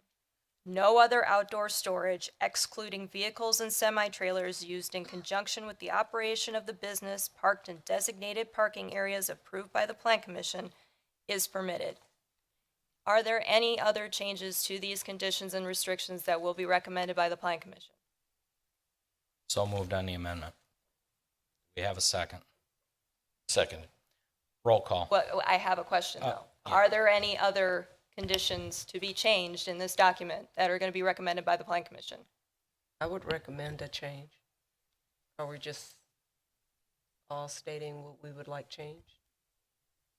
Speaker 5: No other outdoor storage, excluding vehicles and semi-trailers used in conjunction with the operation of the business parked in designated parking areas approved by the Plan Commission, is permitted. Are there any other changes to these conditions and restrictions that will be recommended by the Plan Commission?
Speaker 1: So moved on the amendment. We have a second.
Speaker 2: Second.
Speaker 1: Roll call.
Speaker 5: Well, I have a question, though. Are there any other conditions to be changed in this document that are going to be recommended by the Plan Commission?
Speaker 3: I would recommend a change. Are we just all stating what we would like changed?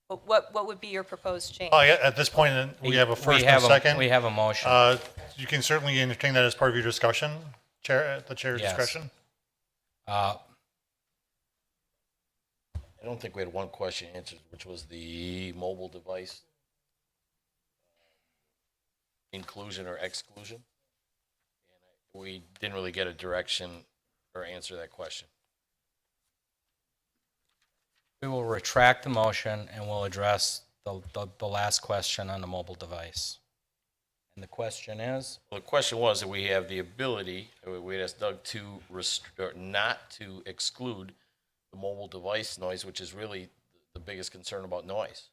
Speaker 5: But what would be your proposed change?
Speaker 7: Oh, yeah, at this point, we have a first and a second.
Speaker 1: We have a motion.
Speaker 7: You can certainly entertain that as part of your discussion, Chair, at the chair's
Speaker 1: Yes.
Speaker 7: discretion.
Speaker 2: I don't think we had one question answered, which was the mobile device inclusion or exclusion. And we didn't really get a direction or answer that question.
Speaker 1: We will retract the motion and we'll address the last question on the mobile device. And the question is?
Speaker 2: Well, the question was that we have the ability, we had asked Doug to or not to exclude the mobile device noise, which is really the biggest concern about noise.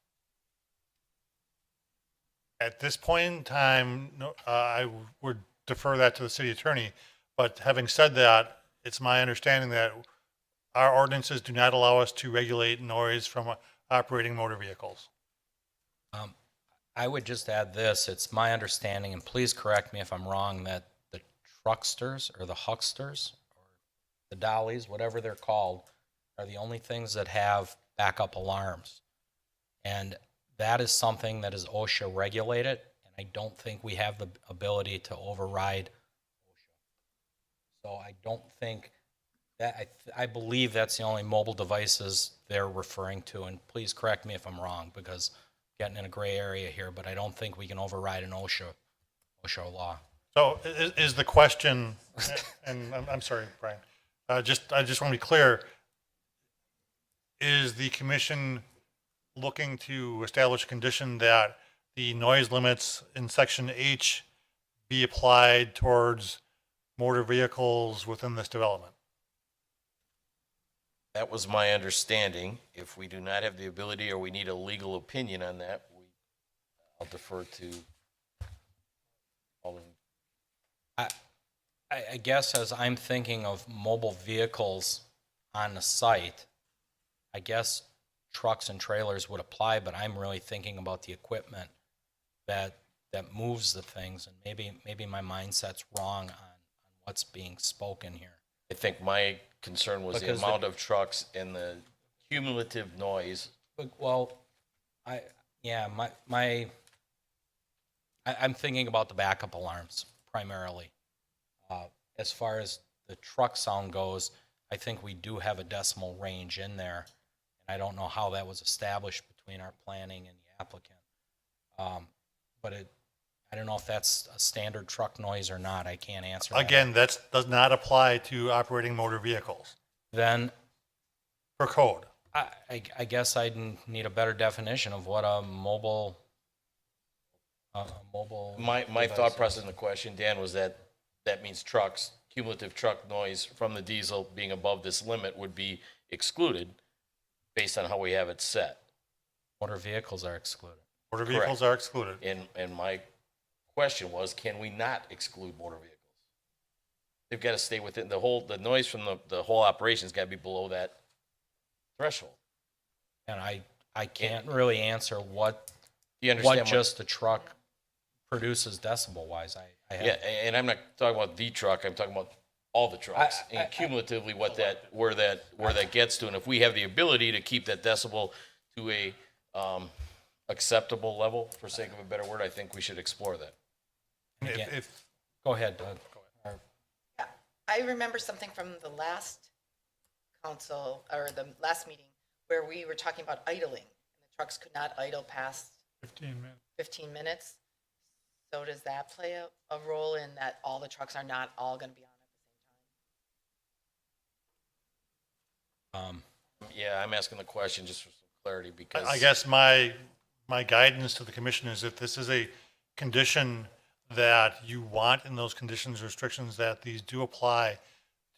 Speaker 7: At this point in time, I would defer that to the city attorney. But having said that, it's my understanding that our ordinances do not allow us to regulate noise from operating motor vehicles.
Speaker 1: I would just add this, it's my understanding, and please correct me if I'm wrong, that the trucksters or the hucksters or the dollies, whatever they're called, are the only things that have backup alarms. And that is something that is OSHA regulated, and I don't think we have the ability to override OSHA. So I don't think that, I believe that's the only mobile devices they're referring to, and please correct me if I'm wrong, because I'm getting in a gray area here, but I don't think we can override an OSHA law.
Speaker 7: So is the question, and I'm sorry, Brian, I just want to be clear, is the commission looking to establish a condition that the noise limits in section H be applied towards motor vehicles within this development?
Speaker 2: That was my understanding. If we do not have the ability or we need a legal opinion on that, I'll defer to Alderman.
Speaker 1: I guess as I'm thinking of mobile vehicles on the site, I guess trucks and trailers would apply, but I'm really thinking about the equipment that moves the things, and maybe my mindset's wrong on what's being spoken here.
Speaker 2: I think my concern was the
Speaker 1: Because
Speaker 2: amount of trucks and the cumulative noise.
Speaker 1: Well, I'm thinking about the backup alarms primarily. As far as the truck sound goes, I think we do have a decimal range in there. And I don't know how that was established between our planning and the applicant. But I don't know if that's a standard truck noise or not. I can't answer that.
Speaker 7: Again, that does not apply to operating motor vehicles.
Speaker 1: Then
Speaker 7: per code.
Speaker 1: I guess I'd need a better definition of what a mobile
Speaker 2: My
Speaker 1: device
Speaker 2: thought
Speaker 1: is.
Speaker 2: process in the question, Dan, was that means trucks, cumulative truck noise from the diesel being above this limit would be excluded based on how we have it set.
Speaker 1: Motor vehicles are excluded.
Speaker 7: Motor vehicles are excluded.
Speaker 2: And my question was, can we not exclude motor vehicles? They've got to stay within the noise from the whole operation's got to be below that threshold.
Speaker 1: And I can't really answer what
Speaker 2: You understand
Speaker 1: what just the truck produces decibel wise.
Speaker 2: Yeah, and I'm not talking about the truck, I'm talking about all the trucks, and cumulatively where that gets to, and if we have the ability to keep that decibel to a acceptable level, for sake of a better word, I think we should explore that.
Speaker 1: Go ahead, Doug.
Speaker 8: I remember something from the last council, or the last meeting, where we were talking about idling. And the trucks could not idle past
Speaker 4: 15 minutes.
Speaker 8: 15 minutes. So does that play a role in that all the trucks are not all going to be on at the same time?
Speaker 2: Yeah, I'm asking the question just for some clarity because.
Speaker 7: I guess my guidance to the commission is if this is a condition that you want in those conditions, restrictions, that these do apply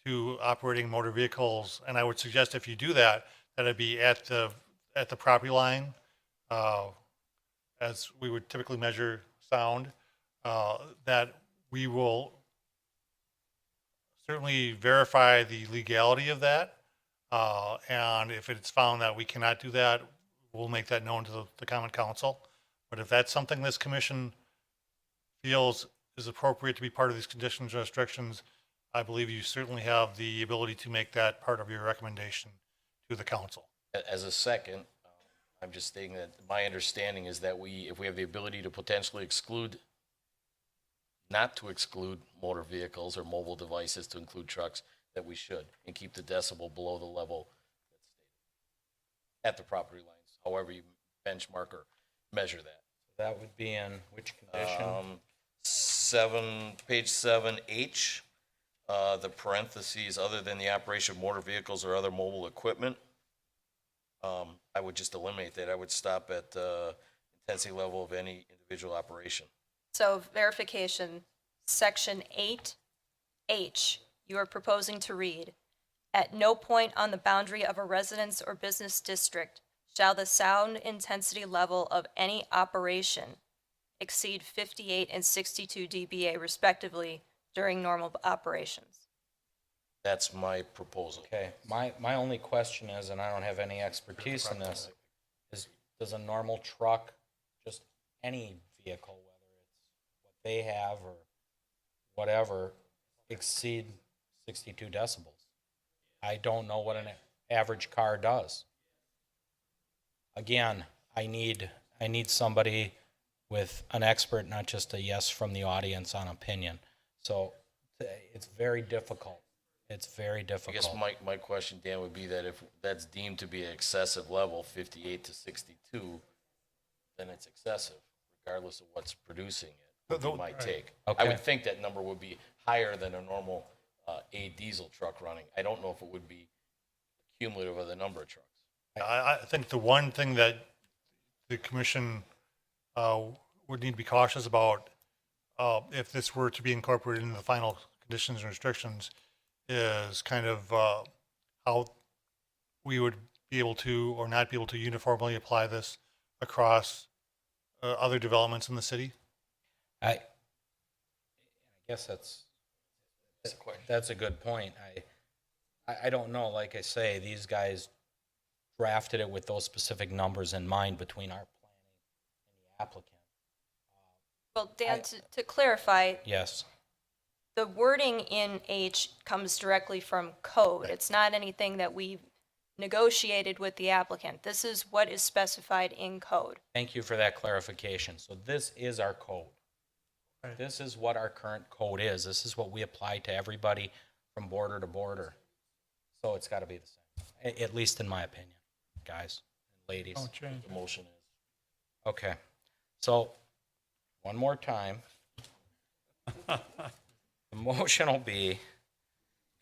Speaker 7: to operating motor vehicles, and I would suggest if you do that, that it be at the property line, as we would typically measure sound, that we will certainly verify the legality of that. And if it's found that we cannot do that, we'll make that known to the common council. But if that's something this commission feels is appropriate to be part of these conditions and restrictions, I believe you certainly have the ability to make that part of your recommendation to the council.
Speaker 2: As a second, I'm just stating that my understanding is that if we have the ability to potentially not to exclude motor vehicles or mobile devices to include trucks, that we should, and keep the decibel below the level that's stated at the property lines, however you benchmark or measure that.
Speaker 1: That would be in which condition?
Speaker 2: Page 7H, the parentheses, other than the operation of motor vehicles or other mobile equipment. I would just eliminate that. I would stop at intensity level of any individual operation.
Speaker 5: So verification, section 8H, you are proposing to read, at no point on the boundary of a residence or business district shall the sound intensity level of any operation exceed 58 and 62 dBA respectively during normal operations.
Speaker 2: That's my proposal.
Speaker 1: Okay, my only question is, and I don't have any expertise in this, is does a normal truck, just any vehicle, whether it's what they have or whatever, exceed 62 decibels? I don't know what an average car does. Again, I need somebody with an expert, not just a yes from the audience on opinion. So it's very difficult. It's very
Speaker 2: I
Speaker 1: difficult.
Speaker 2: guess my question, Dan, would be that if that's deemed to be an excessive level, 58 to 62, then it's excessive, regardless of what's producing it, would be my take.
Speaker 1: Okay.
Speaker 2: I would think that number would be higher than a normal A diesel truck running. I don't know if it would be cumulative of the number of trucks.
Speaker 7: I think the one thing that the commission would need to be cautious about, if this were to be incorporated into the final conditions and restrictions, is kind of how we would be able to or not be able to uniformly apply this across other developments in the city.
Speaker 1: I guess that's a good point. I don't know. Like I say, these guys drafted it with those specific numbers in mind between our planning and the applicant.
Speaker 5: Well, Dan, to clarify,
Speaker 1: Yes.
Speaker 5: the wording in H comes directly from code. It's not anything that we've negotiated with the applicant. This is what is specified in code.
Speaker 1: Thank you for that clarification. So this is our code. This is what our current code is. This is what we apply to everybody from border to border. So it's got to be the same, at least in my opinion, guys and ladies.
Speaker 4: Don't change
Speaker 2: The motion is.
Speaker 1: Okay. So one more time. The motion will be,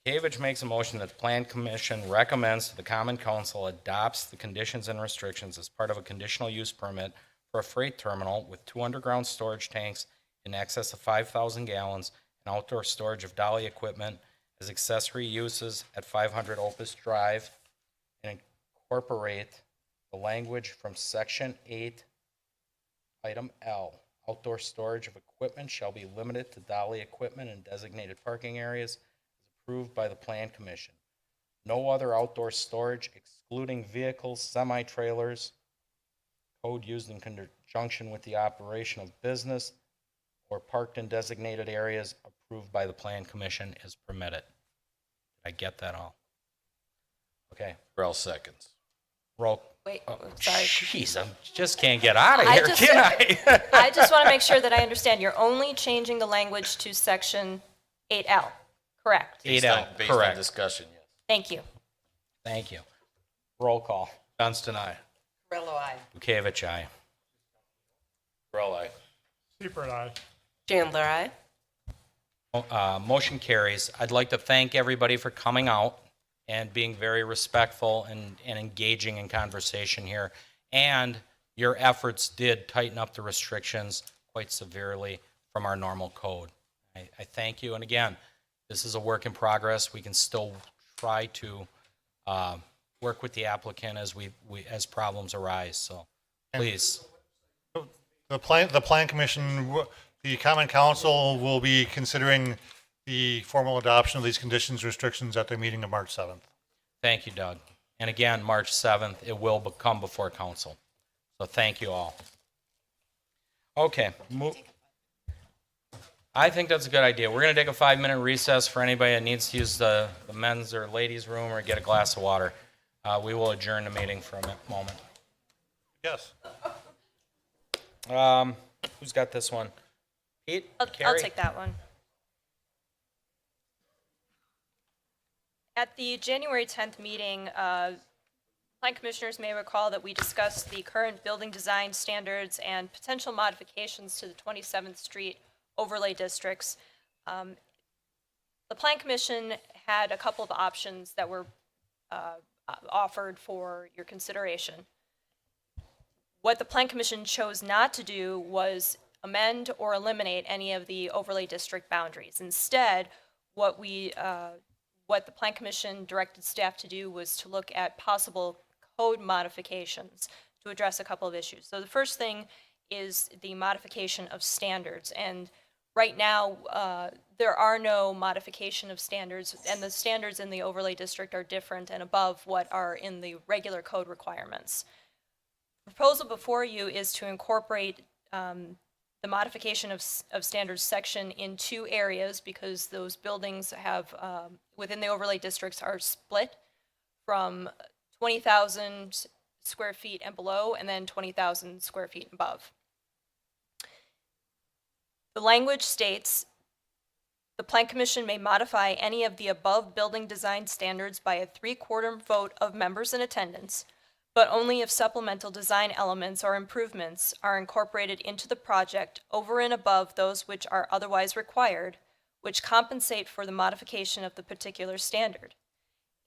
Speaker 1: Kavich makes a motion that the Plan Commission recommends the Common Council adopts the conditions and restrictions as part of a conditional use permit for a freight terminal with 2 underground storage tanks in excess of 5,000 gallons and outdoor storage of dolly equipment as accessory uses at 500 Opus Drive, and incorporate the language from Section 8, Item L. Outdoor storage of equipment shall be limited to dolly equipment in designated parking areas as approved by the Plan Commission. No other outdoor storage excluding vehicles, semi-trailers, code used in conjunction with the operation of business or parked in designated areas approved by the Plan Commission is permitted. Did I get that all? Okay.
Speaker 2: Ralph seconds.
Speaker 1: Roll.
Speaker 5: Wait,
Speaker 1: Oh,
Speaker 5: sorry.
Speaker 1: Jeez, I just can't get out of
Speaker 5: I
Speaker 1: here,
Speaker 5: just-
Speaker 1: can I?
Speaker 5: I just want to make sure that I understand. You're only changing the language to section 8L, Correct.
Speaker 2: Based
Speaker 1: 8L,
Speaker 2: on- Based on
Speaker 1: correct.
Speaker 2: discussion, yes.
Speaker 5: Thank you.
Speaker 1: Thank you. Roll call.
Speaker 2: Johnston, aye.
Speaker 8: Corello, aye.
Speaker 1: Bukovic, aye.
Speaker 2: Burrell, aye.
Speaker 4: Seifert, aye.
Speaker 3: Chandler, aye.
Speaker 1: Motion carries. I'd like to thank everybody for coming out and being very respectful and engaging in conversation here. And your efforts did tighten up the restrictions quite severely from our normal code. I thank you. And again, this is a work in progress. We can still try to work with the applicant as as problems arise. So please.
Speaker 7: The plan commission, the common council will be considering the formal adoption of these conditions restrictions at their meeting of March 7th.
Speaker 1: Thank you, Doug. And again, March 7th, it will come before council. So thank you all. Okay. I think that's a good idea. We're going to take a 5-minute recess for anybody that needs to use the men's or ladies' room or get a glass of water. We will adjourn the meeting for a moment.
Speaker 7: Yes.
Speaker 1: Who's got this one? Pete?
Speaker 5: I'll
Speaker 1: Carrie?
Speaker 5: take that one. At the January 10th meeting, Plan Commissioners may recall that we discussed the current building design standards and potential modifications to the 27th Street overlay districts. The Plan Commission had a couple of options that were offered for your consideration. What the Plan Commission chose not to do was amend or eliminate any of the overlay district boundaries. Instead, what the Plan Commission directed staff to do was to look at possible code modifications to address a couple of issues. So the first thing is the modification of standards. And right now, there are no modification of standards, and the standards in the overlay district are different and above what are in the regular code requirements. The proposal before you is to incorporate the modification of standards section in 2 areas, because those buildings have, within the overlay districts, are split from 20,000 square feet and below, and then 20,000 square feet and above. The language states, the Plan Commission may modify any of the above building design standards by a 3/4 vote of members in attendance, but only if supplemental design elements or improvements are incorporated into the project over and above those which are otherwise required, which compensate for the modification of the particular standard.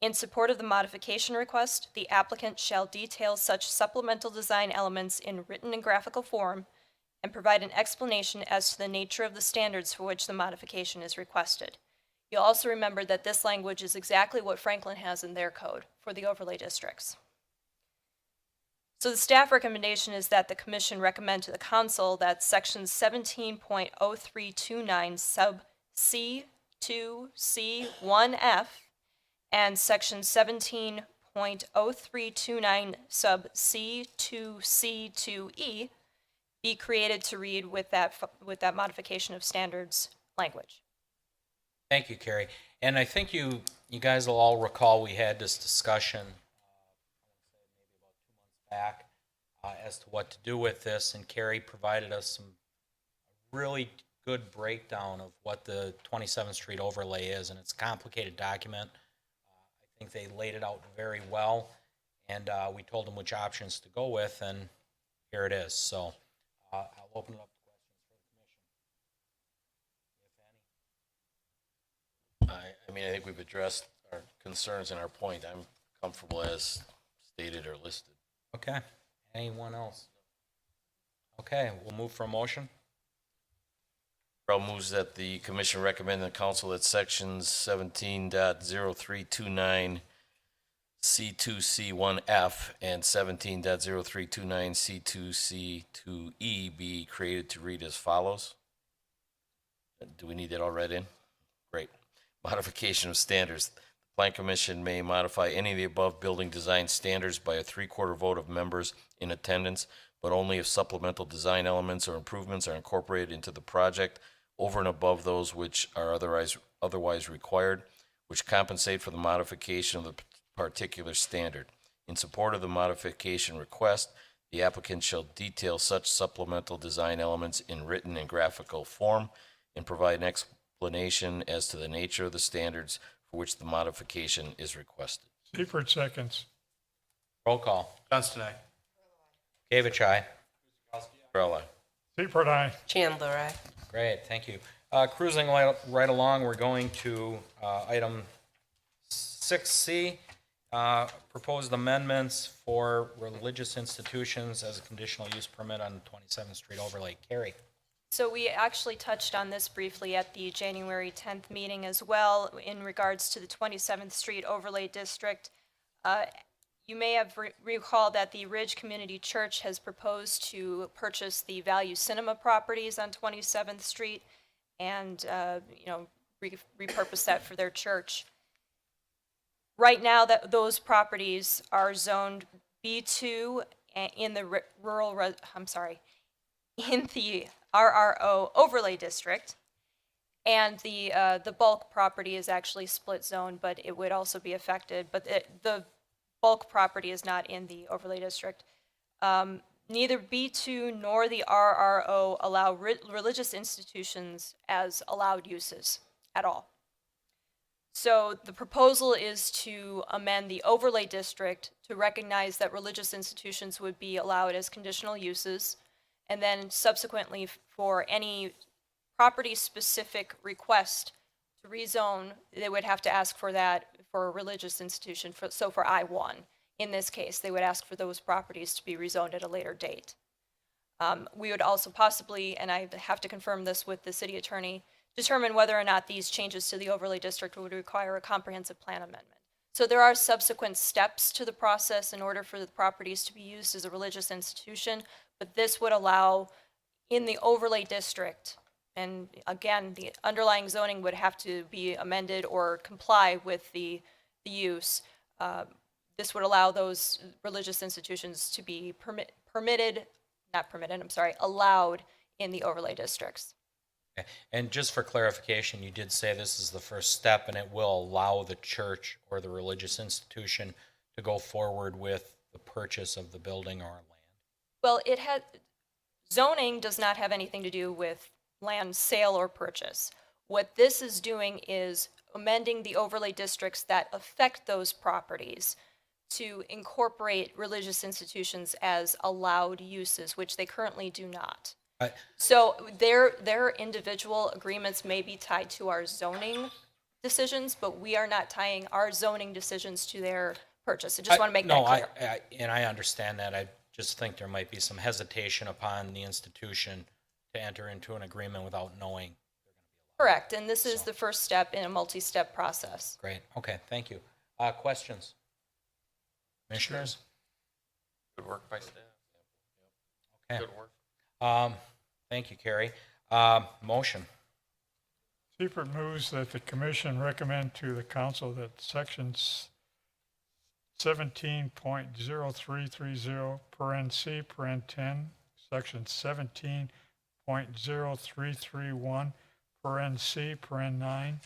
Speaker 5: In support of the modification request, the applicant shall detail such supplemental design elements in written and graphical form and provide an explanation as to the nature of the standards for which the modification is requested. You'll also remember that this language is exactly what Franklin has in their code for the overlay districts. So the staff recommendation is that the commission recommend to the council that section 17.0329 sub C2C1F and section 17.0329 sub C2C2E be created to read with that modification of standards language.
Speaker 1: Thank you, Carrie. And I think you guys will all recall we had this discussion back as to what to do with this, and Carrie provided us some really good breakdown of what the 27th Street overlay is, and it's a complicated document. I think they laid it out very well, and we told them which options to go with, and here it is. So I'll open it up to questions for the commission,
Speaker 2: I mean, I think we've addressed our concerns and our point. I'm comfortable as stated or listed.
Speaker 1: Okay. Anyone else? Okay, we'll move for a motion.
Speaker 2: Burrell moves that the commission recommend the council that sections 17.0329 C2C1F and 17.0329 C2C2E be created to read as follows. Do we need that all read in? Great. Modification of standards. The Plan Commission may modify any of the above building design standards by a 3/4 vote of members in attendance, but only if supplemental design elements or improvements are incorporated into the project over and above those which are otherwise required, which compensate for the modification of the particular standard. In support of the modification request, the applicant shall detail such supplemental design elements in written and graphical form and provide an explanation as to the nature of the standards for which the modification is requested.
Speaker 4: Seifert seconds.
Speaker 1: Roll call.
Speaker 9: Johnston, aye.
Speaker 1: Gavich, aye.
Speaker 2: Burl, aye.
Speaker 4: Seifert, aye.
Speaker 3: Chandler, aye.
Speaker 1: Great, thank you. Cruising right along, we're going to item 6C, proposed amendments for religious institutions as a conditional use permit on 27th Street overlay. Carrie?
Speaker 5: So we actually touched on this briefly at the January 10th meeting as well in regards to the 27th Street Overlay District. You may have recalled that the Ridge Community Church has proposed to purchase the Value Cinema properties on 27th Street and, repurpose that for their church. Right now, those properties are zoned B2 in the in the RRO overlay district, and the bulk property is actually split zone, but it would also be affected. But the bulk property is not in the overlay district. Neither B2 nor the RRO allow religious institutions as allowed uses at all. So the proposal is to amend the overlay district to recognize that religious institutions would be allowed as conditional uses, and then subsequently for any property-specific request to rezone, they would have to ask for that for a religious institution. So for I-1, in this case, they would ask for those properties to be rezoned at a later date. We would also possibly, and I have to confirm this with the city attorney, determine whether or not these changes to the overlay district would require a comprehensive plan amendment. So there are subsequent steps to the process in order for the properties to be used as a religious institution, but this would allow in the overlay district, and again, the underlying zoning would have to be amended or comply with the use. This would allow those religious institutions to be allowed in the overlay districts.
Speaker 1: Okay. And just for clarification, you did say this is the first step and it will allow the church or the religious institution to go forward with the purchase of the building or land.
Speaker 5: Well, zoning does not have anything to do with land sale or purchase. What this is doing is amending the overlay districts that affect those properties to incorporate religious institutions as allowed uses, which they currently do not. So their individual agreements may be tied to our zoning decisions, but we are not tying our zoning decisions to their purchase. I just want to make that clear.
Speaker 1: And I understand that. I just think there might be some hesitation upon the institution to enter into an agreement without knowing.
Speaker 5: Correct, and this is the first step in a multi-step process.
Speaker 1: Great, okay, thank you. Questions? Commissioners?
Speaker 10: Good work by staff.
Speaker 1: Okay.
Speaker 10: Good work.
Speaker 1: Thank you, Carrie. Motion.
Speaker 4: Seifert moves that the commission recommend to the council that sections 17.0330 paren C paren 10, section 17.0331 paren C paren 9,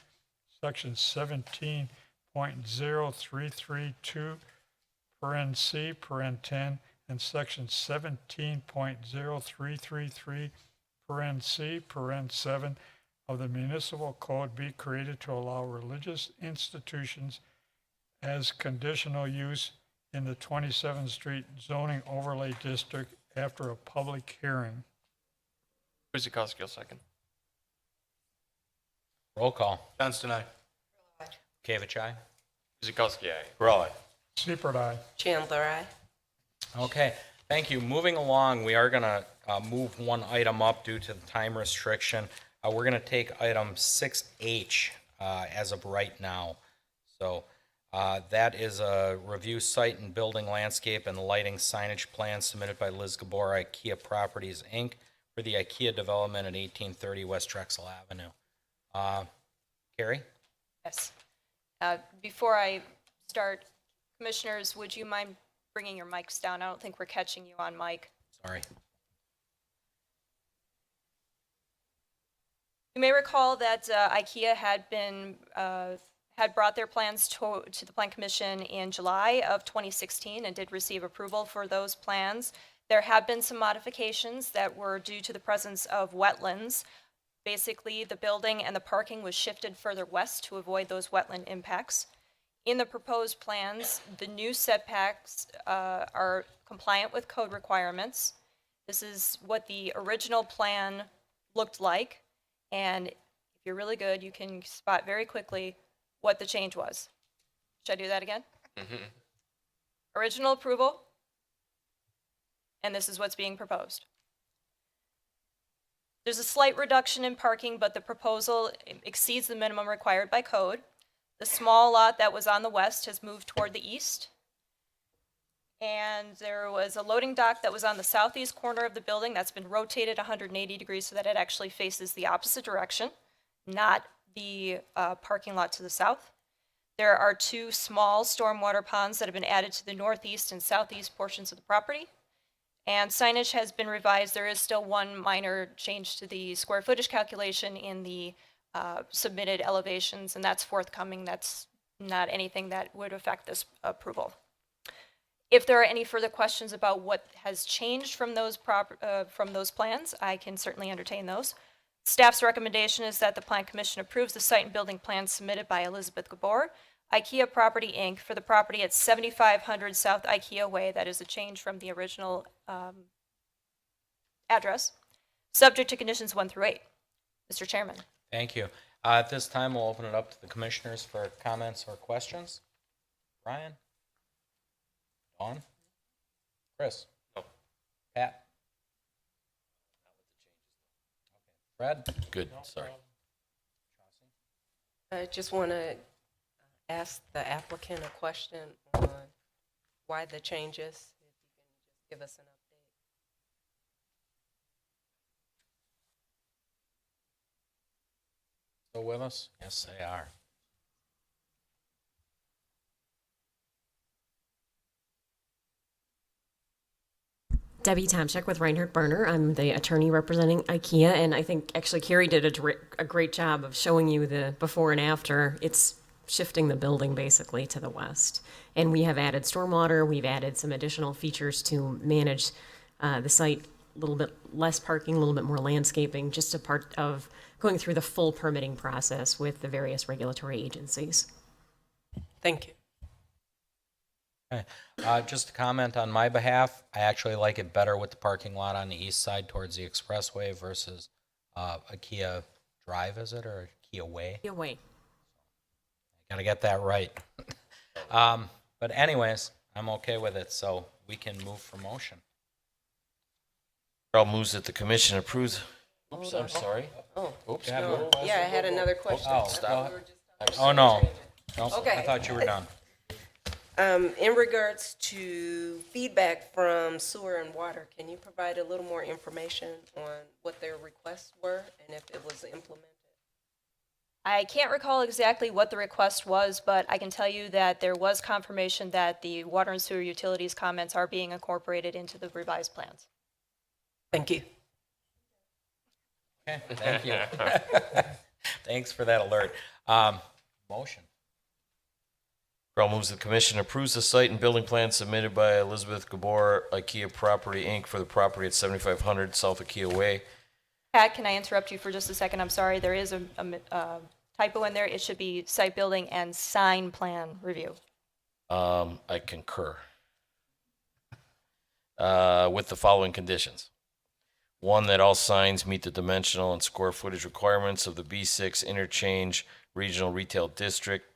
Speaker 4: section 17.0332 paren C paren 10, and section 17.0333 paren C paren 7 of the municipal code be created to allow religious institutions as conditional use in the 27th Street zoning overlay district after a public hearing.
Speaker 10: Guzikowski will second.
Speaker 1: Roll call.
Speaker 9: Johnston, aye.
Speaker 1: Gavich, aye.
Speaker 10: Guzikowski, aye.
Speaker 2: Burl, aye.
Speaker 4: Seifert, aye.
Speaker 3: Chandler, aye.
Speaker 1: Okay, thank you. Moving along, we are going to move one item up due to the time restriction. We're going to take item 6H as of right now. So that is a review site and building landscape and lighting signage plan submitted by Liz Gabor, IKEA Properties, Inc. for the IKEA development at 1830 West Drexel Avenue. Carrie?
Speaker 5: Yes. Before I start, commissioners, would you mind bringing your mics down? I don't think we're catching you on mic.
Speaker 1: Sorry.
Speaker 5: You may recall that IKEA had brought their plans to the Plan Commission in July of 2016 and did receive approval for those plans. There have been some modifications that were due to the presence of wetlands. Basically, the building and the parking was shifted further west to avoid those wetland impacts. In the proposed plans, the new setbacks are compliant with code requirements. This is what the original plan looked like, and if you're really good, you can spot very quickly what the change was. Should I do that again? Original approval, and this is what's being proposed. There's a slight reduction in parking, but the proposal exceeds the minimum required by code. The small lot that was on the west has moved toward the east. And there was a loading dock that was on the southeast corner of the building that's been rotated 180 degrees so that it actually faces the opposite direction, not the parking lot to the south. There are 2 small stormwater ponds that have been added to the northeast and southeast portions of the property. And signage has been revised. There is still one minor change to the square footage calculation in the submitted elevations, and that's forthcoming. That's not anything that would affect this approval. If there are any further questions about what has changed from those plans, I can certainly entertain those. Staff's recommendation is that the Plan Commission approves the site and building plans submitted by Elizabeth Gabor, IKEA Property, Inc., for the property at 7500 South IKEA Way. That is a change from the original address, subject to conditions 1 through 8. Mr. Chairman.
Speaker 1: Thank you. At this time, we'll open it up to the commissioners for comments or questions. Brian? Dawn? Chris?
Speaker 2: No.
Speaker 1: Pat? Fred?
Speaker 2: Good, sorry.
Speaker 3: I just want to ask the applicant a question on why the changes. If you can just give us an update.
Speaker 1: Still with us? Yes, they are.
Speaker 13: Debbie Tomczyk with Reinhardt Berner. I'm the attorney representing IKEA, and I think actually Carrie did a great job of showing you the before and after. It's shifting the building basically to the west. And we have added stormwater, we've added some additional features to manage the site, a little bit less parking, a little bit more landscaping, just a part of going through the full permitting process with the various regulatory agencies.
Speaker 3: Thank you.
Speaker 1: Okay. Just a comment on my behalf, I actually like it better with the parking lot on the east side towards the expressway versus IKEA Drive, is it, or IKEA Way?
Speaker 13: IKEA Way.
Speaker 1: Gotta get that right. But anyways, I'm okay with it, so we can move for motion.
Speaker 2: Carl moves that the commission approves. Oops, I'm sorry.
Speaker 3: Oh,
Speaker 2: Oops.
Speaker 3: no. Yeah, I had another question.
Speaker 1: Oh,
Speaker 2: Stop.
Speaker 1: Oh, no. Nope, I
Speaker 3: Okay.
Speaker 1: thought you were done.
Speaker 3: In regards to feedback from sewer and water, can you provide a little more information on what their requests were and if it was implemented?
Speaker 5: I can't recall exactly what the request was, but I can tell you that there was confirmation that the water and sewer utilities comments are being incorporated into the revised plans.
Speaker 3: Thank you.
Speaker 1: Okay, thank you. Thanks for that alert. Motion.
Speaker 2: Carl moves the commission approves the site and building plan submitted by Elizabeth Gabor, IKEA Property, Inc. for the property at 7500 South IKEA Way.
Speaker 5: Pat, can I interrupt you for just a second? I'm sorry, there is a typo in there. It should be site building and sign plan review.
Speaker 2: I concur. With the following conditions. 1, that all signs meet the dimensional and square footage requirements of the B6 Interchange Regional Retail District.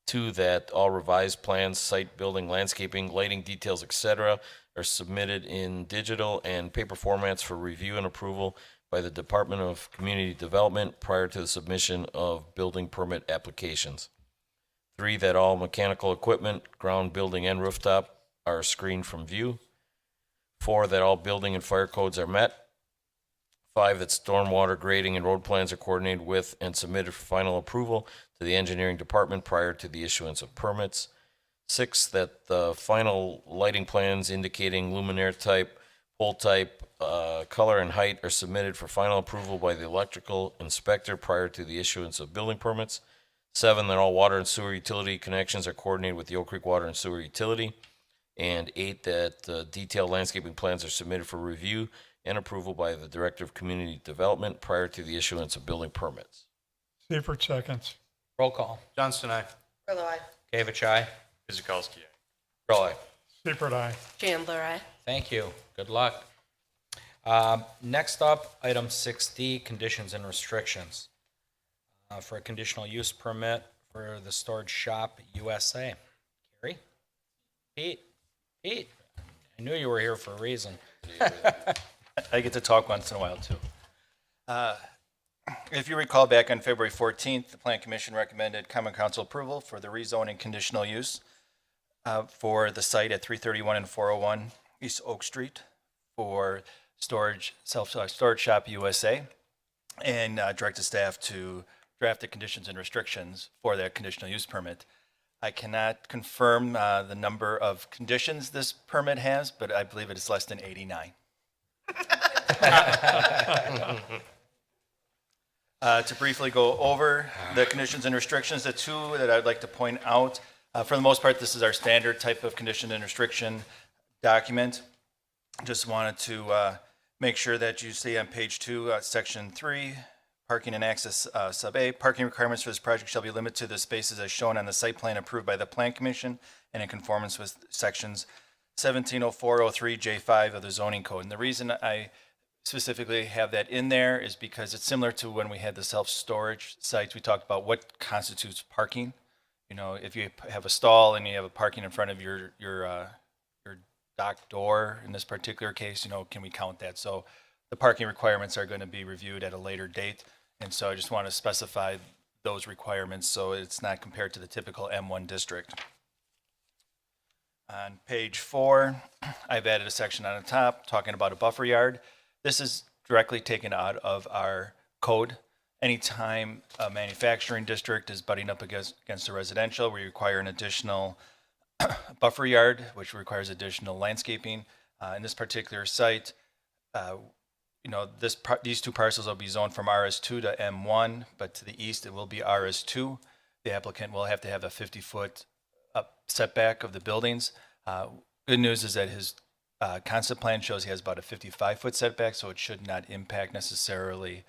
Speaker 2: 2, that all revised plans, site building, landscaping, lighting details, etc. are submitted in digital and paper formats for review and approval by the Department of Community Development prior to the submission of building permit applications. 3, that all mechanical equipment, ground, building, and rooftop are screened from view. 4, that all building and fire codes are met. 5, that stormwater grading and road plans are coordinated with and submitted for final approval to the engineering department prior to the issuance of permits. 6, that the final lighting plans indicating luminaire type, pole type, color, and height are submitted for final approval by the electrical inspector prior to the issuance of building permits. 7, that all water and sewer utility connections are coordinated with the Oak Creek Water and Sewer Utility. And 8, that detailed landscaping plans are submitted for review and approval by the Director of Community Development prior to the issuance of building permits.
Speaker 4: Seifert seconds.
Speaker 1: Roll call.
Speaker 9: Johnston, aye.
Speaker 8: Furlow, aye.
Speaker 1: Gavich, aye.
Speaker 10: Kuzikowski, aye.
Speaker 2: Earl, aye.
Speaker 4: Seifert, aye.
Speaker 3: Chandler, aye.
Speaker 1: Thank you. Good luck. Next up, item 6D, conditions and restrictions. For a conditional use permit for the Storage Shop USA. Carrie? Pete? Pete? I knew you were here for a reason.
Speaker 14: I get to talk once in a while, too. If you recall, back on February 14th, the Plan Commission recommended Common Council approval for the rezoning conditional use for the site at 331 and 401 East Oak Street for storage, Storage Shop USA, and directed staff to draft the conditions and restrictions for that conditional use permit. I cannot confirm the number of conditions this permit has, but I believe it is less than 89. To briefly go over the conditions and restrictions, the two that I'd like to point out, for the most part, this is our standard type of condition and restriction document. Just wanted to make sure that you see on page 2, section 3, parking and access, sub A, parking requirements for this project shall be limited to the spaces as shown on the site plan approved by the Plan Commission and in conformance with sections 170403 J5 of the zoning code. And the reason I specifically have that in there is because it's similar to when we had the self-storage sites. We talked about what constitutes parking. You know, if you have a stall and you have a parking in front of your dock door, in this particular case, you know, can we count that? So the parking requirements are going to be reviewed at a later date. And so I just want to specify those requirements so it's not compared to the typical M1 district. On page 4, I've added a section on the top talking about a buffer yard. This is directly taken out of our code. Anytime a manufacturing district is butting up against a residential, we require an additional buffer yard, which requires additional landscaping. In this particular site, you know, these two parcels will be zoned from RS2 to M1, but to the east it will be RS2. The applicant will have to have a 50-foot setback of the buildings. Good news is that his concept plan shows he has about a 55-foot setback, so it should not impact necessarily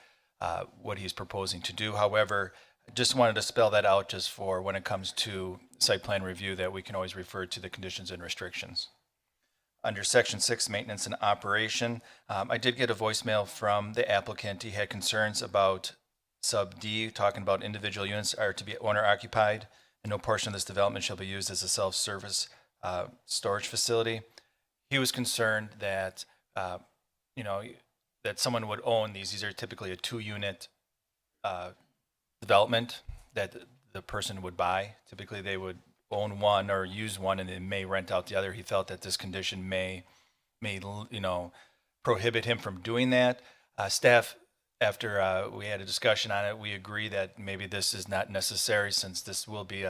Speaker 14: what he's proposing to do. However, just wanted to spell that out just for when it comes to site plan review, that we can always refer to the conditions and restrictions. Under section 6, maintenance and operation, I did get a voicemail from the applicant. He had concerns about sub D, talking about individual units are to be owner occupied, and no portion of this development shall be used as a self-service storage facility. He was concerned that, you know, that someone would own these. These are typically a 2-unit development that the person would buy. Typically, they would own one or use one, and they may rent out the other. He felt that this condition may you know, prohibit him from doing that. Staff, after we had a discussion on it, we agree that maybe this is not necessary since this will be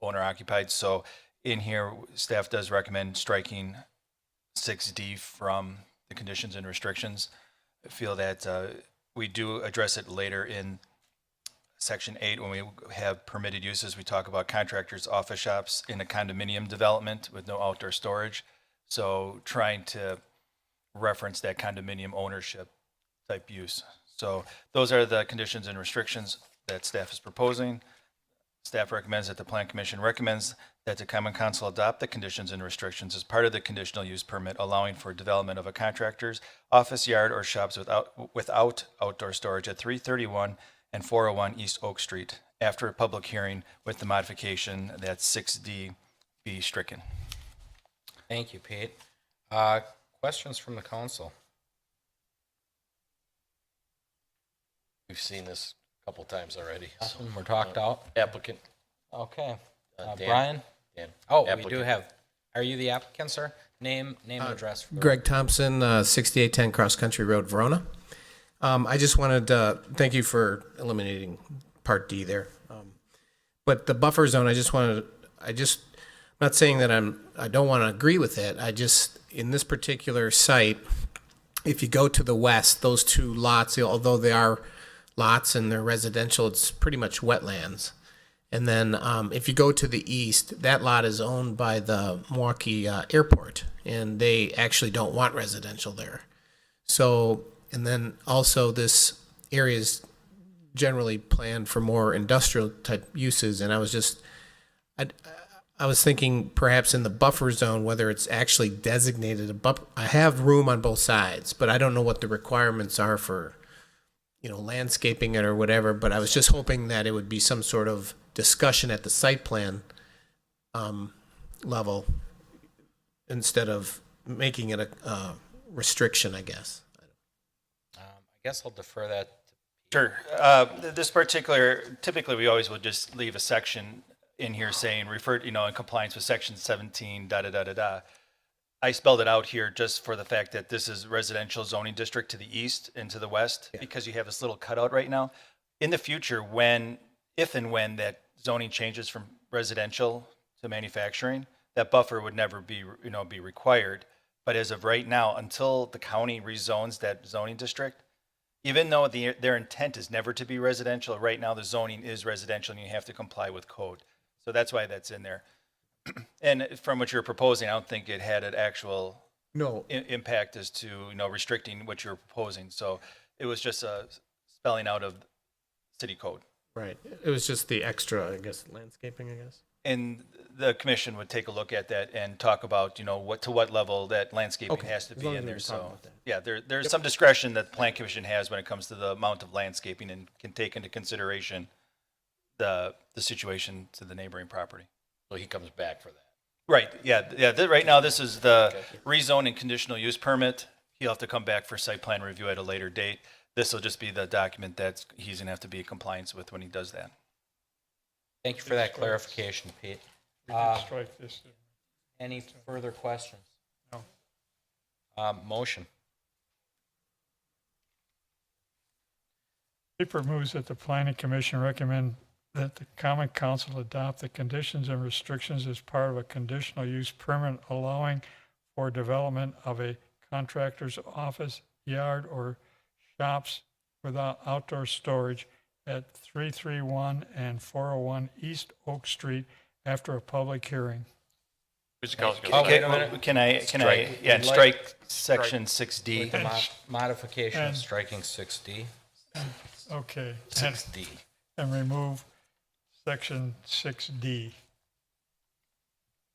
Speaker 14: owner occupied. So in here, staff does recommend striking 6D from the conditions and restrictions. I feel that we do address it later in section 8 when we have permitted uses. We talk about contractors' office shops in a condominium development with no outdoor storage. So trying to reference that condominium ownership type use. So those are the conditions and restrictions that staff is proposing. Staff recommends that the Plan Commission recommends that the Common Council adopt the conditions and restrictions as part of the conditional use permit, allowing for development of a contractor's office, yard, or shops without outdoor storage at 331 and 401 East Oak Street after a public hearing, with the modification that 6D be stricken.
Speaker 1: Thank you, Pete. Questions from the council?
Speaker 2: We've seen this a couple times already. So,
Speaker 1: We're talked out.
Speaker 2: Applicant.
Speaker 1: Okay.
Speaker 2: Dan.
Speaker 1: Brian?
Speaker 2: Dan.
Speaker 1: Oh, we
Speaker 2: Applicant.
Speaker 1: do have. Are you the applicant, sir? Name and address. For
Speaker 11: Greg Thompson, 6810 Cross Country Road, Verona. I just wanted to thank you for eliminating Part D there. But the buffer zone, I'm not saying that I don't want to agree with it. I just, in this particular site, if you go to the west, those two lots, although they are lots and they're residential, it's pretty much wetlands. And then if you go to the east, that lot is owned by the Milwaukee Airport, and they actually don't want residential there.
Speaker 15: So, and then also this area is generally planned for more industrial type uses, and I was thinking perhaps in the buffer zone, whether it's actually designated a buffer. I have room on both sides, but I don't know what the requirements are for, landscaping it or whatever, but I was just hoping that it would be some sort of discussion at the site plan level instead of making it a restriction, I guess.
Speaker 1: I guess I'll defer that.
Speaker 14: Sure. This particular, typically we always would just leave a section in here saying in compliance with section 17, da da da da da. I spelled it out here just for the fact that this is residential zoning district to the east and to the west, because you have this little cutout right now. In the future, if and when that zoning changes from residential to manufacturing, that buffer would never be required. But as of right now, until the county rezones that zoning district, even though their intent is never to be residential, right now the zoning is residential and you have to comply with code. So that's why that's in there. And from what you're proposing, I don't think it had an actual impact as to restricting what you're proposing. So it was just a spelling out of city code.
Speaker 15: Right. It was just the extra, I guess, landscaping, I guess.
Speaker 14: And the commission would take a look at that and talk about, what level that landscaping has to
Speaker 15: as
Speaker 14: be
Speaker 15: long
Speaker 14: in
Speaker 15: as we
Speaker 14: there.
Speaker 15: can talk
Speaker 14: So,
Speaker 15: about that.
Speaker 14: yeah, there's some discretion that the plan commission has when it comes to the amount of landscaping and can take into consideration the situation to the neighboring property.
Speaker 2: So he comes back for that.
Speaker 14: Right, yeah. Right now, this is the rezone and conditional use permit. He'll have to come back for site plan review at a later date. This will just be the document that he's gonna have to be in compliance with when he does that.
Speaker 1: Thank you for that clarification, Pete.
Speaker 4: We can strike this.
Speaker 1: Any further questions?
Speaker 4: No.
Speaker 1: Motion.
Speaker 4: Paper moves that the planning commission recommend that the common council adopt the conditions and restrictions as part of a conditional use permit allowing for development of a contractor's office, yard, or shops without outdoor storage at 331 and 401 East Oak Street after a public hearing.
Speaker 14: Okay, can I, strike section 6D.
Speaker 1: With the modification of striking 6D.
Speaker 4: Okay.
Speaker 2: 6D.
Speaker 4: And remove section 6D.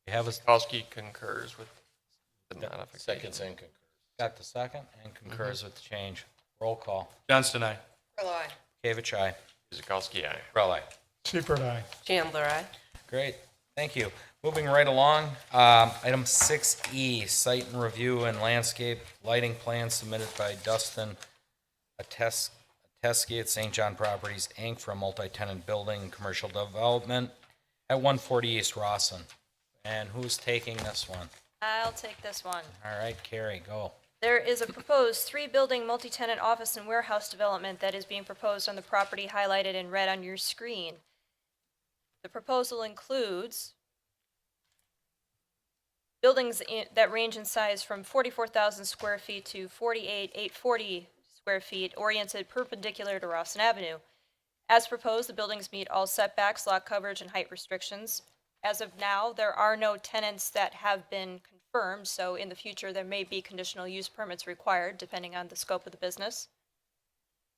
Speaker 1: You have a
Speaker 10: Kowski concurs with the modification.
Speaker 2: Seconds and concurs.
Speaker 1: got the second and concurs with the change. Roll call.
Speaker 9: Johnston, aye.
Speaker 1: Kavich, aye.
Speaker 10: Kuzikowski, aye.
Speaker 2: Rowley. aye.
Speaker 4: Seifert, aye.
Speaker 3: Chandler, aye.
Speaker 1: Great, thank you. Moving right along, item 6E, site and review and landscape lighting plan submitted by Dustin Ateski at St. John Properties, Inc. for a multi-tenant building and commercial development at 140 East Rawson. And who's taking this one?
Speaker 5: I'll take this one.
Speaker 1: All right, Carrie, go.
Speaker 5: There is a proposed three-building multi-tenant office and warehouse development that is being proposed on the property highlighted in red on your screen. The proposal includes buildings that range in size from 44,000 square feet to 48,840 square feet, oriented perpendicular to Rawson Avenue. As proposed, the buildings meet all setbacks, lot coverage, and height restrictions. As of now, there are no tenants that have been confirmed, so in the future, there may be conditional use permits required, depending on the scope of the business.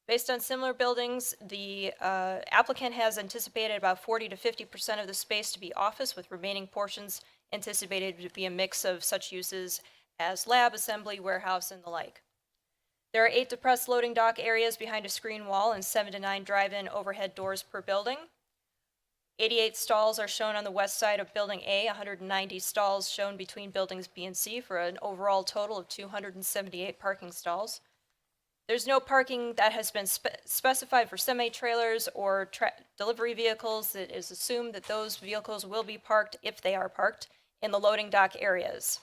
Speaker 5: Based on similar buildings, the applicant has anticipated about 40 to 50% of the space to be office, with remaining portions anticipated to be a mix of such uses as lab, assembly, warehouse, and the like. There are 8 depressed loading dock areas behind a screen wall and 7 to 9 drive-in overhead doors per building. 88 stalls are shown on the west side of Building A, 190 stalls shown between Buildings B and C for an overall total of 278 parking stalls. There's no parking that has been specified for semi-trailers or delivery vehicles. It is assumed that those vehicles will be parked, if they are parked, in the loading dock areas.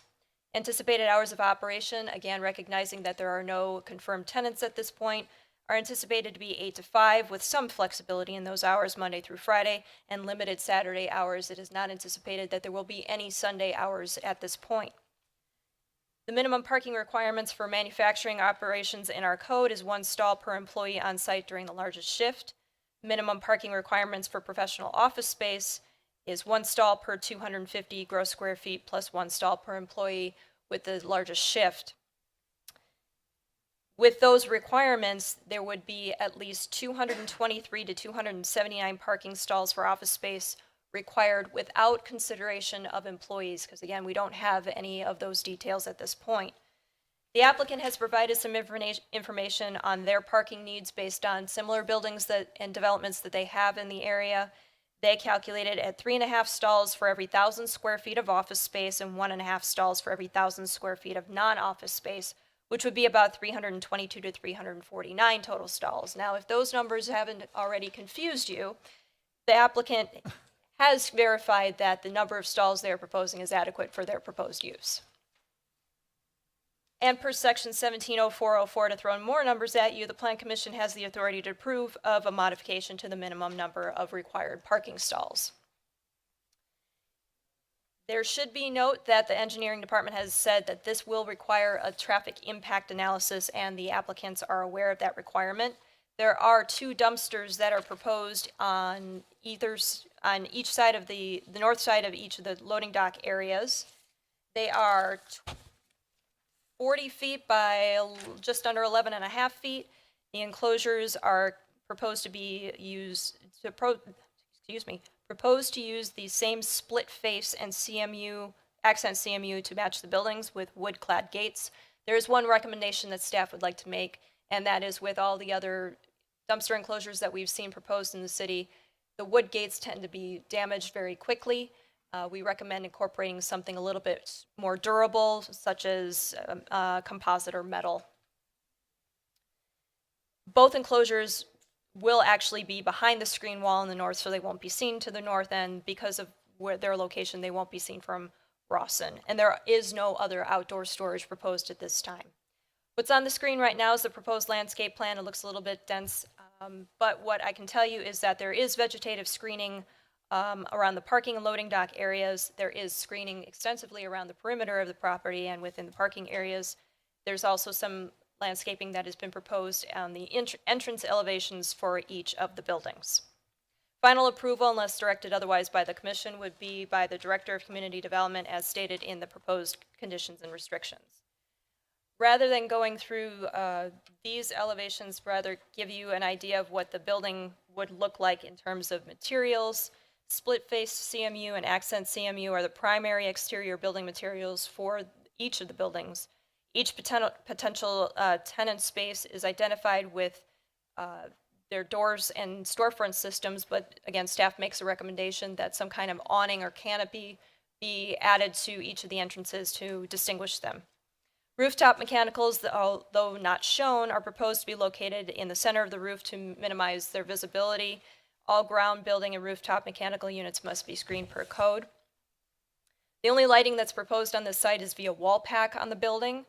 Speaker 5: Anticipated hours of operation, again recognizing that there are no confirmed tenants at this point, are anticipated to be 8 to 5 with some flexibility in those hours Monday through Friday and limited Saturday hours. It is not anticipated that there will be any Sunday hours at this point. The minimum parking requirements for manufacturing operations in our code is 1 stall per employee on site during the largest shift. Minimum parking requirements for professional office space is 1 stall per 250 gross square feet plus 1 stall per employee with the largest shift. With those requirements, there would be at least 223 to 279 parking stalls for office space required without consideration of employees, because again, we don't have any of those details at this point. The applicant has provided some information on their parking needs based on similar buildings and developments that they have in the area. They calculated at 3.5 stalls for every 1,000 square feet of office space and 1.5 stalls for every 1,000 square feet of non-office space, which would be about 322 to 349 total stalls. Now, if those numbers haven't already confused you, the applicant has verified that the number of stalls they are proposing is adequate for their proposed use. And per section 170404, to throw in more numbers at you, the Plan Commission has the authority to approve of a modification to the minimum number of required parking stalls. There should be note that the engineering department has said that this will require a traffic impact analysis, and the applicants are aware of that requirement. There are 2 dumpsters that are proposed on each side of the north side of each of the loading dock areas. They are 40 feet by just under 11.5 feet. The enclosures are proposed to use the same split face and accent CMU to match the buildings with wood-clad gates. There is one recommendation that staff would like to make, and that is with all the other dumpster enclosures that we've seen proposed in the city, the wood gates tend to be damaged very quickly. We recommend incorporating something a little bit more durable, such as composite or metal. Both enclosures will actually be behind the screen wall in the north, so they won't be seen to the north end. Because of where their location, they won't be seen from Rawson. And there is no other outdoor storage proposed at this time. What's on the screen right now is the proposed landscape plan. It looks a little bit dense, but what I can tell you is that there is vegetative screening around the parking and loading dock areas. There is screening extensively around the perimeter of the property and within the parking areas. There's also some landscaping that has been proposed on the entrance elevations for each of the buildings. Final approval, unless directed otherwise by the commission, would be by the Director of Community Development as stated in the proposed conditions and restrictions. Rather than going through these elevations, rather give you an idea of what the building would look like in terms of materials. Split-faced CMU and accent CMU are the primary exterior building materials for each of the buildings. Each potential tenant space is identified with their doors and storefront systems, but again, staff makes a recommendation that some kind of awning or canopy be added to each of the entrances to distinguish them. Rooftop mechanicals, although not shown, are proposed to be located in the center of the roof to minimize their visibility. All ground, building, and rooftop mechanical units must be screened per code. The only lighting that's proposed on this site is via wall pack on the building.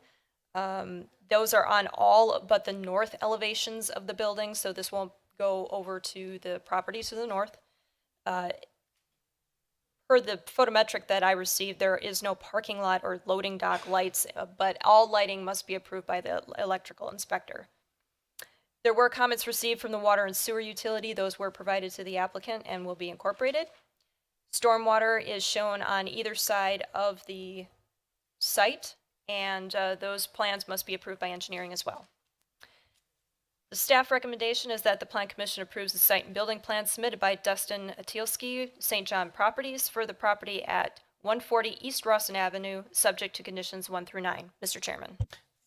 Speaker 5: Those are on all but the north elevations of the building, so this won't go over to the properties to the north. Per the photometric that I received, there is no parking lot or loading dock lights, but all lighting must be approved by the electrical inspector. There were comments received from the water and sewer utility. Those were provided to the applicant and will be incorporated. Stormwater is shown on either side of the site, and those plans must be approved by engineering as well. The staff recommendation is that the Plan Commission approves the site and building plan submitted by Dustin Atielski, St. John Properties, for the property at 140 East Rawson Avenue, subject to conditions 1 through 9. Mr. Chairman.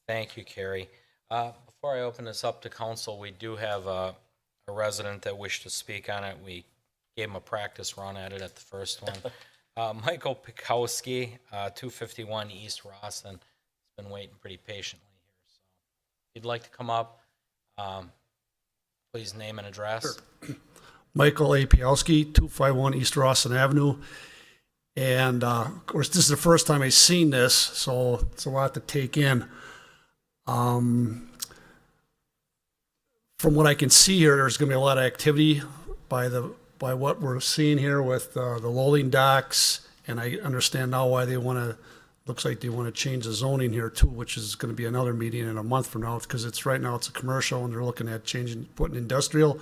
Speaker 1: Thank you, Carrie. Before I open this up to council, we do have a resident that wished to speak on it. We gave him a practice run at it at the first one. Michael Pikowski, 251 East Rawson, has been waiting pretty patiently here. So if you'd like to come up, please name and address.
Speaker 16: Sure. Michael A. Pielski, 251 East Rawson Avenue. And of course, this is the first time I've seen this, so it's a lot to take in. From what I can see here, there's going to be a lot of activity by what we're seeing here with the loading docks, and I understand now why they want to. Looks like they want to change the zoning here too, which is going to be another meeting in a month from now, because it's right now it's a commercial and they're looking at changing industrial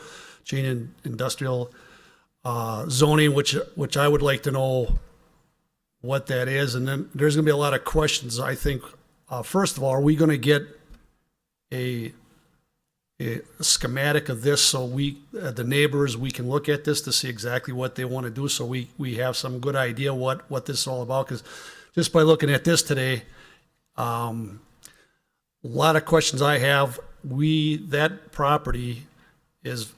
Speaker 16: zoning, which I would like to know what that is. And then there's going to be a lot of questions. I think first of all, are we going to get a schematic of this so we, the neighbors, we can look at this to see exactly what they want to do, so we have some good idea what this is all about? Because just by looking at this today, a lot of questions I have. That property is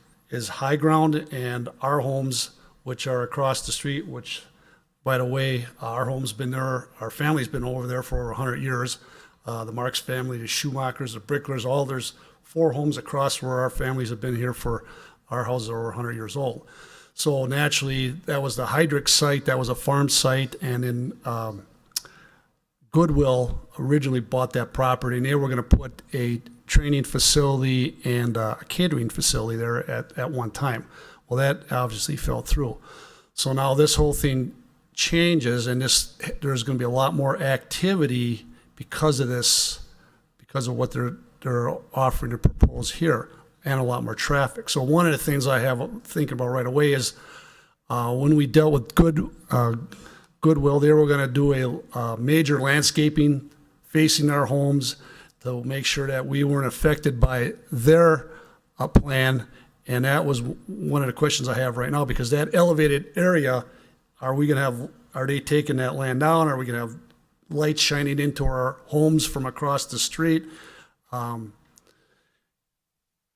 Speaker 16: high ground, and our homes, which are across the street, which, by the way, our home's been there, our family's been over there for over 100 years. The Marks family, the Schumachers, the Bricklers, there's 4 homes across where our families have been here for, our houses are over 100 years old. So naturally, that was the Hydrick site, that was a farm site, and then Goodwill originally bought that property, and they were gonna put a training facility and a catering facility there at one time. Well, that obviously fell through. So now this whole thing changes, and there's gonna be a lot more activity because of this, because of what they're offering to propose here, and a lot more traffic. So one of the things I have thinking about right away is when we dealt with Goodwill, they were going to do a major landscaping facing our homes to make sure that we weren't affected by their plan, and that was one of the questions I have right now, because that elevated area, are they taking that land down? Are we going to have lights shining into our homes from across the street? And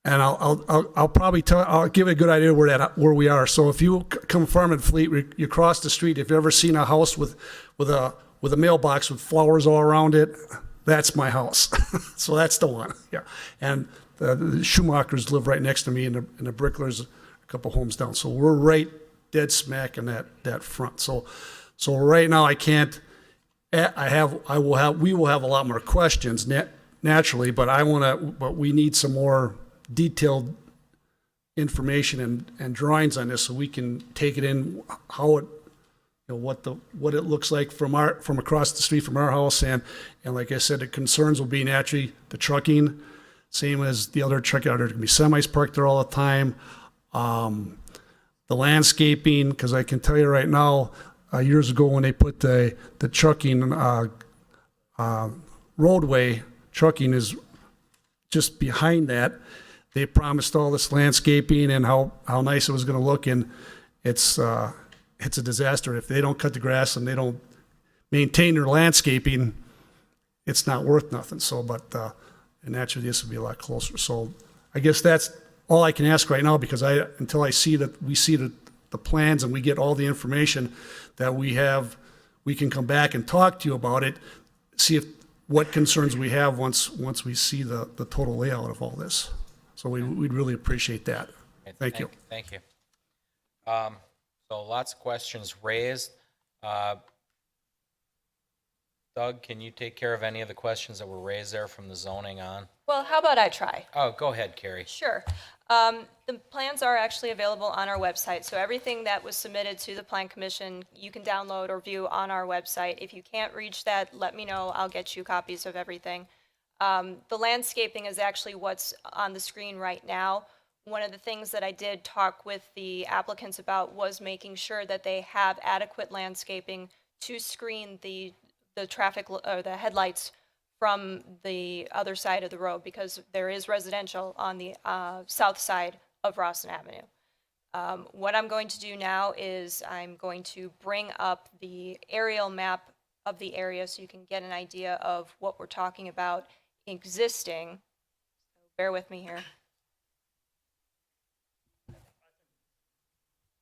Speaker 16: I'll probably I'll give it a good idea where we are. So if you come from Farm and Fleet, you cross the street. If you've ever seen a house with a mailbox with flowers all around it, that's my house. So that's the one. Yeah. And the Schumachers live right next to me, and the Bricklers a couple homes down. So we're right dead smack in that front. So right now we will have a lot more questions naturally, but we need some more detailed information and drawings on this so we can take it in, how it, what it looks like from across the street from our house. And like I said, the concerns will be naturally the trucking, same as the other truck out there. There's gonna be semis parked there all the time. The landscaping, because I can tell you right now, years ago when they put the trucking roadway, trucking is just behind that. They promised all this landscaping and how nice it was going to look, and it's a disaster. If they don't cut the grass and they don't maintain their landscaping, it's not worth nothing. So, and naturally this would be a lot closer. So I guess that's all I can ask right now, because until we see the plans and we get all the information that we have, we can come back and talk to you about it, see what concerns we have once we see the total layout of all this. So we'd really appreciate that. Thank you.
Speaker 1: Thank you. So lots of questions raised. Doug, can you take care of any of the questions that were raised there from the zoning on?
Speaker 5: Well, how about I try?
Speaker 1: Oh, go ahead, Carrie.
Speaker 5: Sure. The plans are actually available on our website, so everything that was submitted to the Plan Commission, you can download or view on our website. If you can't reach that, let me know. I'll get you copies of everything. The landscaping is actually what's on the screen right now. One of the things that I did talk with the applicants about was making sure that they have adequate landscaping to screen the traffic or the headlights from the other side of the road, because there is residential on the south side of Rawson Avenue. What I'm going to do now is I'm going to bring up the aerial map of the area so you can get an idea of what we're talking about existing. Bear with me here.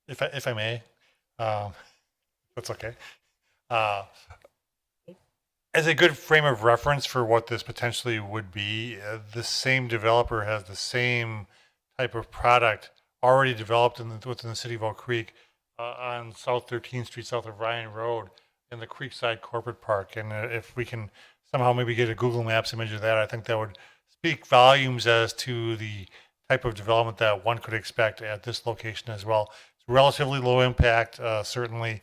Speaker 7: If I may, that's okay. As a good frame of reference for what this potentially would be, the same developer has the same type of product already developed within the city of Oak Creek on South 13th Street, south of Ryan Road, in the Creekside Corporate Park. And if we can somehow maybe get a Google Maps image of that, I think that would speak volumes as to the type of development that one could expect at this location as well. It's relatively low impact, certainly.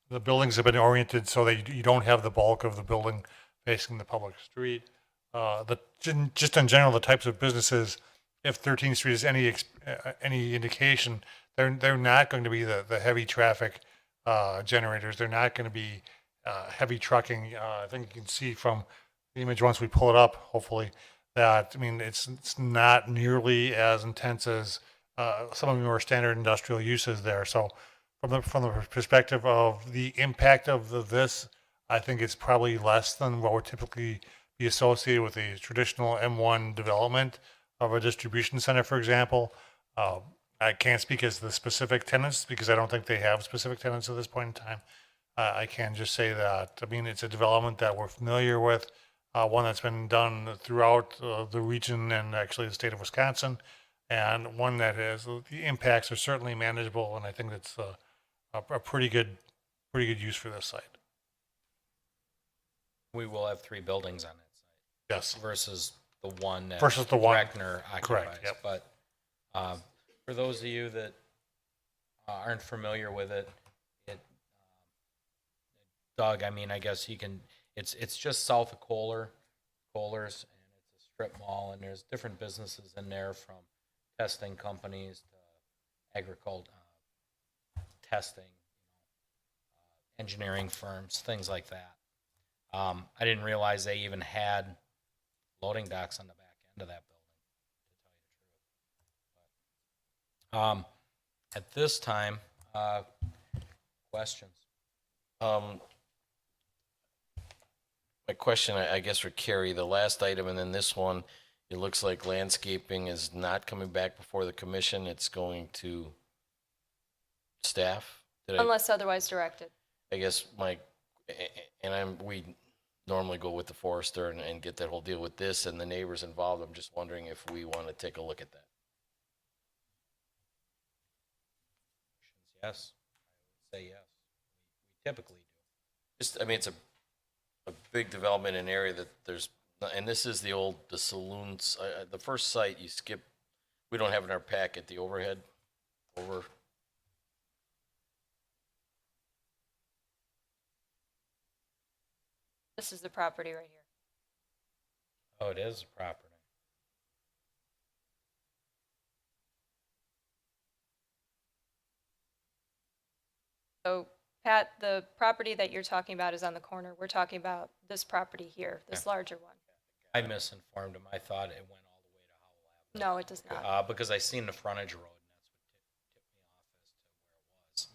Speaker 7: The buildings have been oriented so that you don't have the bulk of the building facing the public street. Just in general, the types of businesses, if 13th Street is any indication, they're not going to be the heavy traffic generators. They're not going to be heavy trucking. I think you can see from the image once we pull it up, hopefully, that, I mean, it's not nearly as intense as some of the more standard industrial uses there. So from the perspective of the impact of this, I think it's probably less than what would typically be associated with a traditional M1 development of a distribution center, for example. I can't speak as the specific tenants because I don't think they have specific tenants at this point in time. I can just say that, I mean, it's a development that we're familiar with, one that's been done throughout the region and actually the state of Wisconsin, and one that is, the impacts are certainly manageable, and I think that's a pretty good use for this site.
Speaker 1: We will have 3 buildings on that site.
Speaker 7: Yes.
Speaker 1: Versus the one that
Speaker 7: Versus the one.
Speaker 1: Reckner occupies.
Speaker 7: Correct, yep.
Speaker 1: But for those of you that aren't familiar with it, Doug, I mean, I guess you can, it's just south of Kohler's, and it's a strip mall, and there's different businesses in there, from testing companies to agriculture, testing, engineering firms, things like that. I didn't realize they even had loading docks on the back end of that building, to tell you the truth. At this time, questions?
Speaker 2: My question, I guess, for Carrie, the last item and then this one, it looks like landscaping is not coming back before the commission. It's going to staff.
Speaker 5: Unless otherwise directed.
Speaker 2: I guess we normally go with the forester and get that whole deal with this and the neighbors involved. I'm just wondering if we want to take a look at that.
Speaker 1: Yes, I would say yes. We typically do.
Speaker 2: Just, I mean, it's a big development in an area that there's, and this is the saloons, the first site you skip, we don't have in our packet, the overhead,
Speaker 5: This is the property right here.
Speaker 1: Oh, it is a property.
Speaker 5: So Pat, the property that you're talking about is on the corner. We're talking about this property here, this larger one.
Speaker 1: I misinformed him. I thought it went all the way to Howell Avenue.
Speaker 5: No, it does not.
Speaker 1: Because I seen the frontage road, and that's what tipped me off as to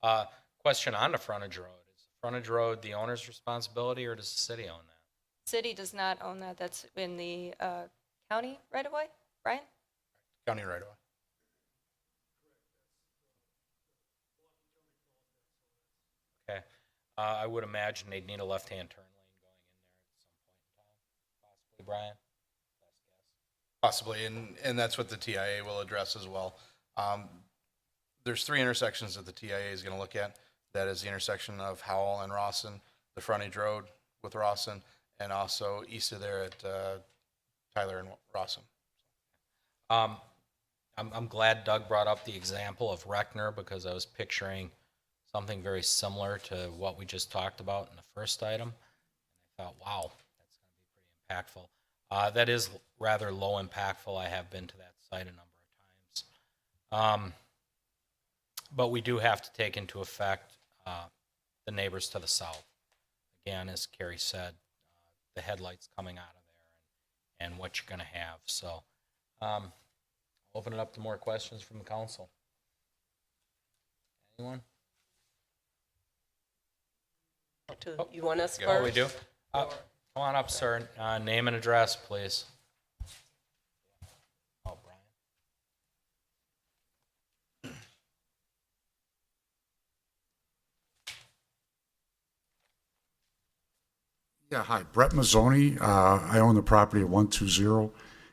Speaker 1: where it was. Question on the frontage road. Is the frontage road the owner's responsibility, or does the city own that?
Speaker 5: City does not own that. That's in the county right away, Brian?
Speaker 9: County right away.
Speaker 1: Okay. I would imagine they'd need a left-hand turn lane going in there at some point in time. Possibly, Brian?
Speaker 9: Possibly, and that's what the TIA will address as well. There's 3 intersections that the TIA is going to look at. That is the intersection of Howell and Rawson, the frontage road with Rawson, and also east of there at Tyler and Rawson.
Speaker 1: I'm glad Doug brought up the example of Reckner, because I was picturing something very similar to what we just talked about in the first item. And I thought, wow, that's going to be pretty impactful. That is rather low impactful. I have been to that site a number of times. But we do have to take into effect the neighbors to the south. Again, as Carrie said, the headlights coming out of there and what you're going to have. So open it up to more questions from the council. Anyone?
Speaker 3: You want us first?
Speaker 1: Oh, we do? Come on up, sir. Name and address, please. Oh, Brian.
Speaker 17: Yeah, hi, Brett Mazzoni. I own the property at 120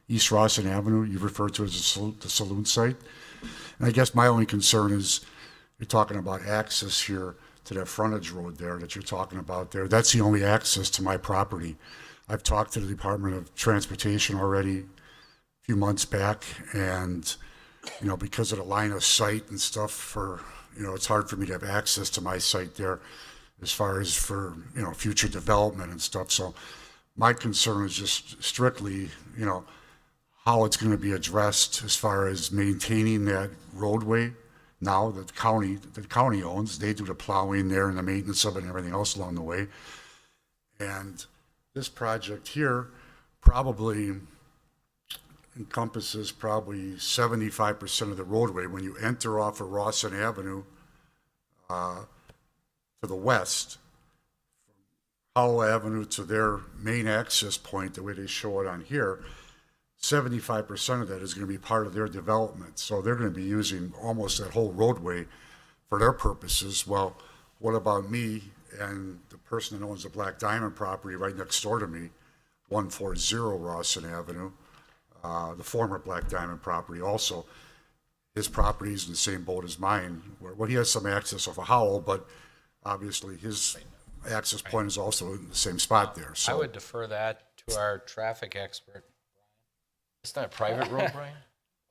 Speaker 17: East Rawson Avenue. You referred to it as the saloon site. And I guess my only concern is you're talking about access here to that frontage road there that you're talking about there. That's the only access to my property. I've talked to the Department of Transportation already a few months back, and, you know, because of the line of sight and stuff it's hard for me to have access to my site there as far as for, future development and stuff. So my concern is just strictly, how it's going to be addressed as far as maintaining that roadway. Now that the county owns, they do the plowing there and the maintenance of it and everything else along the way. And this project here, probably, encompasses probably 75% of the roadway. When you enter off of Rawson Avenue to the west, Howell Avenue to their main access point, the way they show it on here, 75% of that is going to be part of their development. So they're going to be using almost that whole roadway for their purposes. Well, what about me and the person that owns the Black Diamond property right next door to me, 140 Rawson Avenue, the former Black Diamond property also. His property is in the same boat as mine. Well, he has some access off of Howell, but obviously his access point is also in the same spot there.
Speaker 1: I
Speaker 17: So
Speaker 1: would defer that to our traffic expert.
Speaker 2: It's not a private road, Brian?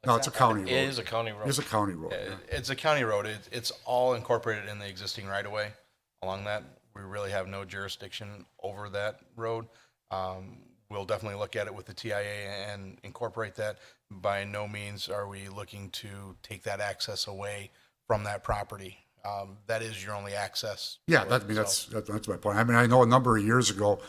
Speaker 17: no, it's a county road.
Speaker 2: It is a county road.
Speaker 17: It's a county road.
Speaker 9: Yeah,
Speaker 17: yeah.
Speaker 9: it's a county road. It's all incorporated in the existing right-of-way along that. We really have no jurisdiction over that road. We'll definitely look at it with the TIA and incorporate that. By no means are we looking to take that access away from that property. That is your only access.
Speaker 17: Yeah,
Speaker 9: to it,
Speaker 17: that's my point. I mean, I know a number of years ago,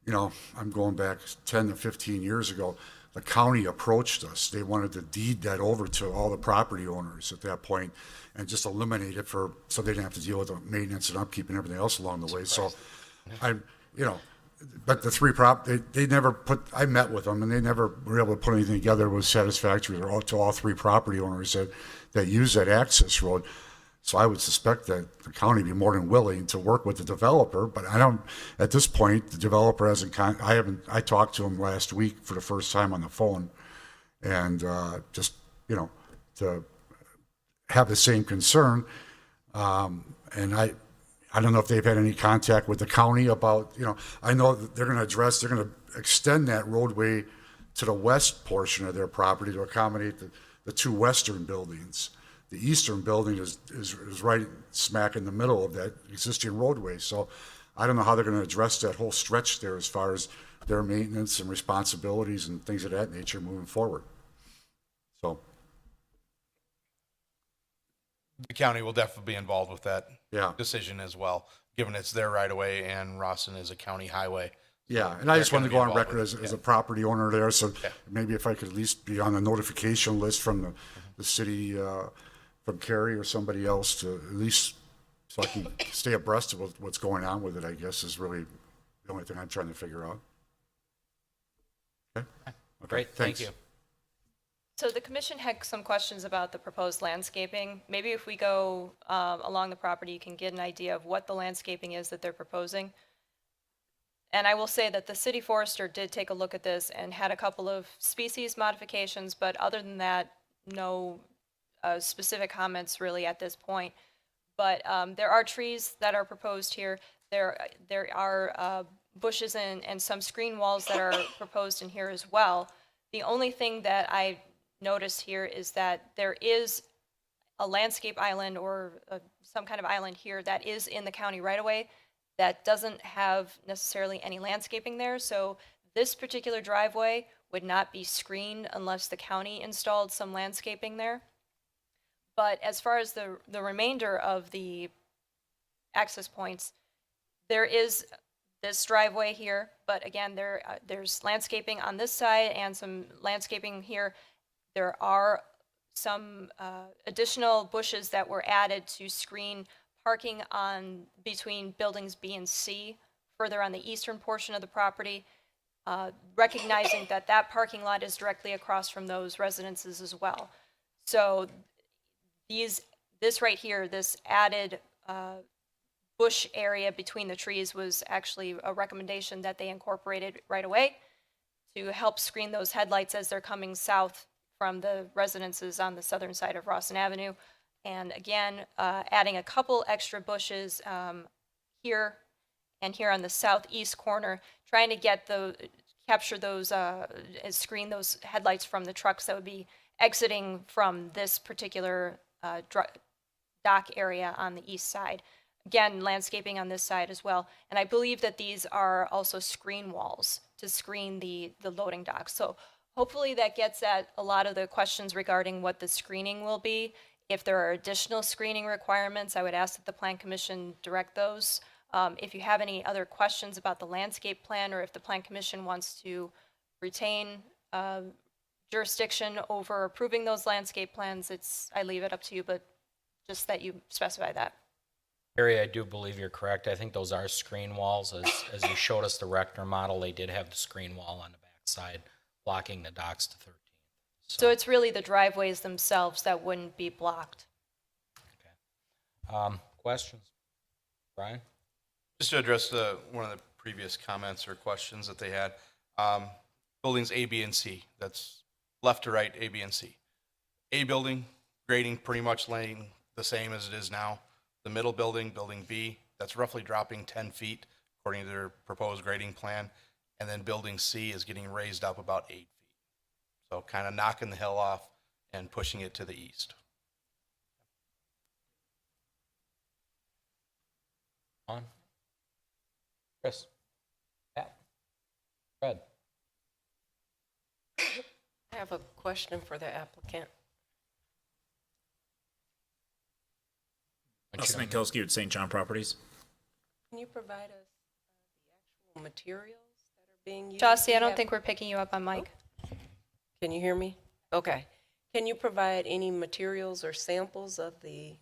Speaker 17: you know, I'm going back 10 to 15 years ago, the county approached us. They wanted to deed that over to all the property owners at that point and just eliminate it so they didn't have to deal with the maintenance and upkeep and everything else along the way. So but the three they never I met with them and they never were able to put anything together that was satisfactory to all three property owners that use that access road. So I would suspect that the county would be more than willing to work with the developer, but at this point, the developer I talked to him last week for the first time on the phone and just, to have the same concern. And I don't know if they've had any contact with the county about, I know that they're going to extend that roadway to the west portion of their property to accommodate the two western buildings. The eastern building is right smack in the middle of that existing roadway. So I don't know how they're going to address that whole stretch there as far as their maintenance and responsibilities and things of that nature moving forward. So
Speaker 9: the county will definitely be involved with that
Speaker 17: Yeah.
Speaker 9: decision as well, given it's their right of way and Rawson is a county highway.
Speaker 17: yeah, and I just wanted to go on record
Speaker 9: as
Speaker 17: as a property owner there. So maybe if I could at least be on the notification list from the city, from Kerry or somebody else to at least so I can stay abreast of what's going on with it, I guess, is really the only thing I'm trying to figure out. Okay.
Speaker 1: Great, thank you.
Speaker 5: So the commission had some questions about the proposed landscaping. Maybe if we go along the property, you can get an idea of what the landscaping is that they're proposing. And I will say that the city forester did take a look at this and had a couple of species modifications, but other than that, no specific comments really at this point. But there are trees that are proposed here. There are bushes and some screen walls that are proposed in here as well. The only thing that I noticed here is that there is a landscape island or some kind of island here that is in the county right away that doesn't have necessarily any landscaping there. So this particular driveway would not be screened unless the county installed some landscaping there. But as far as the remainder of the access points, there is this driveway here, but again, there's landscaping on this side and some landscaping here. There are some additional bushes that were added to screen parking on between buildings B and C, further on the eastern portion of the property, recognizing that that parking lot is directly across from those residences as well. So this right here, this added bush area between the trees was actually a recommendation that they incorporated right away to help screen those headlights as they're coming south from the residences on the southern side of Rawson Avenue. And again, adding a couple extra bushes here and here on the southeast corner, trying to capture those, screen those headlights from the trucks that would be exiting from this particular dock area on the east side. Again, landscaping on this side as well. And I believe that these are also screen walls to screen the loading docks. So hopefully that gets at a lot of the questions regarding what the screening will be. If there are additional screening requirements, I would ask that the Plan Commission direct those. If you have any other questions about the landscape plan or if the Plan Commission wants to retain jurisdiction over approving those landscape plans. I leave it up to you, but just that you specify that.
Speaker 1: Harry, I do believe you're correct. I think those are screen walls. As you showed us the Rector model, they did have the screen wall on the backside blocking the docks to 13th.
Speaker 5: So it's really the driveways themselves that wouldn't be blocked.
Speaker 1: Questions? Brian?
Speaker 9: Just to address one of the previous comments or questions that they had, buildings A, B, and C, that's left to right, A, B, and C. A building, grading pretty much laying the same as it is now. The middle building, building B, that's roughly dropping 10 feet according to their proposed grading plan. And then building C is getting raised up about 8 feet. So kind of knocking the hill off and pushing it to the east.
Speaker 1: On. Chris? Pat? Fred?
Speaker 3: I have a question for the applicant.
Speaker 18: Nelson Mankowski with St. John Properties.
Speaker 3: Can you provide us the actual materials that are being used?
Speaker 5: Jossie, I
Speaker 3: You
Speaker 5: don't
Speaker 3: have-
Speaker 5: think we're picking you up on mic.
Speaker 3: Can you hear me? Okay. Can you provide any materials or samples of the?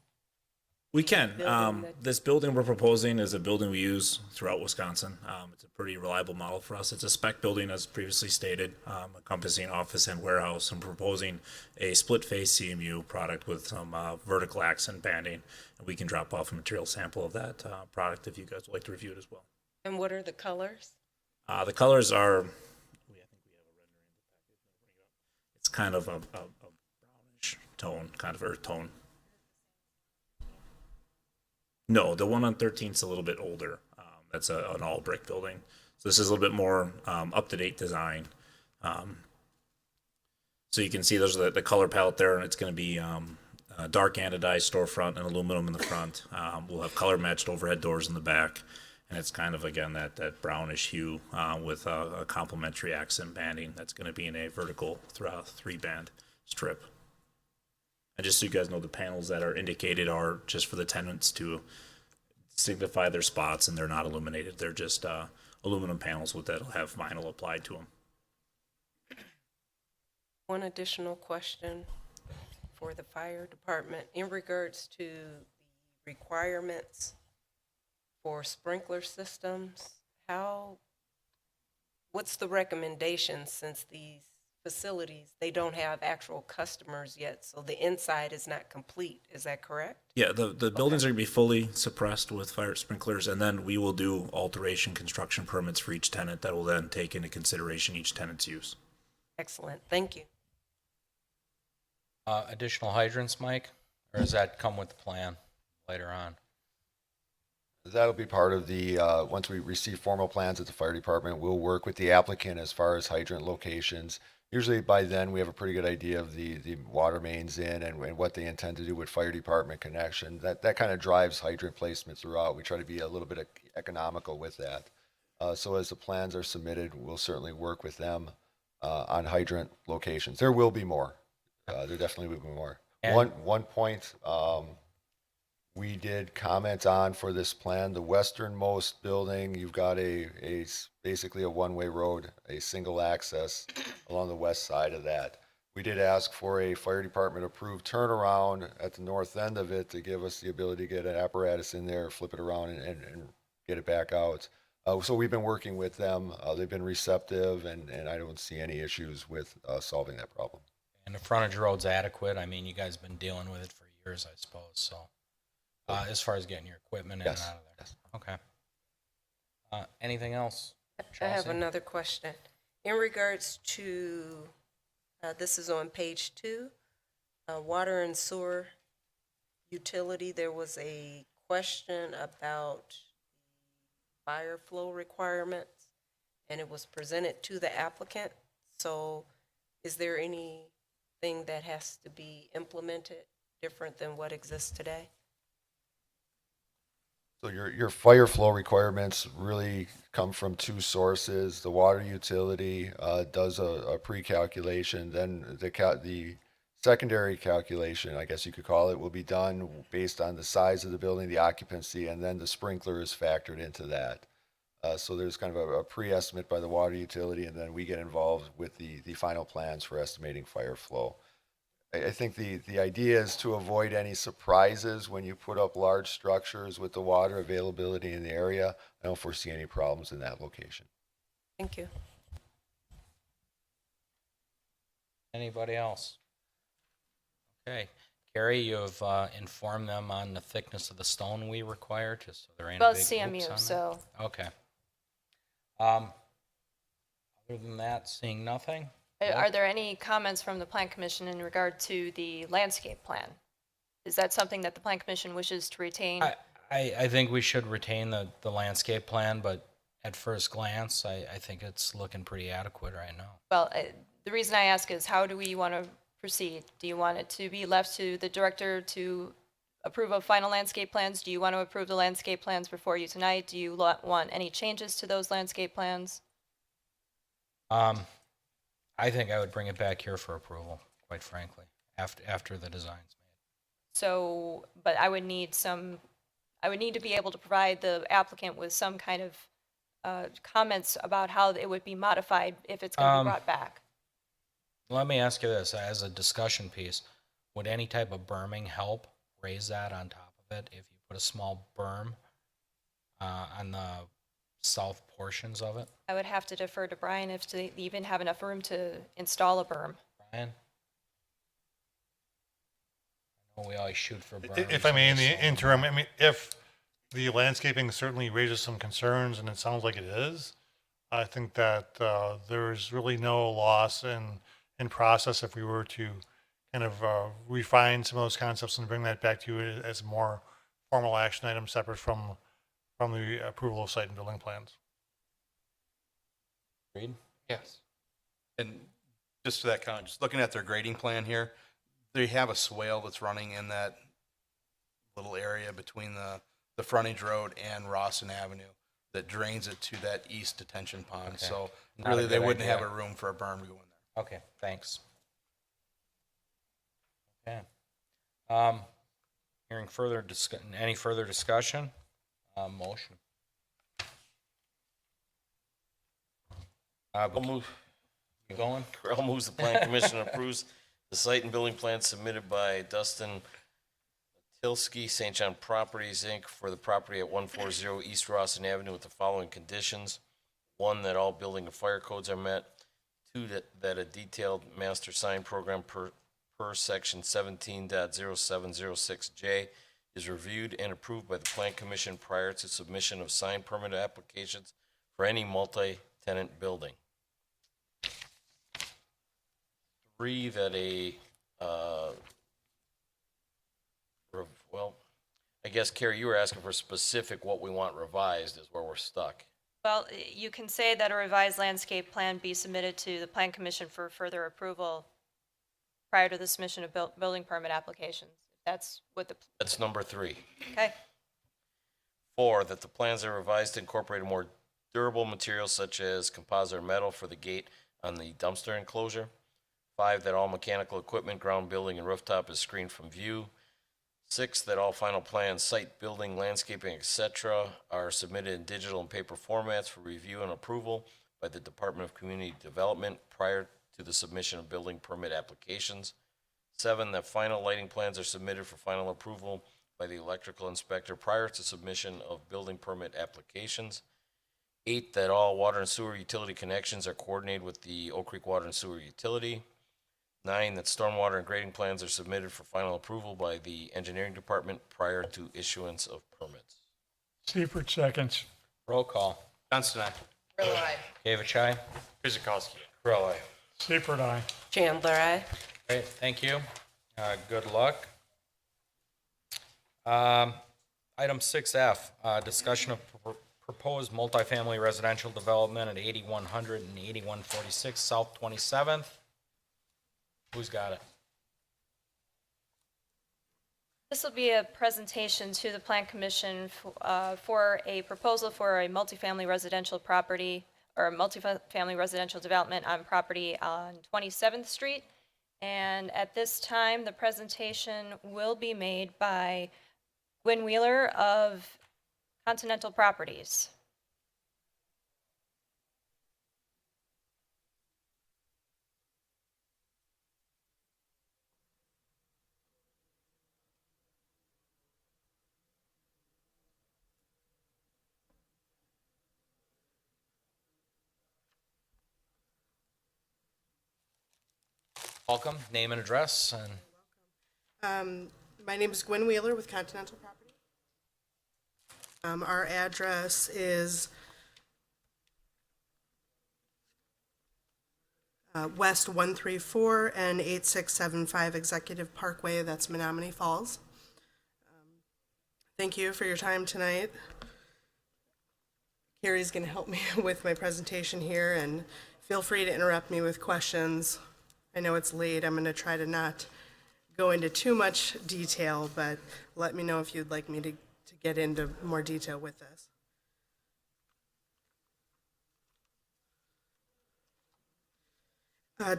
Speaker 18: We can.
Speaker 3: building that-
Speaker 18: This building we're proposing is a building we use throughout Wisconsin. It's a pretty reliable model for us. It's a spec building, as previously stated, encompassing office and warehouse. I'm proposing a split-face CMU product with some vertical accent banding. And we can drop off a material sample of that product if you guys would like to review it as well.
Speaker 3: And what are the colors?
Speaker 18: The colors are, I think we have a rendering in the package. It's kind of a brownish tone, kind of earth tone. No, the one on 13th is a little bit older. That's an all brick building. So this is a little bit more up-to-date design. So you can see those are the color palette there, and it's going to be dark anodized storefront and aluminum in the front. We'll have color-matched overhead doors in the back. And it's kind of, again, that brownish hue with a complementary accent banding that's going to be in a vertical 3-band strip. And just so you guys know, the panels that are indicated are just for the tenants to signify their spots, and they're not illuminated. They're just aluminum panels that'll have vinyl applied to them.
Speaker 3: One additional question for the fire department in regards to the requirements for sprinkler systems. What's the recommendation, since these facilities, they don't have actual customers yet, so the inside is not complete, is that correct?
Speaker 18: Yeah, the buildings are going to be fully suppressed with fire sprinklers, and then we will do alteration construction permits for each tenant that will then take into consideration each tenant's use.
Speaker 3: Excellent, thank you.
Speaker 1: Additional hydrants, Mike? Or does that come with the plan later on?
Speaker 6: That'll be part of the, once we receive formal plans at the fire department, we'll work with the applicant as far as hydrant locations. Usually by then, we have a pretty good idea of the water mains in and what they intend to do with fire department connection. That kind of drives hydrant placement throughout. We try to be a little bit economical with that. So as the plans are submitted, we'll certainly work with them on hydrant locations. There will be more. There definitely will be more. One point we did comment on for this plan, the westernmost building, you've got basically a one-way road, a single access along the west side of that. We did ask for a fire department approved turnaround at the north end of it to give us the ability to get an apparatus in there, flip it around and get it back out. So we've been working with them. They've been receptive, and I don't see any issues with solving that problem.
Speaker 1: And the frontage road's adequate. I mean, you guys have been dealing with it for years, I suppose, so. As far as getting your equipment in and out of there.
Speaker 6: Yes.
Speaker 1: Okay. Anything else?
Speaker 3: I have
Speaker 1: Chelsea?
Speaker 3: another question. In regards to, this is on page 2, water and sewer utility, there was a question about fire flow requirements, and it was presented to the applicant. So is there anything that has to be implemented different than what exists today?
Speaker 6: So your fire flow requirements really come from two sources. The water utility does a pre-calculation, then the secondary calculation, I guess you could call it, will be done based on the size of the building, the occupancy, and then the sprinkler is factored into that. So there's kind of a pre-estimate by the water utility, and then we get involved with the final plans for estimating fire flow. I think the idea is to avoid any surprises when you put up large structures with the water availability in the area. I don't foresee any problems in that location.
Speaker 3: Thank you.
Speaker 1: Anybody else? Okay. Carrie, you have informed them on the thickness of the stone we require, just so there ain't a
Speaker 5: Well,
Speaker 1: big
Speaker 5: CMU,
Speaker 1: oops on
Speaker 5: so
Speaker 1: that. Okay. Other than that, seeing nothing?
Speaker 5: are there any comments from the Plan Commission in regard to the landscape plan? Is that something that the Plan Commission wishes to retain?
Speaker 1: I think we should retain the landscape plan, but at first glance, I think it's looking pretty adequate right now.
Speaker 5: Well, the reason I ask is how do we want to proceed? Do you want it to be left to the director to approve of final landscape plans? Do you want to approve the landscape plans before you tonight? Do you want any changes to those landscape plans?
Speaker 1: I think I would bring it back here for approval, quite frankly, after the design's made.
Speaker 5: So, but I would need to be able to provide the applicant with some kind of comments about how it would be modified if it's going to be brought back.
Speaker 1: Let me ask you this, as a discussion piece, would any type of berming help raise that on top of it if you put a small berm on the south portions of it?
Speaker 5: I would have to defer to Brian if they even have enough room to install a berm.
Speaker 1: Brian? I know we always shoot for berms.
Speaker 7: If I may, in the interim, I mean, if the landscaping certainly raises some concerns, and it sounds like it is, I think that there's really no loss in process if we were to kind of refine some of those concepts and bring that back to you as a more formal action item separate from the approval of site and building plans.
Speaker 1: Agreed?
Speaker 9: Yes. And just to that comment, just looking at their grading plan here, they have a swale that's running in that little area between the frontage road and Rawson Avenue that drains it to that east detention pond.
Speaker 1: Okay.
Speaker 9: So
Speaker 1: Not a
Speaker 9: really, they
Speaker 1: good
Speaker 9: wouldn't
Speaker 1: idea.
Speaker 9: have a room for a berm to go in there.
Speaker 1: Okay, thanks. Okay. Hearing any further discussion? Motion.
Speaker 2: I'll move.
Speaker 1: You going?
Speaker 2: Correll moves the plan commission approves the site and building plan submitted by Dustin Tilsky, St. John Properties, Inc. for the property at 140 East Rawson Avenue with the following conditions. 1, that all building and fire codes are met. 2, that a detailed master sign program per section 17.0706J is reviewed and approved by the Plan Commission prior to submission of sign permit applications for any multi-tenant building. 3, that well, I guess, Carrie, you were asking for specific what we want revised is where we're stuck.
Speaker 5: Well, you can say that a revised landscape plan be submitted to the Plan Commission for further approval prior to the submission of building permit applications. That's what
Speaker 2: That's number 3.
Speaker 5: okay.
Speaker 2: 4, that the plans are revised to incorporate more durable materials such as composite or metal for the gate on the dumpster enclosure. 5, that all mechanical equipment, ground building, and rooftop is screened from view. 6, that all final plans, site, building, landscaping, etc. are submitted in digital and paper formats for review and approval by the Department of Community Development prior to the submission of building permit applications. 7, that final lighting plans are submitted for final approval by the electrical inspector prior to submission of building permit applications. 8, that all water and sewer utility connections are coordinated with the Oak Creek Water and Sewer Utility. 9, that stormwater and grading plans are submitted for final approval by the engineering department prior to issuance of permits.
Speaker 4: Seifert seconds.
Speaker 1: Roll call.
Speaker 9: Johnston, aye.
Speaker 3: Real aye.
Speaker 1: Gavich, aye.
Speaker 10: Kuzikowski.
Speaker 2: Correll, aye.
Speaker 4: Seifert, aye.
Speaker 3: Chandler, aye.
Speaker 1: Great, thank you. Good luck. Item 6F, discussion of proposed multifamily residential development at 8100 and 8146 South 27th. Who's got it?
Speaker 5: This will be a presentation to the Plan Commission for a proposal for a multifamily residential property or a multifamily residential development on property on 27th Street. And at this time, the presentation will be made by Gwen Wheeler of Continental Properties.
Speaker 1: Welcome, name and address, and
Speaker 19: My name is Gwen Wheeler with Continental Property. Our address is West 134 and 8675 Executive Parkway, that's Menominee Falls. Thank you for your time tonight. Carrie's going to help me with my presentation here, and feel free to interrupt me with questions. I know it's late. I'm going to try to not go into too much detail, but let me know if you'd like me to get into more detail with this.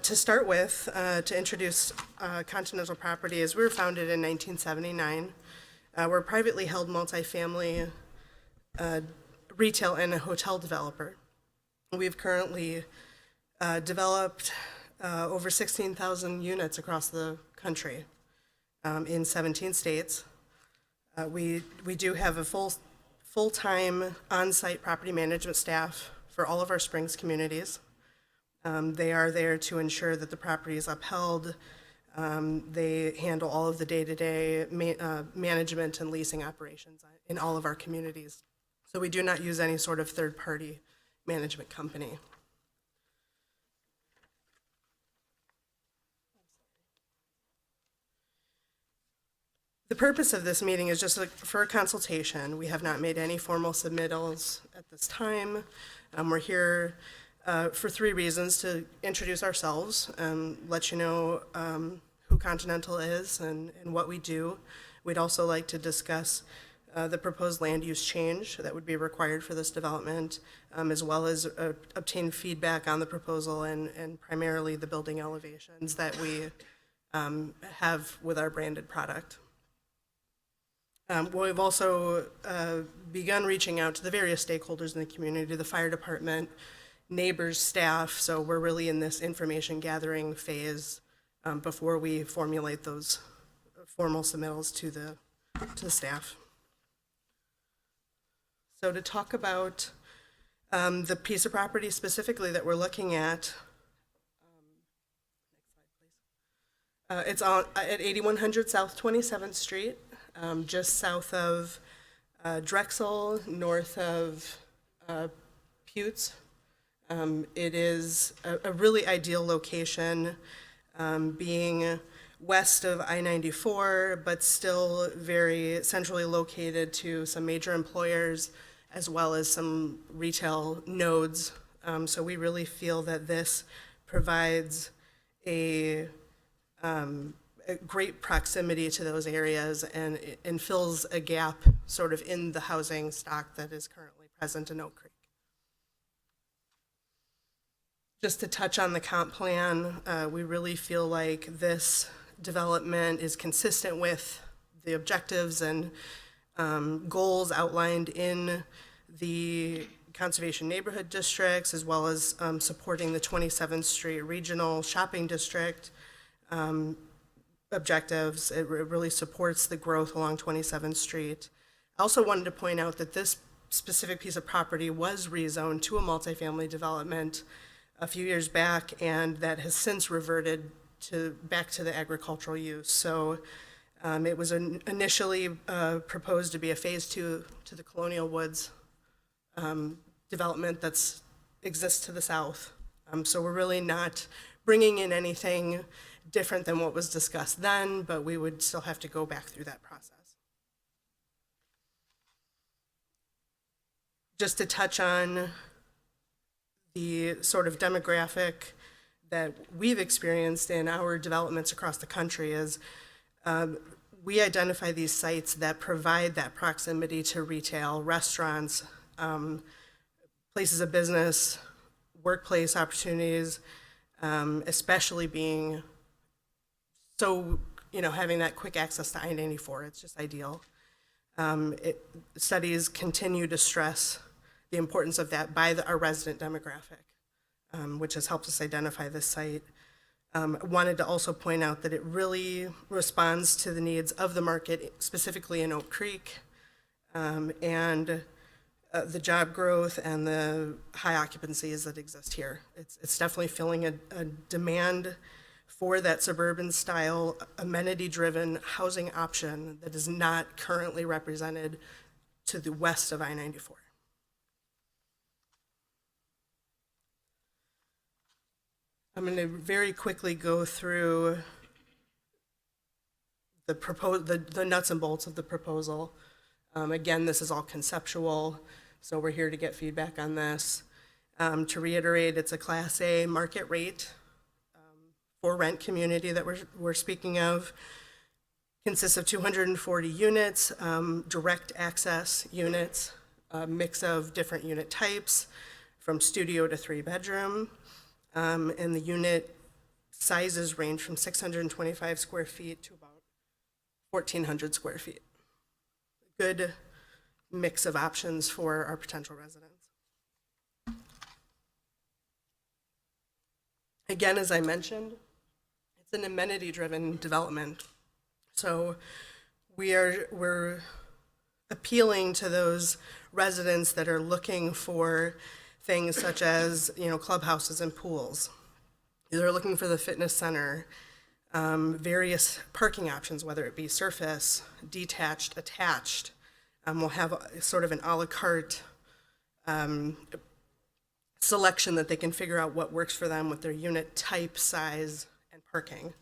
Speaker 19: To start with, to introduce Continental Properties, we were founded in 1979. We're a privately held multifamily retail and a hotel developer. We've currently developed over 16,000 units across the country in 17 states. We do have a full-time on-site property management staff for all of our Springs communities. They are there to ensure that the property is upheld. They handle all of the day-to-day management and leasing operations in all of our communities. So we do not use any sort of third-party management company. The purpose of this meeting is just for a consultation. We have not made any formal submittals at this time. We're here for three reasons: to introduce ourselves, let you know who Continental is and what we do. We'd also like to discuss the proposed land use change that would be required for this development, as well as obtain feedback on the proposal and primarily the building elevations that we have with our branded product. We've also begun reaching out to the various stakeholders in the community, the fire department, neighbors, staff, so we're really in this information gathering phase before we formulate those formal submittals to the staff. So to talk about the piece of property specifically that we're looking at, it's at 8100 South 27th Street, just south of Drexel, north of Putes. It is a really ideal location, being west of I-94, but still very centrally located to some major employers, as well as some retail nodes. So we really feel that this provides a great proximity to those areas and fills a gap sort of in the housing stock that is currently present in Oak Creek. Just to touch on the comp plan, we really feel like this development is consistent with the objectives and goals outlined in the conservation neighborhood districts, as well as supporting the 27th Street Regional Shopping District objectives. It really supports the growth along 27th Street. I also wanted to point out that this specific piece of property was rezoned to a multifamily development a few years back, and that has since reverted back to the agricultural use. So it was initially proposed to be a phase 2 to the Colonial Woods development that exists to the south. So we're really not bringing in anything different than what was discussed then, but we would still have to go back through that process. Just to touch on the sort of demographic that we've experienced in our developments across the country is we identify these sites that provide that proximity to retail, restaurants, places of business, workplace opportunities, especially being so, having that quick access to I-94, it's just ideal. Studies continue to stress the importance of that by our resident demographic, which has helped us identify this site. Wanted to also point out that it really responds to the needs of the market, specifically in Oak Creek, and the job growth and the high occupancies that exist here. It's definitely filling a demand for that suburban style, amenity driven housing option that is not currently represented to the west of I-94. I'm going to very quickly go through the nuts and bolts of the proposal. Again, this is all conceptual, so we're here to get feedback on this. To reiterate, it's a Class A market rate for rent community that we're speaking of. Consists of 240 units, direct access units, a mix of different unit types, from studio to 3-bedroom. And the unit sizes range from 625 square feet to about 1,400 square feet. Good mix of options for our potential residents. Again, as I mentioned, it's an amenity-driven development. So we're appealing to those residents that are looking for things such as, clubhouses and pools. They're looking for the fitness center, various parking options, whether it be surface, detached, attached. We'll have sort of an a la carte selection that they can figure out what works for them with their unit type, size, and parking.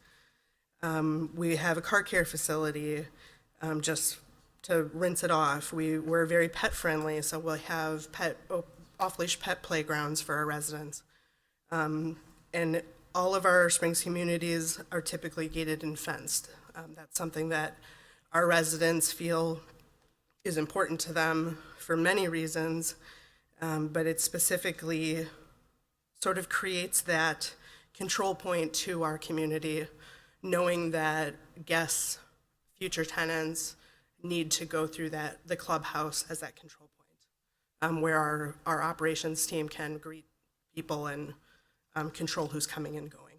Speaker 19: We have a car care facility, just to rinse it off. We're very pet friendly, so we'll have off-leash pet playgrounds for our residents. And all of our Springs communities are typically gated and fenced. That's something that our residents feel is important to them for many reasons, but it specifically sort of creates that control point to our community, knowing that guests, future tenants, need to go through the clubhouse as that control point, where our operations team can greet people and control who's coming and going.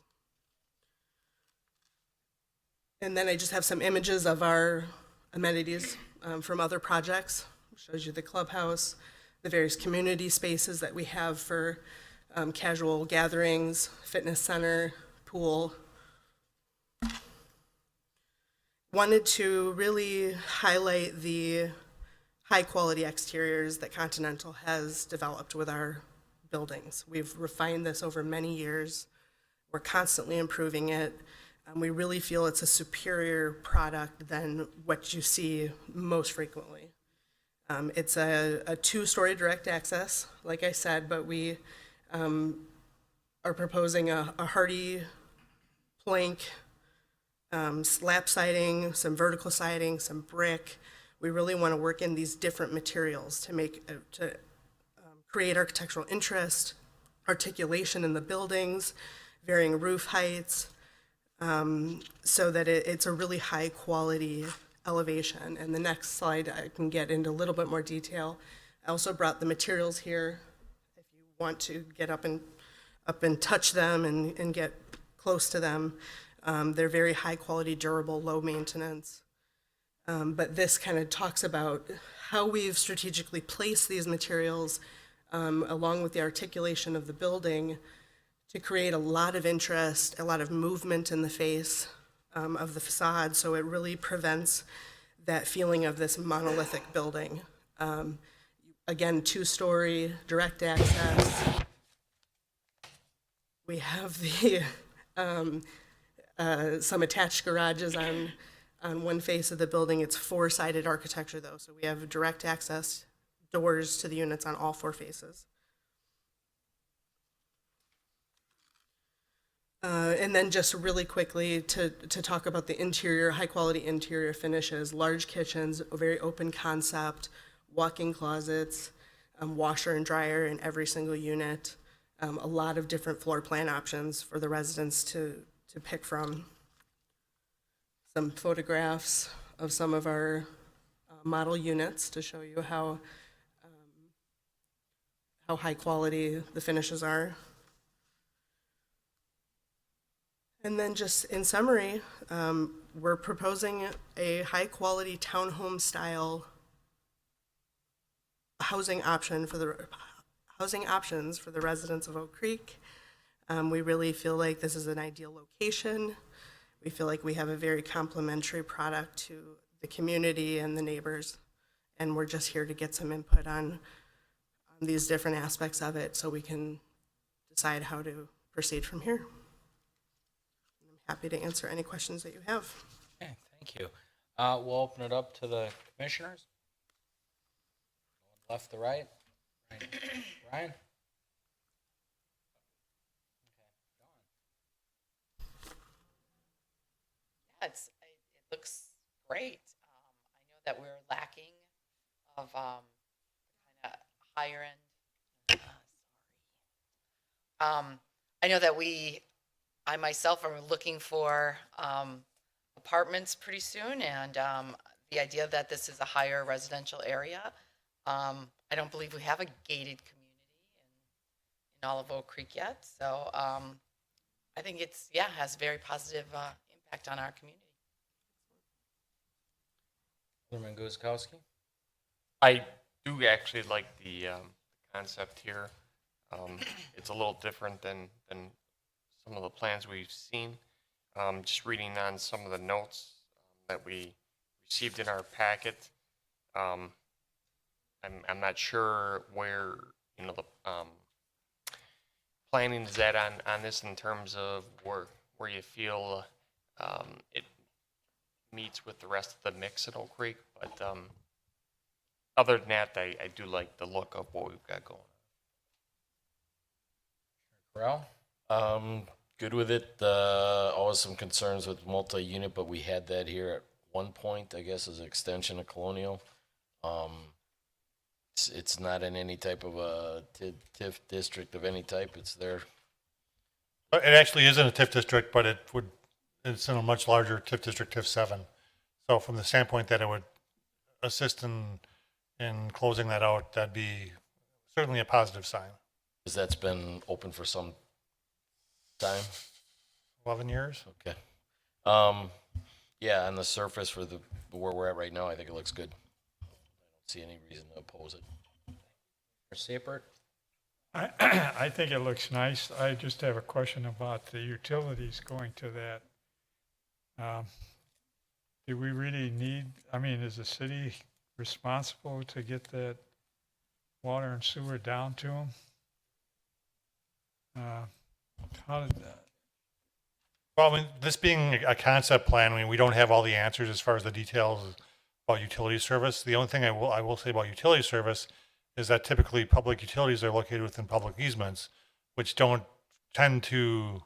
Speaker 19: And then I just have some images of our amenities from other projects. It shows you the clubhouse, the various community spaces that we have for casual gatherings, fitness center, pool. Wanted to really highlight the high-quality exteriors that Continental has developed with our buildings. We've refined this over many years. We're constantly improving it. We really feel it's a superior product than what you see most frequently. It's a two-story direct access, like I said, but we are proposing a hardy plank, slab siding, some vertical siding, some brick. We really want to work in these different materials to create architectural interest, articulation in the buildings, varying roof heights, so that it's a really high quality elevation. And the next slide, I can get into a little bit more detail. I also brought the materials here if you want to get up and touch them and get close to them. They're very high quality, durable, low maintenance. But this kind of talks about how we've strategically placed these materials along with the articulation of the building to create a lot of interest, a lot of movement in the face of the facade, so it really prevents that feeling of this monolithic building. Again, two-story, direct access. We have some attached garages on one face of the building. It's four-sided architecture, though, so we have direct access doors to the units on all four faces. And then just really quickly to talk about the interior, high-quality interior finishes, large kitchens, a very open concept, walk-in closets, washer and dryer in every single unit, a lot of different floor plan options for the residents to pick from. Some photographs of some of our model units to show you how high quality the finishes are. And then just in summary, we're proposing a high quality townhome style housing options for the residents of Oak Creek. We really feel like this is an ideal location. We feel like we have a very complementary product to the community and the neighbors, and we're just here to get some input on these different aspects of it so we can decide how to proceed from here. I'm happy to answer any questions that you have.
Speaker 1: Okay, thank you. We'll open it up to the commissioners. Left to right. Ryan?
Speaker 8: Yeah, it looks great. I know that we're lacking of kind of higher end. I know that I myself are looking for apartments pretty soon, and the idea that this is a higher residential area. I don't believe we have a gated community in Olive Oak Creek yet, so I think has a very positive impact on our community.
Speaker 1: Alderman Guzekowski?
Speaker 10: I do actually like the concept here. It's a little different than some of the plans we've seen. Just reading on some of the notes that we received in our packet, I'm not sure where the planning is at on this in terms of where you feel it meets with the rest of the mix at Oak Creek, but other than that, I do like the look of what we've got going.
Speaker 1: Corral?
Speaker 2: Good with it. Always some concerns with multi-unit, but we had that here at one point, I guess, as an extension of Colonial. It's not in any type of a TIF district of any type. It's there.
Speaker 7: It actually is in a TIF district, but it's in a much larger TIF district, TIF 7. So from the standpoint that it would assist in closing that out, that'd be certainly a positive sign.
Speaker 2: Because that's been open for some time.
Speaker 7: 11 years.
Speaker 2: Okay. Yeah, on the surface for where we're at right now, I think it looks good. I don't see any reason to oppose it.
Speaker 1: Mr. Seipert?
Speaker 4: I think it looks nice. I just have a question about the utilities going to that. Do we really need, is the city responsible to get that water and sewer down to them? How did that?
Speaker 7: Well, this being a concept plan, we don't have all the answers as far as the details about utility service. The only thing I will say about utility service is that typically public utilities are located within public easements, which don't tend to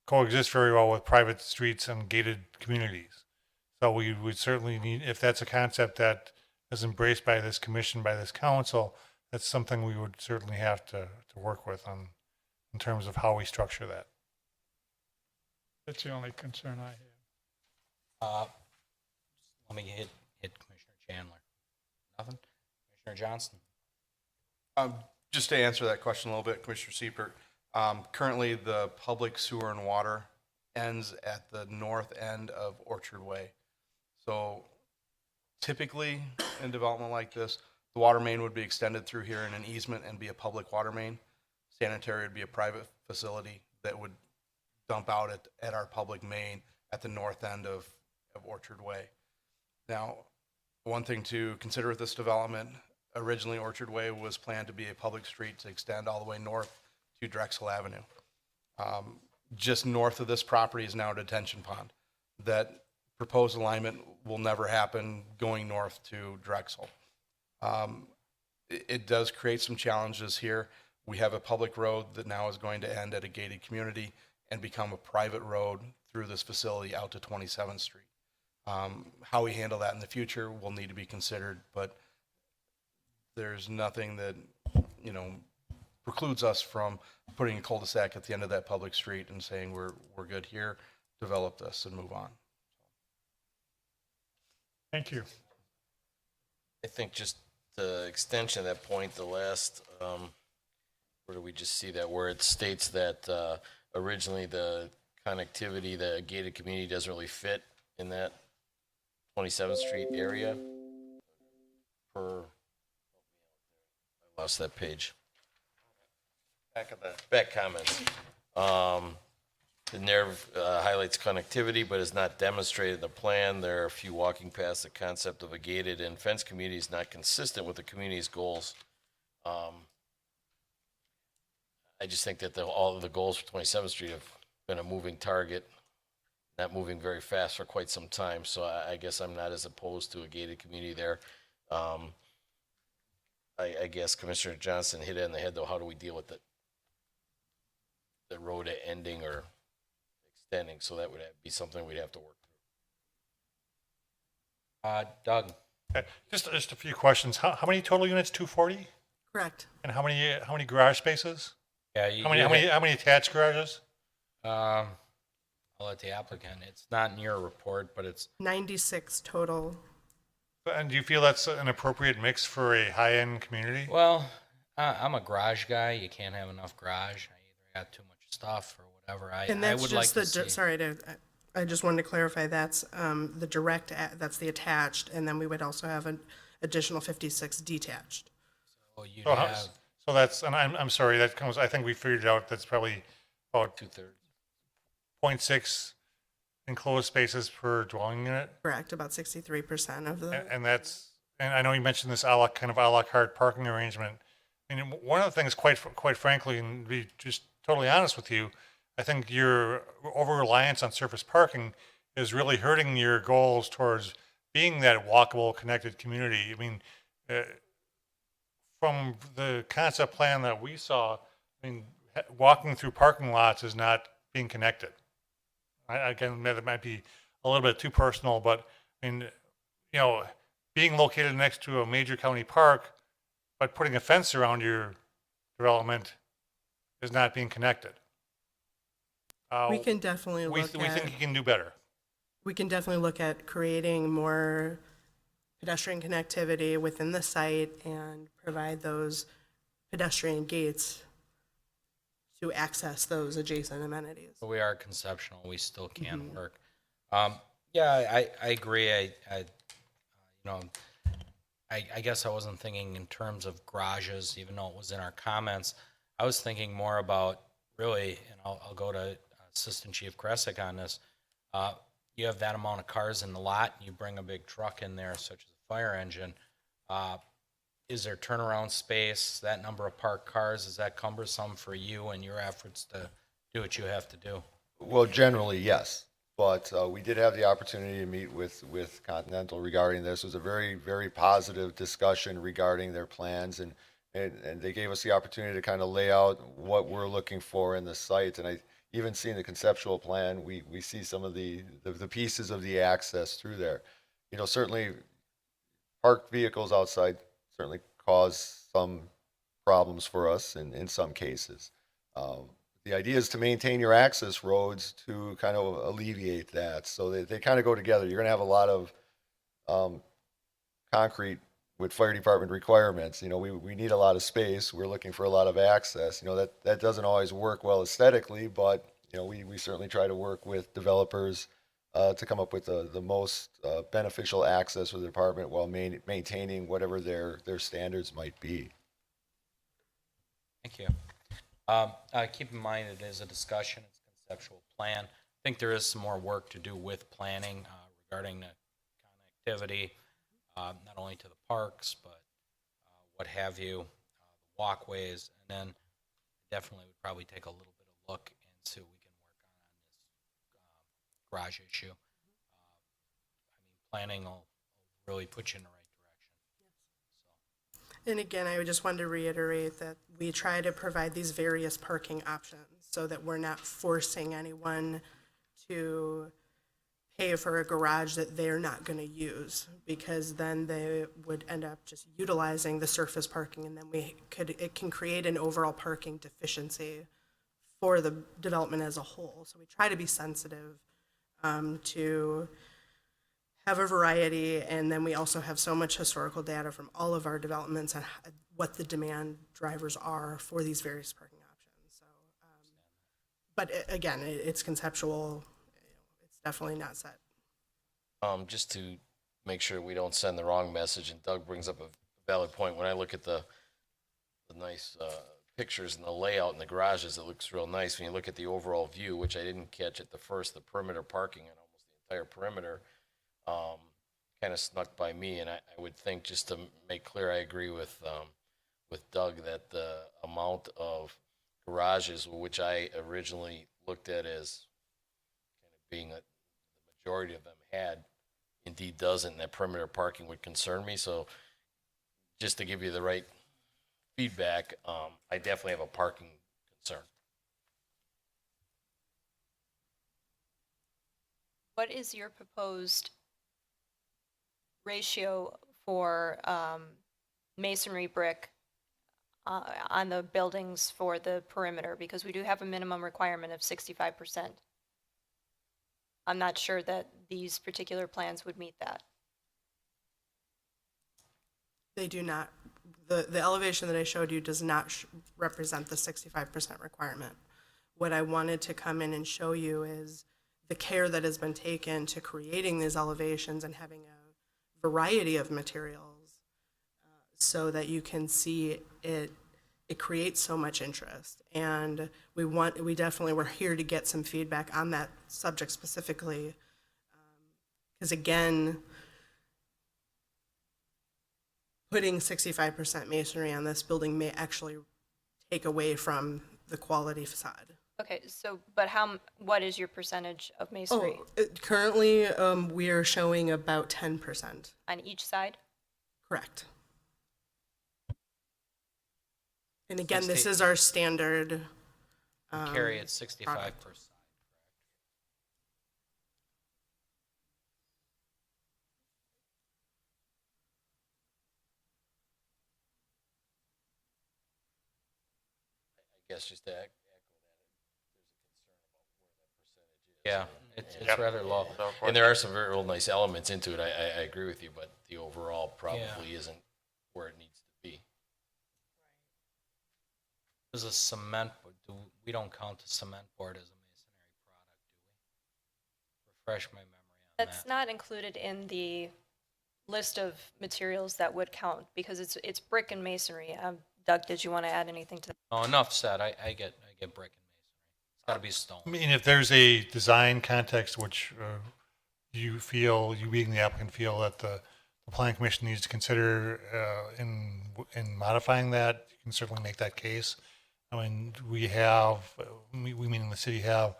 Speaker 7: coexist very well with private streets and gated communities. So we would certainly need, if that's a concept that is embraced by this commission, by this council, that's something we would certainly have to work with in terms of how we structure that.
Speaker 4: That's the only concern I have.
Speaker 1: Let me hit Commissioner Chandler. Nothing? Commissioner Johnston?
Speaker 9: Just to answer that question a little bit, Commissioner Seipert, currently the public sewer and water ends at the north end of Orchard Way. So typically in development like this, the water main would be extended through here in an easement and be a public water main. Sanitary would be a private facility that would dump out at our public main at the north end of Orchard Way. Now, one thing to consider with this development, originally Orchard Way was planned to be a public street to extend all the way north to Drexel Avenue. Just north of this property is now a detention pond. That proposed alignment will never happen going north to Drexel. It does create some challenges here. We have a public road that now is going to end at a gated community and become a private road through this facility out to 27th Street. How we handle that in the future will need to be considered, but there's nothing that, precludes us from putting a cul-de-sac at the end of that public street and saying we're good here, develop this and move on.
Speaker 4: Thank you.
Speaker 2: I think just the extension of that point, the last, where do we just see that, where it states that originally the connectivity, the gated community doesn't really fit in that 27th Street area. I lost that page.
Speaker 10: Back of the
Speaker 2: Back comments. The narrative highlights connectivity, but is not demonstrated in the plan. There are a few walking past the concept of a gated and fenced community is not consistent with the community's goals. I just think that all of the goals for 27th Street have been a moving target, not moving very fast for quite some time. So I guess I'm not as opposed to a gated community there. I guess Commissioner Johnson hit it on the head, though. How do we deal with the road ending or extending? So that would be something we'd have to work through.
Speaker 1: Doug?
Speaker 7: Just a few questions. How many total units? 240?
Speaker 19: Correct.
Speaker 7: And how many garage spaces?
Speaker 1: Yeah.
Speaker 7: How many attached garages?
Speaker 1: I'll let the applicant, it's not in your report, but it's,
Speaker 19: 96 total.
Speaker 7: And do you feel that's an appropriate mix for a high-end community?
Speaker 1: well, I'm a garage guy. You can't have enough garage. I either got too much stuff or whatever.
Speaker 19: And
Speaker 1: I
Speaker 19: that's
Speaker 1: would like
Speaker 19: just
Speaker 1: to
Speaker 19: the,
Speaker 1: see.
Speaker 19: sorry to, I just wanted to clarify, that's the direct, that's the attached, and then we would also have an additional 56 detached.
Speaker 1: So you'd
Speaker 7: So,
Speaker 1: have
Speaker 7: so that's, and I'm sorry, that comes, I think we figured out that's probably about
Speaker 1: 2/3.
Speaker 7: 0.6 enclosed spaces per dwelling unit.
Speaker 19: Correct, about 63% of the.
Speaker 7: And that's, and I know you mentioned this kind of a la carte parking arrangement. I mean, one of the things, quite frankly, and to be just totally honest with you, I think your over-reliance on surface parking is really hurting your goals towards being that walkable, connected community. I mean, from the concept plan that we saw, I mean, walking through parking lots is not being connected. Again, that might be a little bit too personal, but I mean, you know, being located next to a major county park, but putting a fence around your development is not being connected.
Speaker 19: We can definitely
Speaker 7: we
Speaker 19: look
Speaker 7: think
Speaker 19: at,
Speaker 7: you can do better.
Speaker 19: we can definitely look at creating more pedestrian connectivity within the site and provide those pedestrian gates to access those adjacent amenities.
Speaker 1: We are conceptual. We still can work. Yeah, I agree. I guess I wasn't thinking in terms of garages, even though it was in our comments. I was thinking more about really, and I'll go to Assistant Chief Kresick on this. You have that amount of cars in the lot, and you bring a big truck in there, such as a fire engine. Is there turnaround space, that number of parked cars, is that cumbersome for you and your efforts to do what you have to do?
Speaker 6: Well, generally, yes. But we did have the opportunity to meet with Continental regarding this. It was a very, very positive discussion regarding their plans, and they gave us the opportunity to kind of lay out what we're looking for in the site. And I even seeing the conceptual plan, we see some of the pieces of the access through there. You know, certainly parked vehicles outside certainly cause some problems for us in some cases. The idea is to maintain your access roads to kind of alleviate that. So they kind of go together. You're going to have a lot of concrete with fire department requirements. You know, we need a lot of space. We're looking for a lot of access. You know, that doesn't always work well aesthetically, but, you know, we certainly try to work with developers to come up with the most beneficial access for the department while maintaining whatever their standards might be.
Speaker 1: Thank you. Keep in mind it is a discussion, it's a conceptual plan. I think there is some more work to do with planning regarding the connectivity, not only to the parks, but what have you, the walkways, and then definitely would probably take a little bit of look and see what we can work on this garage issue. Planning will really put you in the right direction.
Speaker 19: And again, I would just want to reiterate that we try to provide these various parking options so that we're not forcing anyone to pay for a garage that they're not going to use, because then they would end up just utilizing the surface parking, and then it can create an overall parking deficiency for the development as a whole. So we try to be sensitive to have a variety, and then we also have so much historical data from all of our developments on what the demand drivers are for these various parking options. So, but again, it's conceptual. It's definitely not set.
Speaker 2: Just to make sure we don't send the wrong message, and Doug brings up a valid point. When I look at the nice pictures and the layout in the garages, it looks real nice. When you look at the overall view, which I didn't catch at the first, the perimeter parking and almost the entire perimeter, kind of snuck by me. And I would think, just to make clear, I agree with Doug that the amount of garages, which I originally looked at as kind of being the majority of them had, indeed doesn't, and that perimeter parking would concern me. So just to give you the right feedback, I definitely have a parking concern.
Speaker 5: What is your proposed ratio for masonry brick on the buildings for the perimeter? Because we do have a minimum requirement of 65%. I'm not sure that these particular plans would meet that.
Speaker 19: They do not. The elevation that I showed you does not represent the 65% requirement. What I wanted to come in and show you is the care that has been taken to creating these elevations and having a variety of materials so that you can see it creates so much interest. And we definitely were here to get some feedback on that subject specifically. Because again, putting 65% masonry on this building may actually take away from the quality facade.
Speaker 5: Okay, so, but what is your percentage of masonry
Speaker 19: Currently, we are showing about 10%.
Speaker 5: on each side?
Speaker 19: Correct. And again, this is our standard.
Speaker 1: Carry at 65%.
Speaker 2: I guess just to echo that,
Speaker 1: Yeah, it's rather low.
Speaker 2: and there are some very real nice elements into it. I agree with you, but the overall probably isn't where it needs to be.
Speaker 1: There's a cement, we don't count the cement board as a masonry product, do we? Refresh my memory on that.
Speaker 5: That's not included in the list of materials that would count because it's brick and masonry. Doug, did you want to add anything to that?
Speaker 1: Oh, enough said. I get brick and masonry. It's got to be stone.
Speaker 7: I mean, if there's a design context which you being the applicant feel that the planning commission needs to consider in modifying that, you can certainly make that case. I mean, we meaning the city have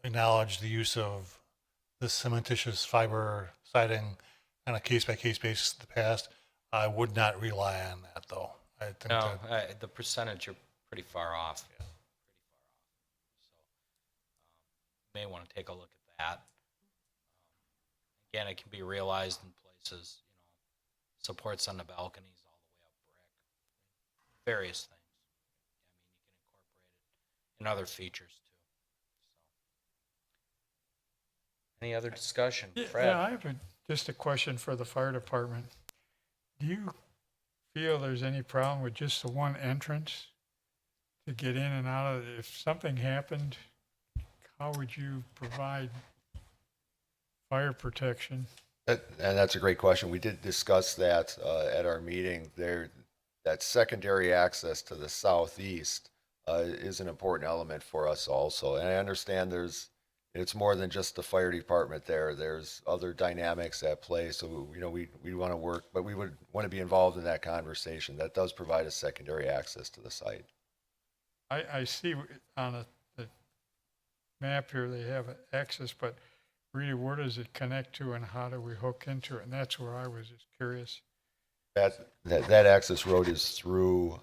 Speaker 7: acknowledged the use of this cementitious fiber siding on a case-by-case basis in the past. I would not rely on that, though. I think
Speaker 1: No, the percentage, you're pretty far off. Yeah. So, may want to take a look at that. Again, it can be realized in places, supports on the balconies all the way up brick, various things. I mean, you can incorporate it in other features too. So, any other discussion, Fred?
Speaker 4: Yeah, I have just a question for the fire department. Do you feel there's any problem with just the one entrance to get in and out of? If something happened, how would you provide fire protection?
Speaker 6: And that's a great question. We did discuss that at our meeting. That secondary access to the southeast is an important element for us also. And I understand it's more than just the fire department there. There's other dynamics at play. So, we want to work, but we would want to be involved in that conversation. That does provide a secondary access to the site.
Speaker 4: I see on the map here they have access, but really where does it connect to and how do we hook into it? And that's where I was just curious.
Speaker 6: That access road is through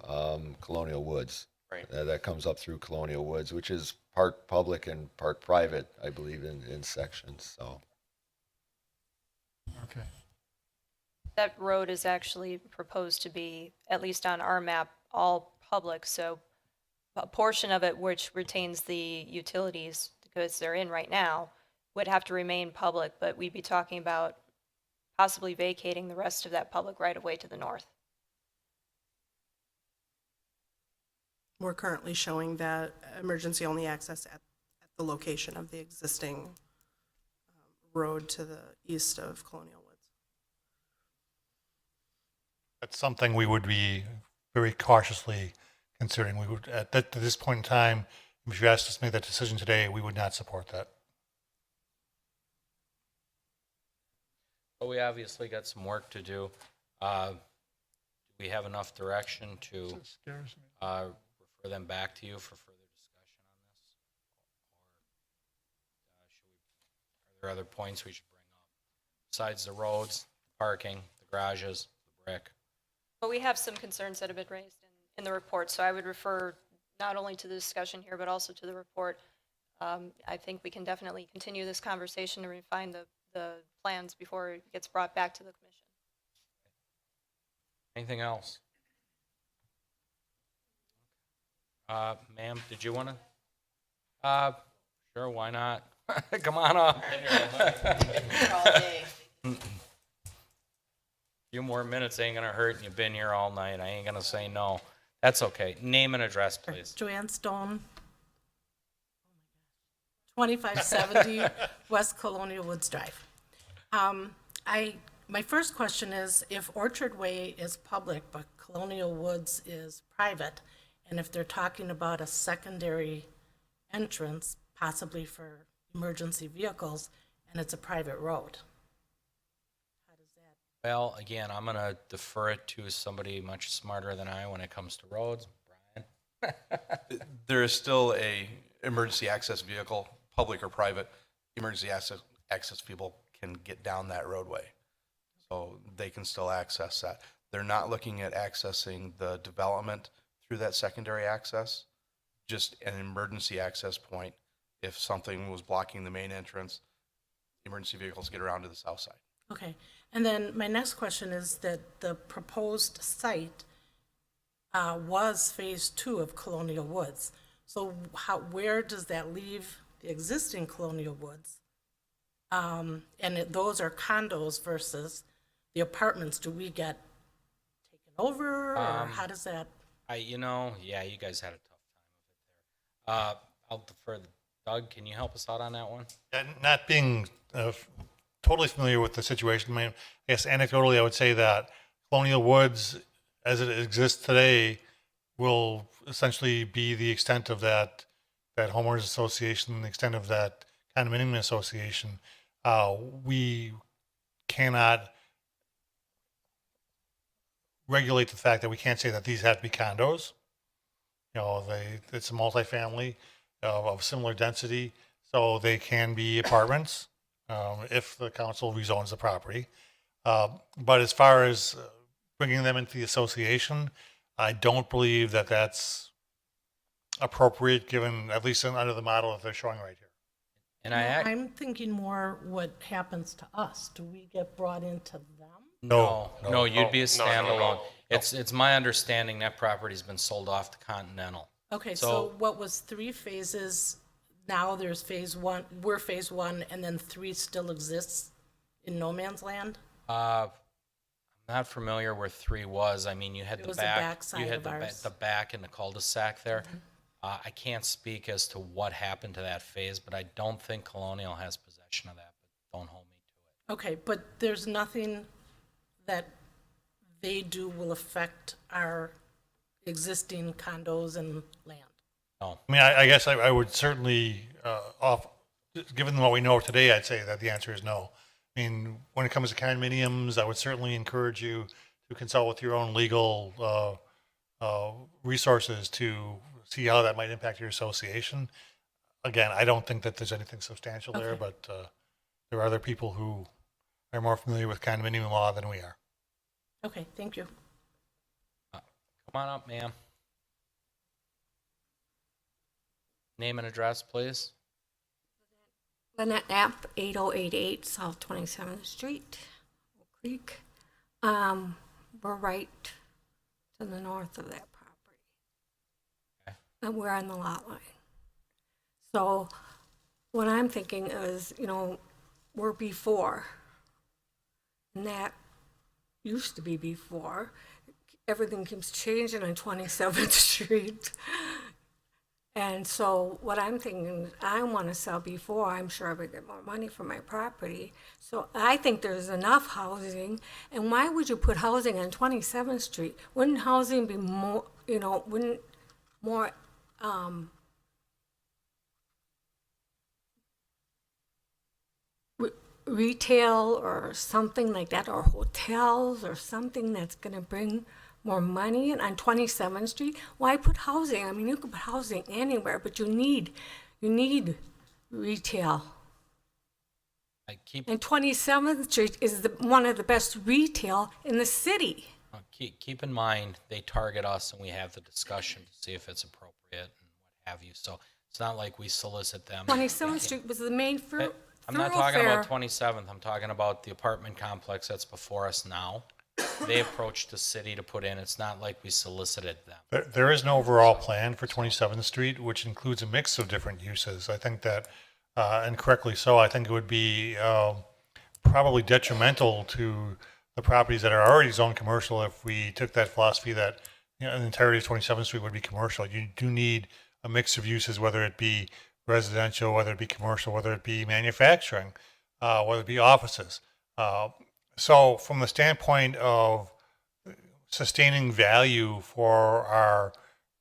Speaker 6: Colonial Woods.
Speaker 2: Right.
Speaker 6: That comes up through Colonial Woods, which is part public and part private, I believe, in sections. So.
Speaker 4: Okay.
Speaker 5: That road is actually proposed to be, at least on our map, all public. So a portion of it which retains the utilities, because they're in right now, would have to remain public, but we'd be talking about possibly vacating the rest of that public right of way to the north.
Speaker 19: We're currently showing that emergency only access at the location of the existing road to the east of Colonial Woods.
Speaker 7: That's something we would be very cautiously considering we would, at this point in time, if you asked us to make that decision today, we would not support that.
Speaker 1: But we obviously got some work to do. Do we have enough direction to
Speaker 4: It scares me.
Speaker 1: refer them back to you for further discussion on this? Or are there other points we should bring up? Besides the roads, parking, the garages, the brick?
Speaker 5: But we have some concerns that have been raised in the report, so I would refer not only to the discussion here, but also to the report. I think we can definitely continue this conversation and refine the plans before it gets brought back to the commission.
Speaker 1: Anything else? Ma'am, did you want to? Sure, why not? Come on up. Few more minutes ain't gonna hurt, and you've been here all night. I ain't gonna say no. That's okay. Name and address, please.
Speaker 20: Joanne Stone, 2570 West Colonial Woods Drive. My first question is, if Orchard Way is public, but Colonial Woods is private, and if they're talking about a secondary entrance, possibly for emergency vehicles, and it's a private road?
Speaker 1: Well, again, I'm gonna defer it to somebody much smarter than I when it comes to roads. Brian?
Speaker 9: There is still a emergency access vehicle, public or private. Emergency access people can get down that roadway. So they can still access that. They're not looking at accessing the development through that secondary access, just an emergency access point. If something was blocking the main entrance, emergency vehicles get around to the south side.
Speaker 20: Okay, and then my next question is that the proposed site was Phase 2 of Colonial Woods. So where does that leave the existing Colonial Woods? And those are condos versus the apartments. Do we get taken over, or how does that?
Speaker 1: You guys had a tough time of it there. I'll defer. Doug, can you help us out on that one?
Speaker 7: Not being totally familiar with the situation, I guess anecdotally I would say that Colonial Woods, as it exists today, will essentially be the extent of that homeowners association, the extent of that condominium association. We cannot regulate the fact that we can't say that these have to be condos. It's a multifamily of similar density, so they can be apartments if the council rezones the property. But as far as bringing them into the association, I don't believe that that's appropriate, given at least under the model that they're showing right here.
Speaker 1: And
Speaker 20: I'm thinking more what happens to us. Do we get brought into them?
Speaker 1: No, you'd be a standalone. It's my understanding that property's been sold off to Continental.
Speaker 20: Okay, so what was 3 phases? Now there's Phase 1, we're Phase 1, and then 3 still exists in no man's land?
Speaker 1: I'm not familiar where 3 was. I mean, you had
Speaker 20: It
Speaker 1: the
Speaker 20: was the
Speaker 1: back,
Speaker 20: backside
Speaker 1: you had
Speaker 20: of
Speaker 1: the
Speaker 20: ours.
Speaker 1: the back and the cul-de-sac there. I can't speak as to what happened to that phase, but I don't think Colonial has possession of that, but don't hold me to it.
Speaker 20: Okay, but there's nothing that they do will affect our existing condos and land?
Speaker 1: No.
Speaker 7: I mean, I guess I would certainly, given what we know today, I'd say that the answer is no. I mean, when it comes to condominiums, I would certainly encourage you to consult with your own legal resources to see how that might impact your association. Again, I don't think that there's anything substantial there, but there are other people who are more familiar with condominium law than we are.
Speaker 20: Okay, thank you.
Speaker 1: Come on up, ma'am. Name and address, please.
Speaker 22: Lynette Knapp, 8088 South 27th Street, Oak Creek. We're right to the north of that property.
Speaker 1: Okay.
Speaker 22: And we're on the lot line. So what I'm thinking is, we're before. And that used to be before. Everything keeps changing on 27th Street. And so what I'm thinking, I want to sell before I'm sure I would get more money for my property. So I think there's enough housing. And why would you put housing on 27th Street? Wouldn't housing be more, wouldn't more, retail or something like that, or hotels or something that's gonna bring more money in on 27th Street? Why put housing? I mean, you could put housing anywhere, but you need retail.
Speaker 1: I keep,
Speaker 22: And 27th Street is one of the best retail in the city.
Speaker 1: keep in mind, they target us and we have the discussion to see if it's appropriate and what have you. So it's not like we solicit them.
Speaker 22: 27th Street was the main thoroughfare.
Speaker 1: I'm not talking about 27th. I'm talking about the apartment complex that's before us now. They approached the city to put in. It's not like we solicited them.
Speaker 7: There is an overall plan for 27th Street, which includes a mix of different uses. I think that, and correctly so, I think it would be probably detrimental to the properties that are already zoned commercial if we took that philosophy that, you know, the entirety of 27th Street would be commercial. You do need a mix of uses, whether it be residential, whether it be commercial, whether it be manufacturing, whether it be offices. So from the standpoint of sustaining value for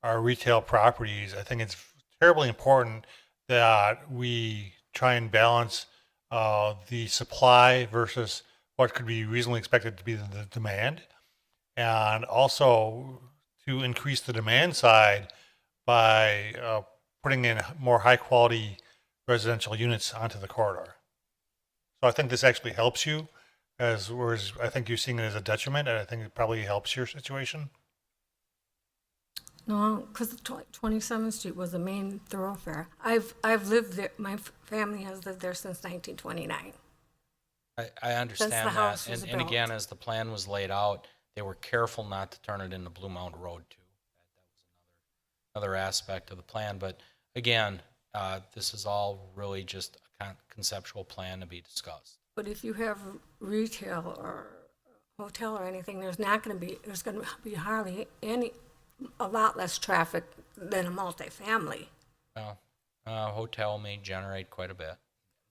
Speaker 7: our retail properties, I think it's terribly important that we try and balance the supply versus what could be reasonably expected to be the demand, and also to increase the demand side by putting in more high quality residential units onto the corridor. So I think this actually helps you, whereas I think you're seeing it as a detriment, and I think it probably helps your situation.
Speaker 22: No, because 27th Street was the main thoroughfare. I've lived there, my family has lived there since 1929.
Speaker 1: I understand
Speaker 22: Since the
Speaker 1: that.
Speaker 22: house was
Speaker 1: And again,
Speaker 22: built.
Speaker 1: as the plan was laid out, they were careful not to turn it into Blue Mountain Road too. That was another aspect of the plan. But again, this is all really just a conceptual plan to be discussed.
Speaker 22: But if you have retail or hotel or anything, there's going to be hardly a lot less traffic than a multifamily.
Speaker 1: Well, hotel may generate quite a bit,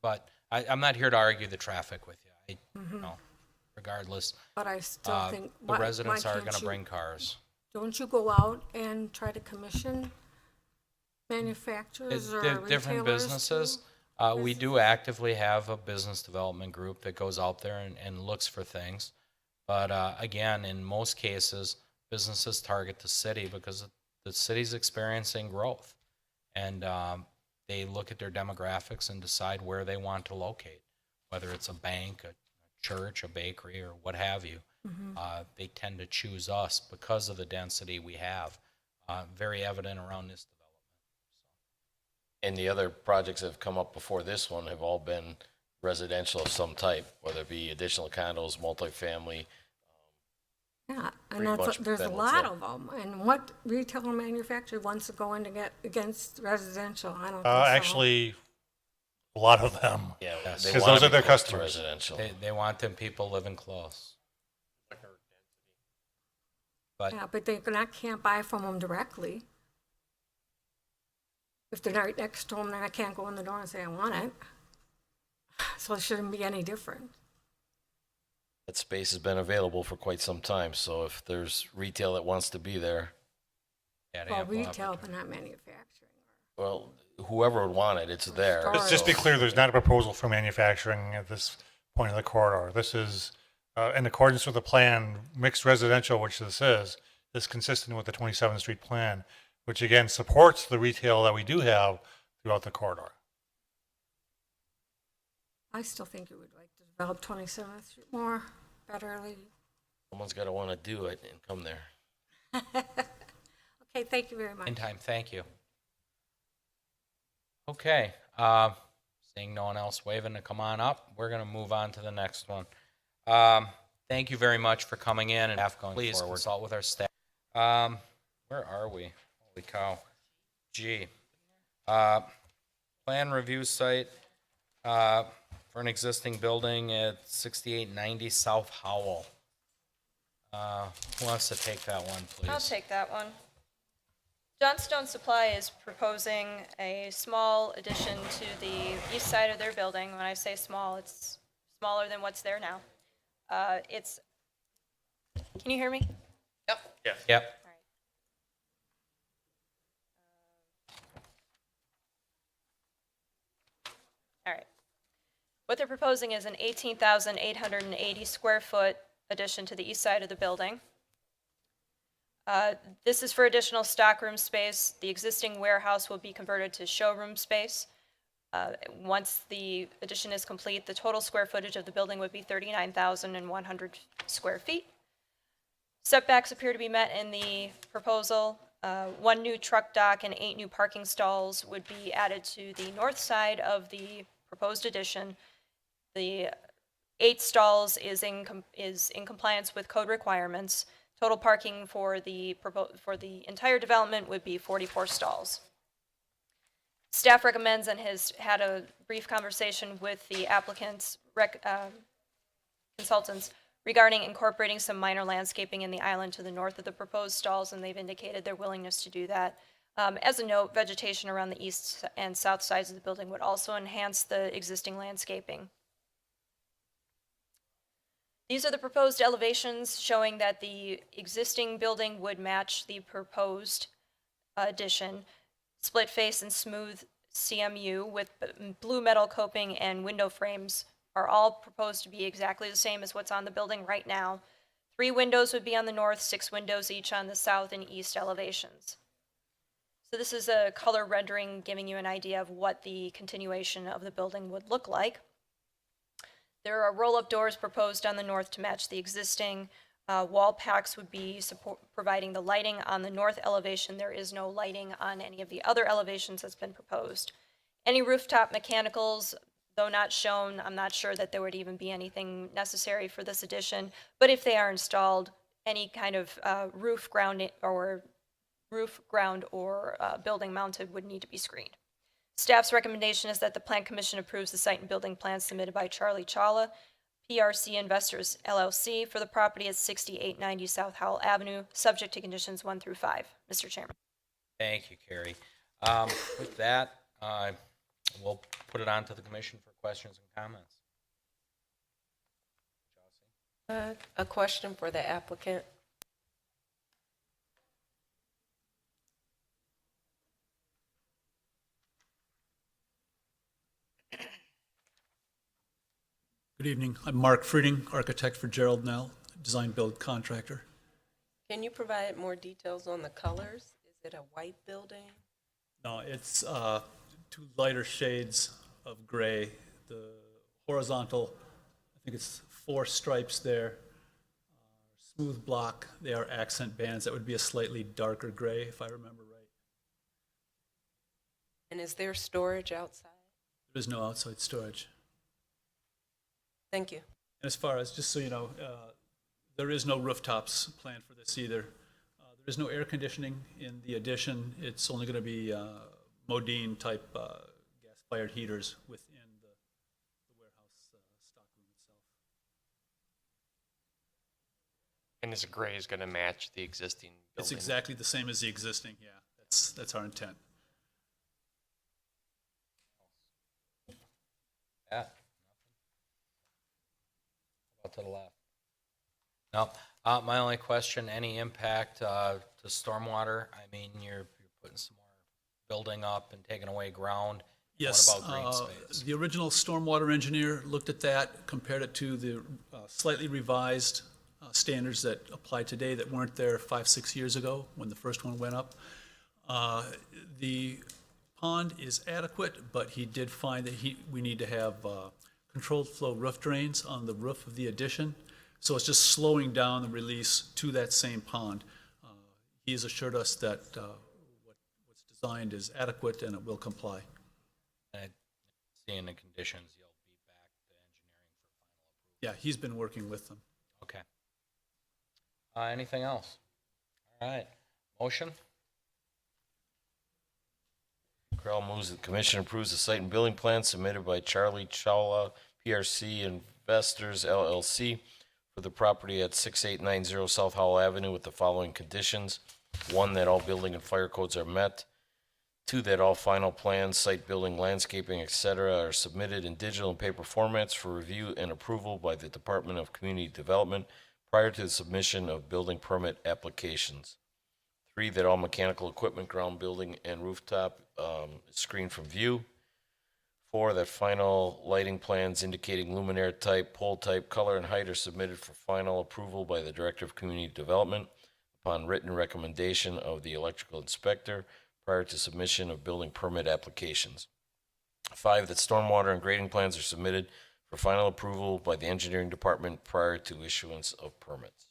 Speaker 1: but I'm not here to argue the traffic with you. You know, regardless,
Speaker 22: But I still think.
Speaker 1: the residents are going to bring cars.
Speaker 22: Don't you go out and try to commission manufacturers or retailers?
Speaker 1: Different businesses. We do actively have a business development group that goes out there and looks for things. But again, in most cases, businesses target the city because the city's experiencing growth. And they look at their demographics and decide where they want to locate, whether it's a bank, a church, a bakery, or what have you. They tend to choose us because of the density we have. Very evident around this development.
Speaker 2: And the other projects that have come up before this one have all been residential of some type, whether it be additional condos, multifamily.
Speaker 22: Yeah,
Speaker 2: Pretty
Speaker 22: and
Speaker 2: much
Speaker 22: there's a
Speaker 2: been what's
Speaker 22: lot
Speaker 2: there.
Speaker 22: of them. And what retail or manufacturer wants to go in to get against residential? I don't think so.
Speaker 7: Actually, a lot of them.
Speaker 2: Yeah,
Speaker 1: Yes.
Speaker 2: they
Speaker 7: Because
Speaker 2: wanna
Speaker 7: those are
Speaker 2: be
Speaker 7: their
Speaker 2: close to
Speaker 7: customers.
Speaker 2: Residential.
Speaker 1: They want them people living close. But
Speaker 22: Yeah, but can't buy from them directly. If they're right next to them, then I can't go in the door and say I want it. So it shouldn't be any different.
Speaker 2: That space has been available for quite some time, so if there's retail that wants to be there,
Speaker 1: yeah, they
Speaker 22: Well,
Speaker 1: have
Speaker 22: retail, but not manufacturing.
Speaker 2: well, whoever would want it, it's there.
Speaker 22: Storage.
Speaker 7: Just be clear, there's not a proposal for manufacturing at this point of the corridor. This is, in accordance with the plan, mixed residential, which this is consistent with the 27th Street plan, which again supports the retail that we do have throughout the corridor.
Speaker 22: I still think you would like to develop 27th Street more, betterly.
Speaker 2: Someone's got to want to do it and come there.
Speaker 22: Okay, thank you very much.
Speaker 1: In time, thank you. Okay, seeing no one else waving to come on up, we're going to move on to the next one. Thank you very much for coming in and please forward. Consult with our staff. Where are we? Holy cow. Gee. Plan review site for an existing building at 6890 South Howell. Who wants to take that one, please?
Speaker 5: I'll take that one. Johnstone Supply is proposing a small addition to the east side of their building. When I say small, it's smaller than what's there now. Can you hear me?
Speaker 1: Yep.
Speaker 5: What they're proposing is an 18,880 square foot addition to the east side of the building. This is for additional stockroom space. The existing warehouse will be converted to showroom space. Once the addition is complete, the total square footage of the building would be 39,100 square feet. Setbacks appear to be met in the proposal. 1 new truck dock and 8 new parking stalls would be added to the north side of the proposed addition. The 8 stalls is in compliance with code requirements. Total parking for the entire development would be 44 stalls. Staff recommends and has had a brief conversation with the applicant's consultants regarding incorporating some minor landscaping in the island to the north of the proposed stalls, and they've indicated their willingness to do that. As a note, vegetation around the east and south sides of the building would also enhance the existing landscaping. These are the proposed elevations showing that the existing building would match the proposed addition. Split face and smooth CMU with blue metal coping and window frames are all proposed to be exactly the same as what's on the building right now. 3 windows would be on the north, 6 windows each on the south and east elevations. So this is a color rendering giving you an idea of what the continuation of the building would look like. There are roll-up doors proposed on the north to match the existing. Wall packs would be providing the lighting on the north elevation. There is no lighting on any of the other elevations that's been proposed. Any rooftop mechanicals, though not shown, I'm not sure that there would even be anything necessary for this addition, but if they are installed, any kind of roof, ground, or building mounted would need to be screened. Staff's recommendation is that the Plan Commission approves the site and building plan submitted by Charlie Chawla, PRC Investors LLC, for the property at 6890 South Howell Avenue, subject to conditions 1 through 5. Mr. Chairman.
Speaker 1: Thank you, Carrie. With that, we'll put it on to the commission for questions and comments.
Speaker 3: A question for the applicant.
Speaker 12: Good evening. I'm Mark Frieding, architect for Gerald Nell, design build contractor.
Speaker 3: Can you provide more details on the colors? Is it a white building?
Speaker 12: No, it's 2 lighter shades of gray. The horizontal, I think it's 4 stripes there. Smooth block, they are accent bands. That would be a slightly darker gray, if I remember right.
Speaker 3: And is there storage outside?
Speaker 12: There is no outside storage.
Speaker 3: Thank you.
Speaker 12: And as far as, just so you know, there is no rooftops planned for this either. There is no air conditioning in the addition. It's only going to be Modine type gas-fired heaters within the warehouse stockroom itself.
Speaker 10: And this gray is going to match the existing building?
Speaker 12: It's exactly the same as the existing, yeah. That's our intent.
Speaker 1: Yeah. About to the left. No, my only question, any impact to stormwater? I mean, you're putting some more building up and taking away ground.
Speaker 12: Yes.
Speaker 1: What about green space?
Speaker 12: The original stormwater engineer looked at that, compared it to the slightly revised standards that apply today that weren't there 5-6 years ago when the first one went up. The pond is adequate, but he did find that we need to have controlled flow roof drains on the roof of the addition. So it's just slowing down the release to that same pond. He has assured us that what's designed is adequate and it will comply.
Speaker 1: And seeing the conditions, you'll be back to engineering for final approval.
Speaker 12: Yeah, he's been working with them.
Speaker 1: Okay. Anything else? All right. Motion?
Speaker 2: Corral moves that the commission approves the site and building plan submitted by Charlie Chawla, PRC Investors LLC, for the property at 6890 South Howell Avenue with the following conditions. 1, that all building and fire codes are met. 2, that all final plans, site building, landscaping, etc. are submitted in digital and paper formats for review and approval by the Department of Community Development prior to the submission of building permit applications. 3, that all mechanical equipment, ground building, and rooftop is screened from view. 4, that final lighting plans indicating luminaire type, pole type, color, and height are submitted for final approval by the Director of Community Development upon written recommendation of the electrical inspector prior to submission of building permit applications. 5, that stormwater and grading plans are submitted for final approval by the engineering department prior to issuance of permits.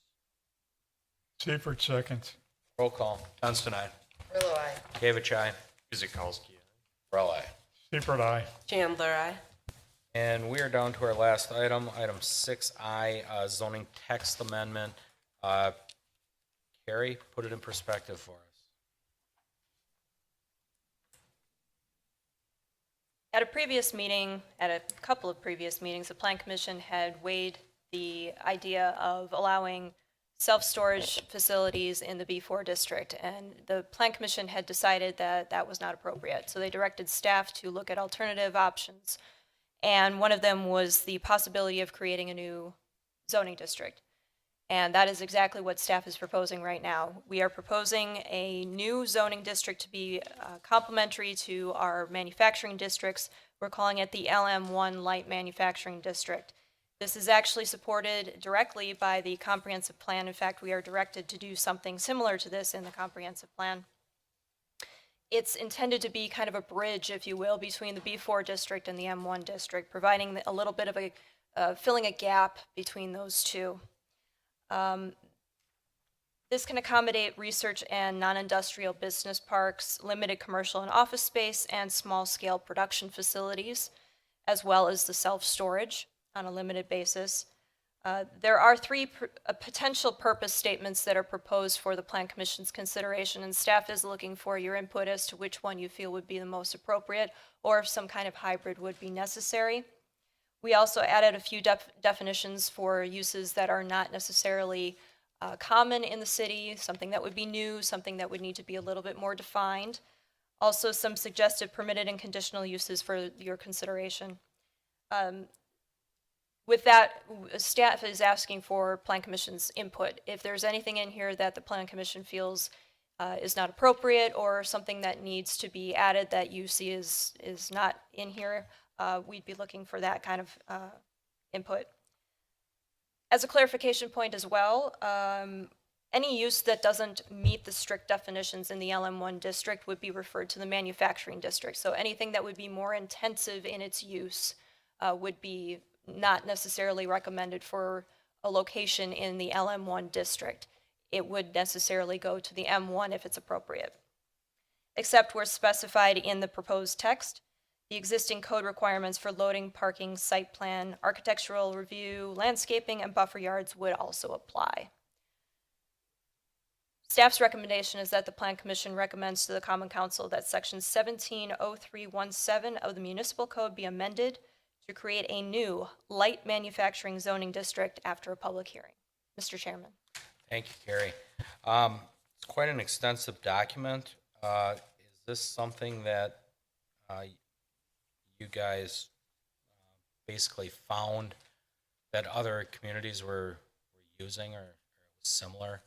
Speaker 4: Seifert seconds.
Speaker 1: Roll call.
Speaker 10: Johnston, aye.
Speaker 3: Grillo, aye.
Speaker 1: Gavich, aye.
Speaker 10: Guzekowski, aye.
Speaker 2: Burrell, aye.
Speaker 4: Seifert, aye.
Speaker 3: Chandler, aye.
Speaker 1: And we are down to our last item, item 6I, zoning text amendment. Carrie, put it in perspective for us.
Speaker 5: At a previous meeting, at a couple of previous meetings, the Plan Commission had weighed the idea of allowing self-storage facilities in the B4 district, and the Plan Commission had decided that that was not appropriate. So they directed staff to look at alternative options, and one of them was the possibility of creating a new zoning district. And that is exactly what staff is proposing right now. We are proposing a new zoning district to be complementary to our manufacturing districts. We're calling it the LM1 Light Manufacturing District. This is actually supported directly by the comprehensive plan. In fact, we are directed to do something similar to this in the comprehensive plan. It's intended to be kind of a bridge, if you will, between the B4 district and the M1 district, providing a little bit of a, filling a gap between those two. This can accommodate research and non-industrial business parks, limited commercial and office space, and small-scale production facilities, as well as the self-storage on a limited basis. There are 3 potential purpose statements that are proposed for the Plan Commission's consideration, and staff is looking for your input as to which one you feel would be the most appropriate, or if some kind of hybrid would be necessary. We also added a few definitions for uses that are not necessarily common in the city, something that would be new, something that would need to be a little bit more defined. Also, some suggested permitted and conditional uses for your consideration. With that, staff is asking for Plan Commission's input. If there's anything in here that the Plan Commission feels is not appropriate, or something that needs to be added that you see is not in here, we'd be looking for that kind of input. As a clarification point as well, any use that doesn't meet the strict definitions in the LM1 district would be referred to the manufacturing district. So anything that would be more intensive in its use would be not necessarily recommended for a location in the LM1 district. It would necessarily go to the M1 if it's appropriate. Except where specified in the proposed text, the existing code requirements for loading, parking, site plan, architectural review, landscaping, and buffer yards would also apply. Staff's recommendation is that the Plan Commission recommends to the Common Council that Section 170317 of the Municipal Code be amended to create a new light manufacturing zoning district after a public hearing. Mr. Chairman.
Speaker 1: Thank you, Carrie. It's quite an extensive document. Is this something that you guys basically found that other communities were using or similar?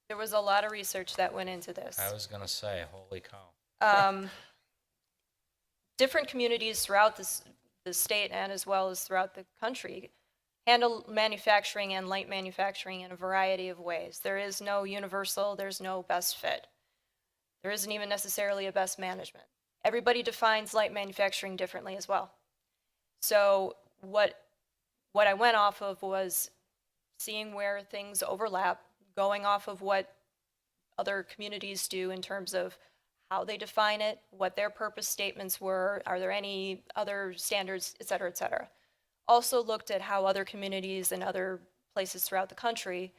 Speaker 5: There was a lot of research that went into this.
Speaker 1: I was going to say, holy cow.
Speaker 5: Different communities throughout the state and as well as throughout the country handle manufacturing and light manufacturing in a variety of ways. There is no universal, there's no best fit. There isn't even necessarily a best management. Everybody defines light manufacturing differently as well. So what I went off of was seeing where things overlap, going off of what other communities do in terms of how they define it, what their purpose statements were, are there any other standards, et cetera, et cetera. Also looked at how other communities and other places throughout the country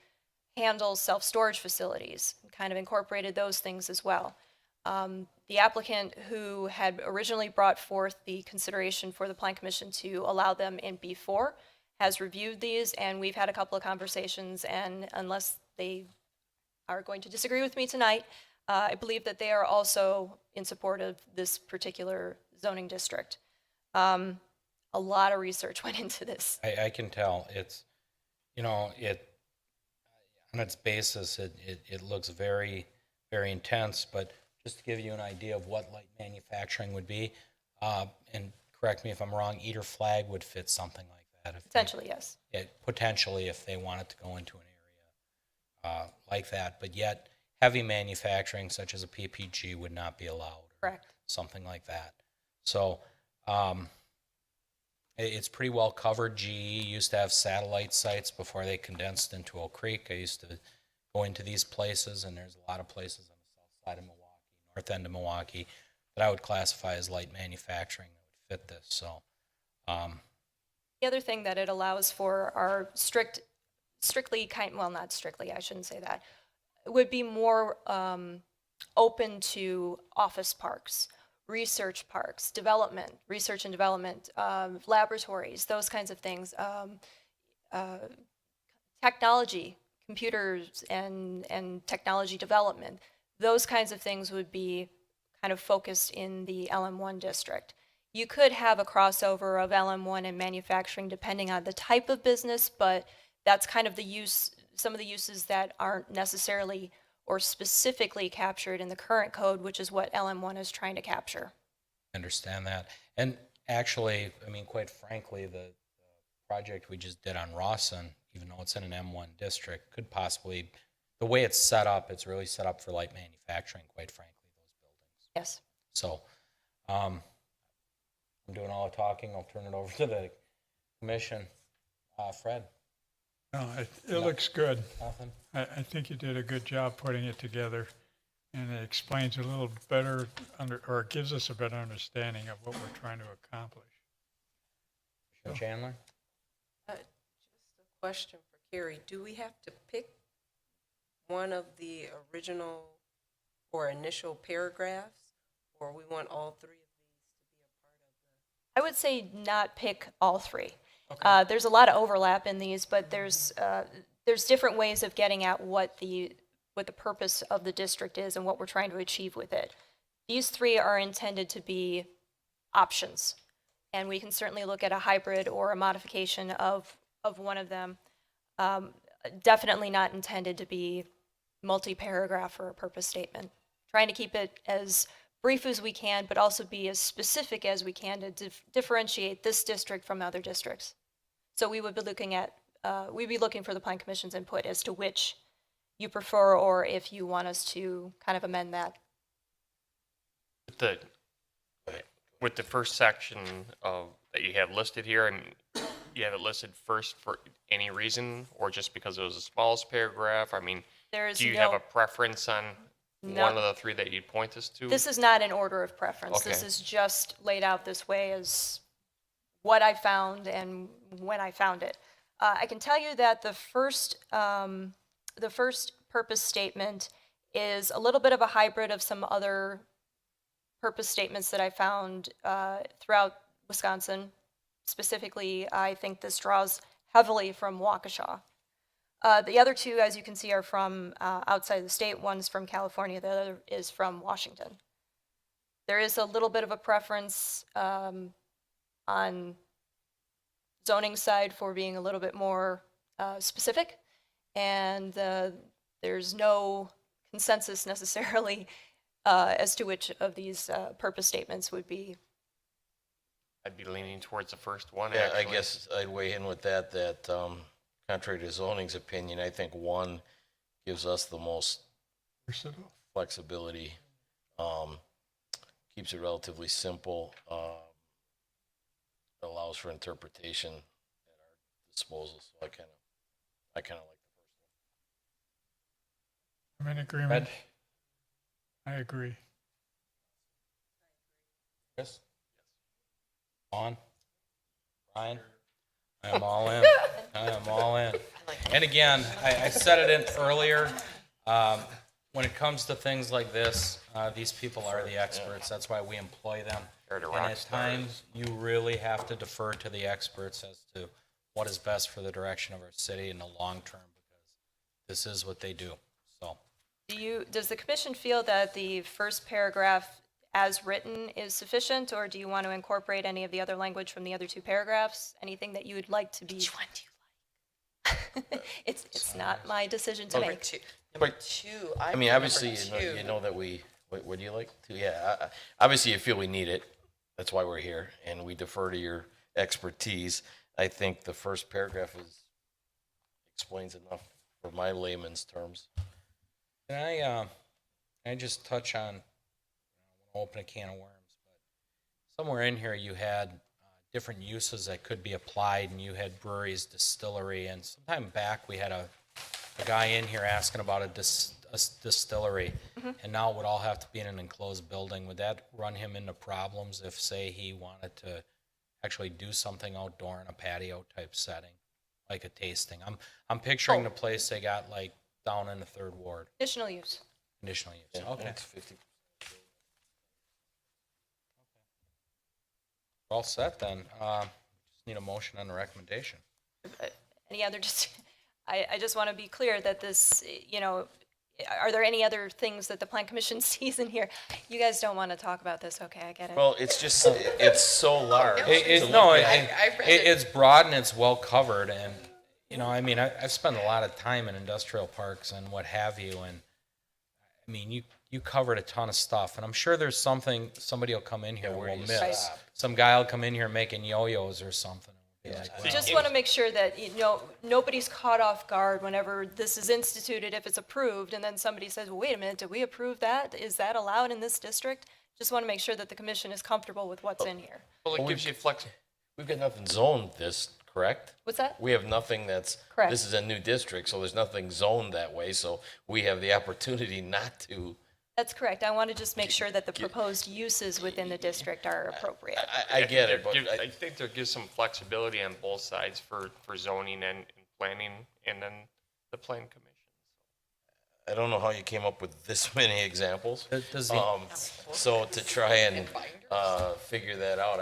Speaker 5: handle self-storage facilities, kind of incorporated those things as well. The applicant who had originally brought forth the consideration for the Plan Commission to allow them in B4 has reviewed these, and we've had a couple of conversations, and unless they are going to disagree with me tonight, I believe that they are also in support of this particular zoning district. A lot of research went into this.
Speaker 1: I can tell. It's, on its basis, it looks very, very intense, but just to give you an idea of what light manufacturing would be, and correct me if I'm wrong, Eder Flag would fit something like that. If they-
Speaker 5: Potentially, yes.
Speaker 1: potentially if they wanted to go into an area like that, but yet heavy manufacturing such as a PPG would not be allowed.
Speaker 5: Correct.
Speaker 1: Something like that. So it's pretty well covered. GE used to have satellite sites before they condensed into Oak Creek. I used to go into these places, and there's a lot of places on the south side of Milwaukee, north end of Milwaukee, that I would classify as light manufacturing that would fit this. So
Speaker 5: The other thing that it allows for are not strictly, I shouldn't say that, it would be more open to office parks, research parks, research and development, laboratories, those kinds of things, technology, computers and technology development, those kinds of things would be kind of focused in the LM1 district. You could have a crossover of LM1 and manufacturing depending on the type of business, but that's kind of the use, some of the uses that aren't necessarily or specifically captured in the current code, which is what LM1 is trying to capture.
Speaker 1: I understand that. And actually, I mean, quite frankly, the project we just did on Rawson, even though it's in an M1 district, could possibly, the way it's set up, it's really set up for light manufacturing, quite frankly, those buildings.
Speaker 5: Yes.
Speaker 1: So, I'm doing all the talking. I'll turn it over to the commission. Fred?
Speaker 4: No, it looks good.
Speaker 1: Nothing?
Speaker 4: I think you did a good job putting it together, and it explains a little better, or it gives us a better understanding of what we're trying to accomplish.
Speaker 1: Commissioner Chandler?
Speaker 3: Just a question for Carrie. Do we have to pick one of the original or initial paragraphs, or we want all three of these to be a part of the?
Speaker 5: I would say not pick all three.
Speaker 3: Okay.
Speaker 5: There's a lot of overlap in these, but there's different ways of getting at what the purpose of the district is and what we're trying to achieve with it. These three are intended to be options, and we can certainly look at a hybrid or a modification of one of them. Definitely not intended to be multi-paragraph or a purpose statement. Trying to keep it as brief as we can, but also be as specific as we can to differentiate this district from other districts. So we would be looking at, we'd be looking for the Plan Commission's input as to which you prefer, or if you want us to kind of amend that.
Speaker 10: With the first section of, that you have listed here, and you have it listed first for any reason, or just because it was the smallest paragraph? I mean, do you have a preference on one of the three that you'd point us to?
Speaker 5: This is not an order of preference.
Speaker 10: Okay.
Speaker 5: This is just laid out this way as what I found and when I found it. I can tell you that the first purpose statement is a little bit of a hybrid of some other purpose statements that I found throughout Wisconsin. Specifically, I think this draws heavily from Waukesha. The other two, as you can see, are from outside the state. One's from California, the other is from Washington. There is a little bit of a preference on zoning side for being a little bit more specific, and there's no consensus necessarily as to which of these purpose statements would be.
Speaker 10: I'd be leaning towards the first one,
Speaker 2: Yeah, I
Speaker 10: actually.
Speaker 2: guess I'd weigh in with that contrary to zoning's opinion, I think one gives us the most
Speaker 4: Versatile.
Speaker 2: flexibility, keeps it relatively simple, allows for interpretation at our disposal. So I kind of like the first one.
Speaker 4: I'm in agreement. I agree.
Speaker 1: Chris? On? Brian? I am all in. I am all in. And again, I said it in earlier, when it comes to things like this, these people are the experts. That's why we employ them.
Speaker 10: They're the
Speaker 1: And
Speaker 10: rock
Speaker 1: at
Speaker 10: stars.
Speaker 1: times, you really have to defer to the experts as to what is best for the direction of our city in the long term, because this is what they do. So,
Speaker 5: Does the commission feel that the first paragraph as written is sufficient, or do you want to incorporate any of the other language from the other two paragraphs? Anything that you would like to be? Which one do you like? It's not my decision to
Speaker 8: Number
Speaker 5: make.
Speaker 8: two.
Speaker 2: I mean,
Speaker 8: put
Speaker 2: obviously,
Speaker 8: number
Speaker 2: you know that we, what do you like to? Yeah, obviously you feel we need it. that's why we're here, and we defer to your expertise. I think the first paragraph explains enough for my layman's terms.
Speaker 1: Can I just touch on, I don't want to open a can of worms, but somewhere in here you had different uses that could be applied, and you had breweries, distillery, and sometime back we had a guy in here asking about a distillery, and now it would all have to be in an enclosed building. Would that run him into problems if, say, he wanted to actually do something outdoor in a patio type setting, like a tasting? I'm picturing the place they got like down in the Third Ward.
Speaker 5: Additional use.
Speaker 1: Conditional use.
Speaker 2: Yeah,
Speaker 1: Okay.
Speaker 2: that's 50.
Speaker 1: All set then. Just need a motion on the recommendation.
Speaker 5: Any other, just, I just want to be clear that this, you know, are there any other things that the Plan Commission sees in here? You guys don't want to talk about this, okay, I get it.
Speaker 2: Well, it's just, it's so large. to
Speaker 1: No,
Speaker 2: look at.
Speaker 1: it's broad and it's well covered, and, you know, I mean, I've spent a lot of time in industrial parks and what have you, and, I mean, you covered a ton of stuff, and I'm sure there's something, somebody will come in here and will miss.
Speaker 5: Right.
Speaker 1: Some guy will come in here making yo-yos or something. Be like, well,
Speaker 5: Just want to make sure that, you know, nobody's caught off guard whenever this is instituted, if it's approved, and then somebody says, well, wait a minute, did we approve that? Is that allowed in this district? Just want to make sure that the commission is comfortable with what's in here.
Speaker 10: Well, it gives you flex,
Speaker 2: We've got nothing zoned this, correct?
Speaker 5: What's that?
Speaker 2: We have nothing that's,
Speaker 5: Correct.
Speaker 2: this is a new district, so there's nothing zoned that way, so we have the opportunity not to.
Speaker 5: That's correct. I want to just make sure that the proposed uses within the district are appropriate.
Speaker 2: I get it, but
Speaker 10: I think there gives some flexibility on both sides for zoning and planning, and then the plan commission.
Speaker 2: I don't know how you came up with this many examples.
Speaker 1: Does the-
Speaker 2: So to try and figure that out,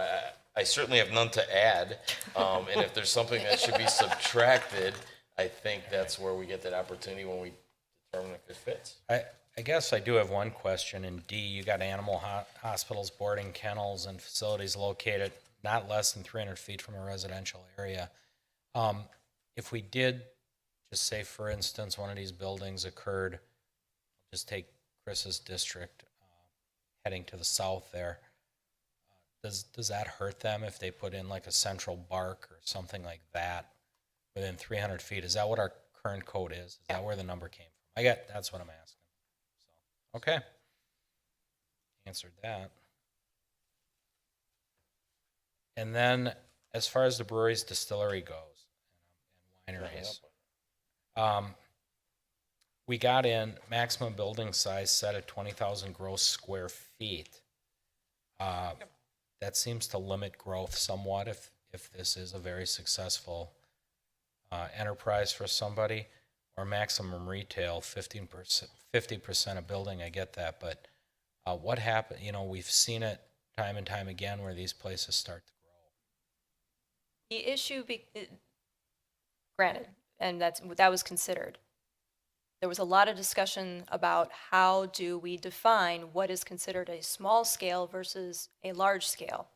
Speaker 2: I certainly have none to add. And if there's something that should be subtracted, I think that's where we get that opportunity when we determine if it fits.
Speaker 1: I guess I do have one question. In D, you got animal hospitals, boarding kennels, and facilities located not less than 300 feet from a residential area. If we did, just say, for instance, one of these buildings occurred, just take Chris's district, heading to the south there, does that hurt them if they put in like a central bark or something like that within 300 feet? Is that what our current code is? Is that where the number came from? That's what I'm asking. So, okay. Answered that. And then as far as the brewery's distillery goes and wineries, we got in maximum building size set at 20,000 gross square feet. That seems to limit growth somewhat if this is a very successful enterprise for somebody, or maximum retail, 50% of building, I get that, but what happened, you know, we've seen it time and time again where these places start to grow.
Speaker 5: The issue, granted, and that was considered. There was a lot of discussion about how do we define what is considered a small scale versus a large scale.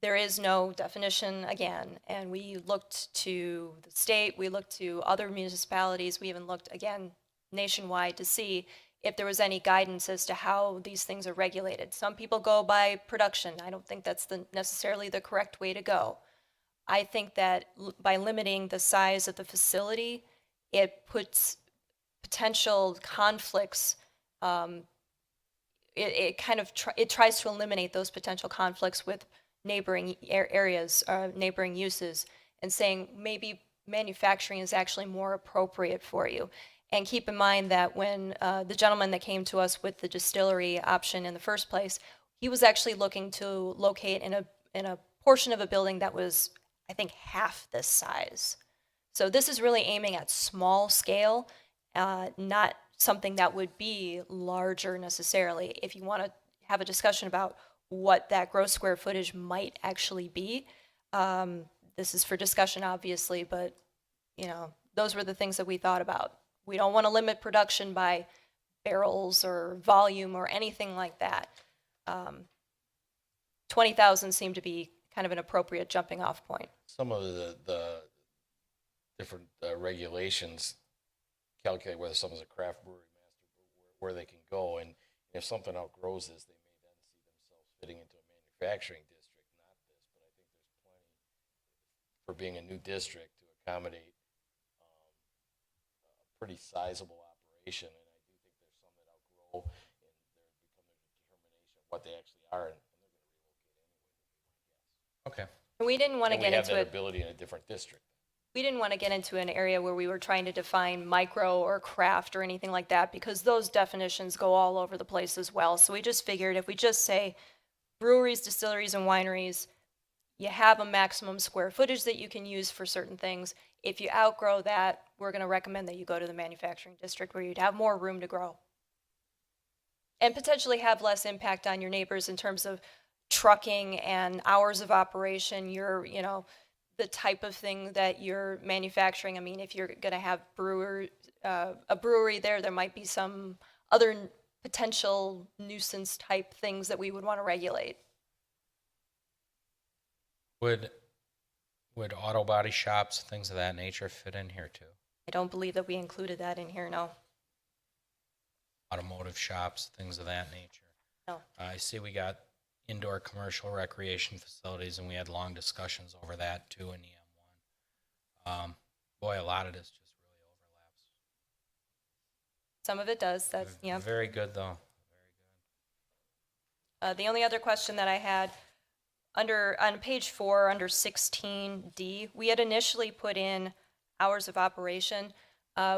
Speaker 5: There is no definition, again, and we looked to the state, we looked to other municipalities, we even looked, again, nationwide to see if there was any guidance as to how these things are regulated. Some people go by production. I don't think that's necessarily the correct way to go. I think that by limiting the size of the facility, it puts potential conflicts, it tries to eliminate those potential conflicts with neighboring areas, neighboring uses, and saying maybe manufacturing is actually more appropriate for you. And keep in mind that when the gentleman that came to us with the distillery option in the first place, he was actually looking to locate in a portion of a building that was, I think, half this size. So this is really aiming at small scale, not something that would be larger necessarily. If you want to have a discussion about what that gross square footage might actually be, this is for discussion, obviously, but you know, those were the things that we thought about. We don't want to limit production by barrels or volume or anything like that. 20,000 seemed to be kind of an appropriate jumping off point.
Speaker 2: Some of the different regulations calculate whether someone's a craft brewery master, where they can go, and if something outgrows this, they may then see themselves fitting into a manufacturing district, not this, but I think there's plenty for being a new district to accommodate a pretty sizable operation. And I do think there's some that outgrow and there become a determination of what they actually are, and they're going to relocate anyway.
Speaker 1: Okay.
Speaker 5: We didn't want to
Speaker 2: And
Speaker 5: get
Speaker 2: we have
Speaker 5: into
Speaker 2: that
Speaker 5: it.
Speaker 2: ability in a different district.
Speaker 5: We didn't want to get into an area where we were trying to define micro or craft or anything like that, because those definitions go all over the place as well. So we just figured if we just say breweries, distilleries, and wineries, you have a maximum square footage that you can use for certain things. If you outgrow that, we're going to recommend that you go to the manufacturing district where you'd have more room to grow. And potentially have less impact on your neighbors in terms of trucking and hours of operation, the type of thing that you're manufacturing. I mean, if you're going to have a brewery there might be some other potential nuisance type things that we would want to regulate.
Speaker 1: Would auto body shops, things of that nature fit in here too?
Speaker 5: I don't believe that we included that in here, no.
Speaker 1: Automotive shops, things of that nature?
Speaker 5: No.
Speaker 1: I see we got indoor commercial recreation facilities, and we had long discussions over that too in EM1. Boy, a lot of this just really overlaps.
Speaker 5: Some of it does, that's, yeah.
Speaker 1: Very good though.
Speaker 5: The only other question that I had, on page 4, under 16D, we had initially put in hours of operation.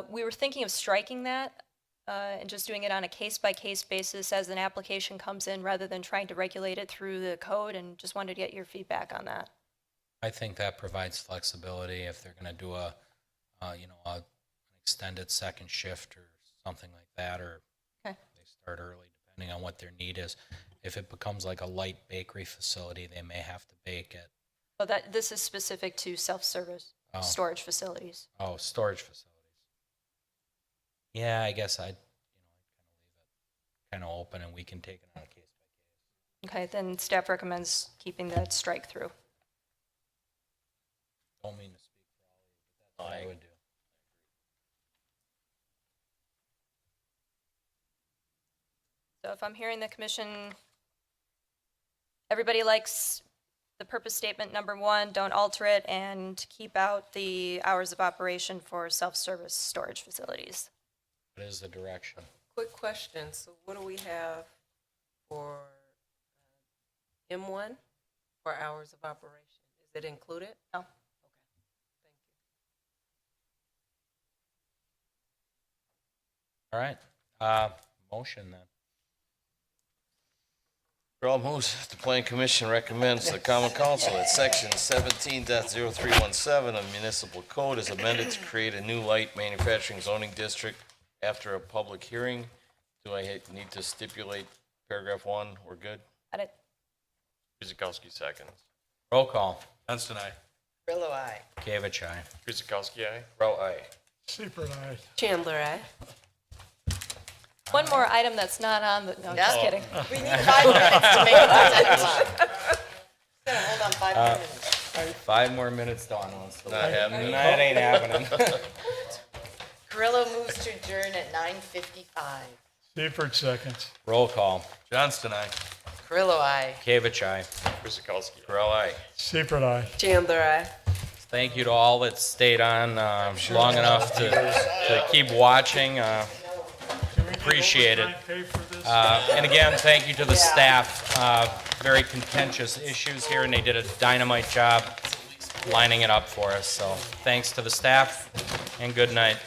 Speaker 5: We were thinking of striking that and just doing it on a case-by-case basis as an application comes in, rather than trying to regulate it through the code, and just wanted to get your feedback on that.
Speaker 1: I think that provides flexibility if they're going to do an extended second shift or something like that, or
Speaker 5: Okay.
Speaker 1: they start early, depending on what their need is. If it becomes like a light bakery facility, they may have to bake it.
Speaker 5: Well, this is specific to self-service storage facilities.
Speaker 1: Oh, storage facilities. Yeah, I guess I'd kind of open, and we can take it on a case by case.
Speaker 5: Okay, then staff recommends keeping that strike through.
Speaker 1: Don't mean to speak for all of you, but that's what I would do.
Speaker 5: So if I'm hearing the commission, everybody likes the purpose statement number 1, don't alter it, and keep out the hours of operation for self-service storage facilities.
Speaker 1: What is the direction?
Speaker 3: Quick question, so what do we have for M1 for hours of operation? Is it included?
Speaker 5: No.
Speaker 1: All right, motion then.
Speaker 2: Earl moves, the Plan Commission recommends the Common Council that section 17.0317 of Municipal Code is amended to create a new light manufacturing zoning district after a public hearing. Do I need to stipulate paragraph 1? We're good?
Speaker 5: Got it.
Speaker 10: Guzekowski seconds.
Speaker 1: Roll call.
Speaker 10: Johnston, aye.
Speaker 8: Grillo, aye.
Speaker 1: Kavich, aye.
Speaker 10: Guzekowski, aye.
Speaker 2: Row aye.
Speaker 4: Seifert, aye.
Speaker 3: Chandler, aye.
Speaker 5: One more item that's not on the, no, just kidding.
Speaker 8: We need 5 minutes to make it to 10 o'clock. Gonna hold on 5 minutes.
Speaker 1: 5 more minutes, Dawn wants to.
Speaker 2: Not happening.
Speaker 1: That ain't happening.
Speaker 8: Carrillo moves to adjourn at 9:55.
Speaker 4: Seifert seconds.
Speaker 1: Roll call.
Speaker 10: Johnston, aye.
Speaker 8: Carrillo, aye.
Speaker 1: Kavich, aye.
Speaker 10: Guzekowski.
Speaker 2: Row aye.
Speaker 4: Seifert, aye.
Speaker 3: Chandler, aye.
Speaker 1: Thank you to all that stayed on long enough to keep watching. Appreciate it. And again, thank you to the staff. Very contentious issues here, and they did a dynamite job lining it up for us. So thanks to the staff, and good night.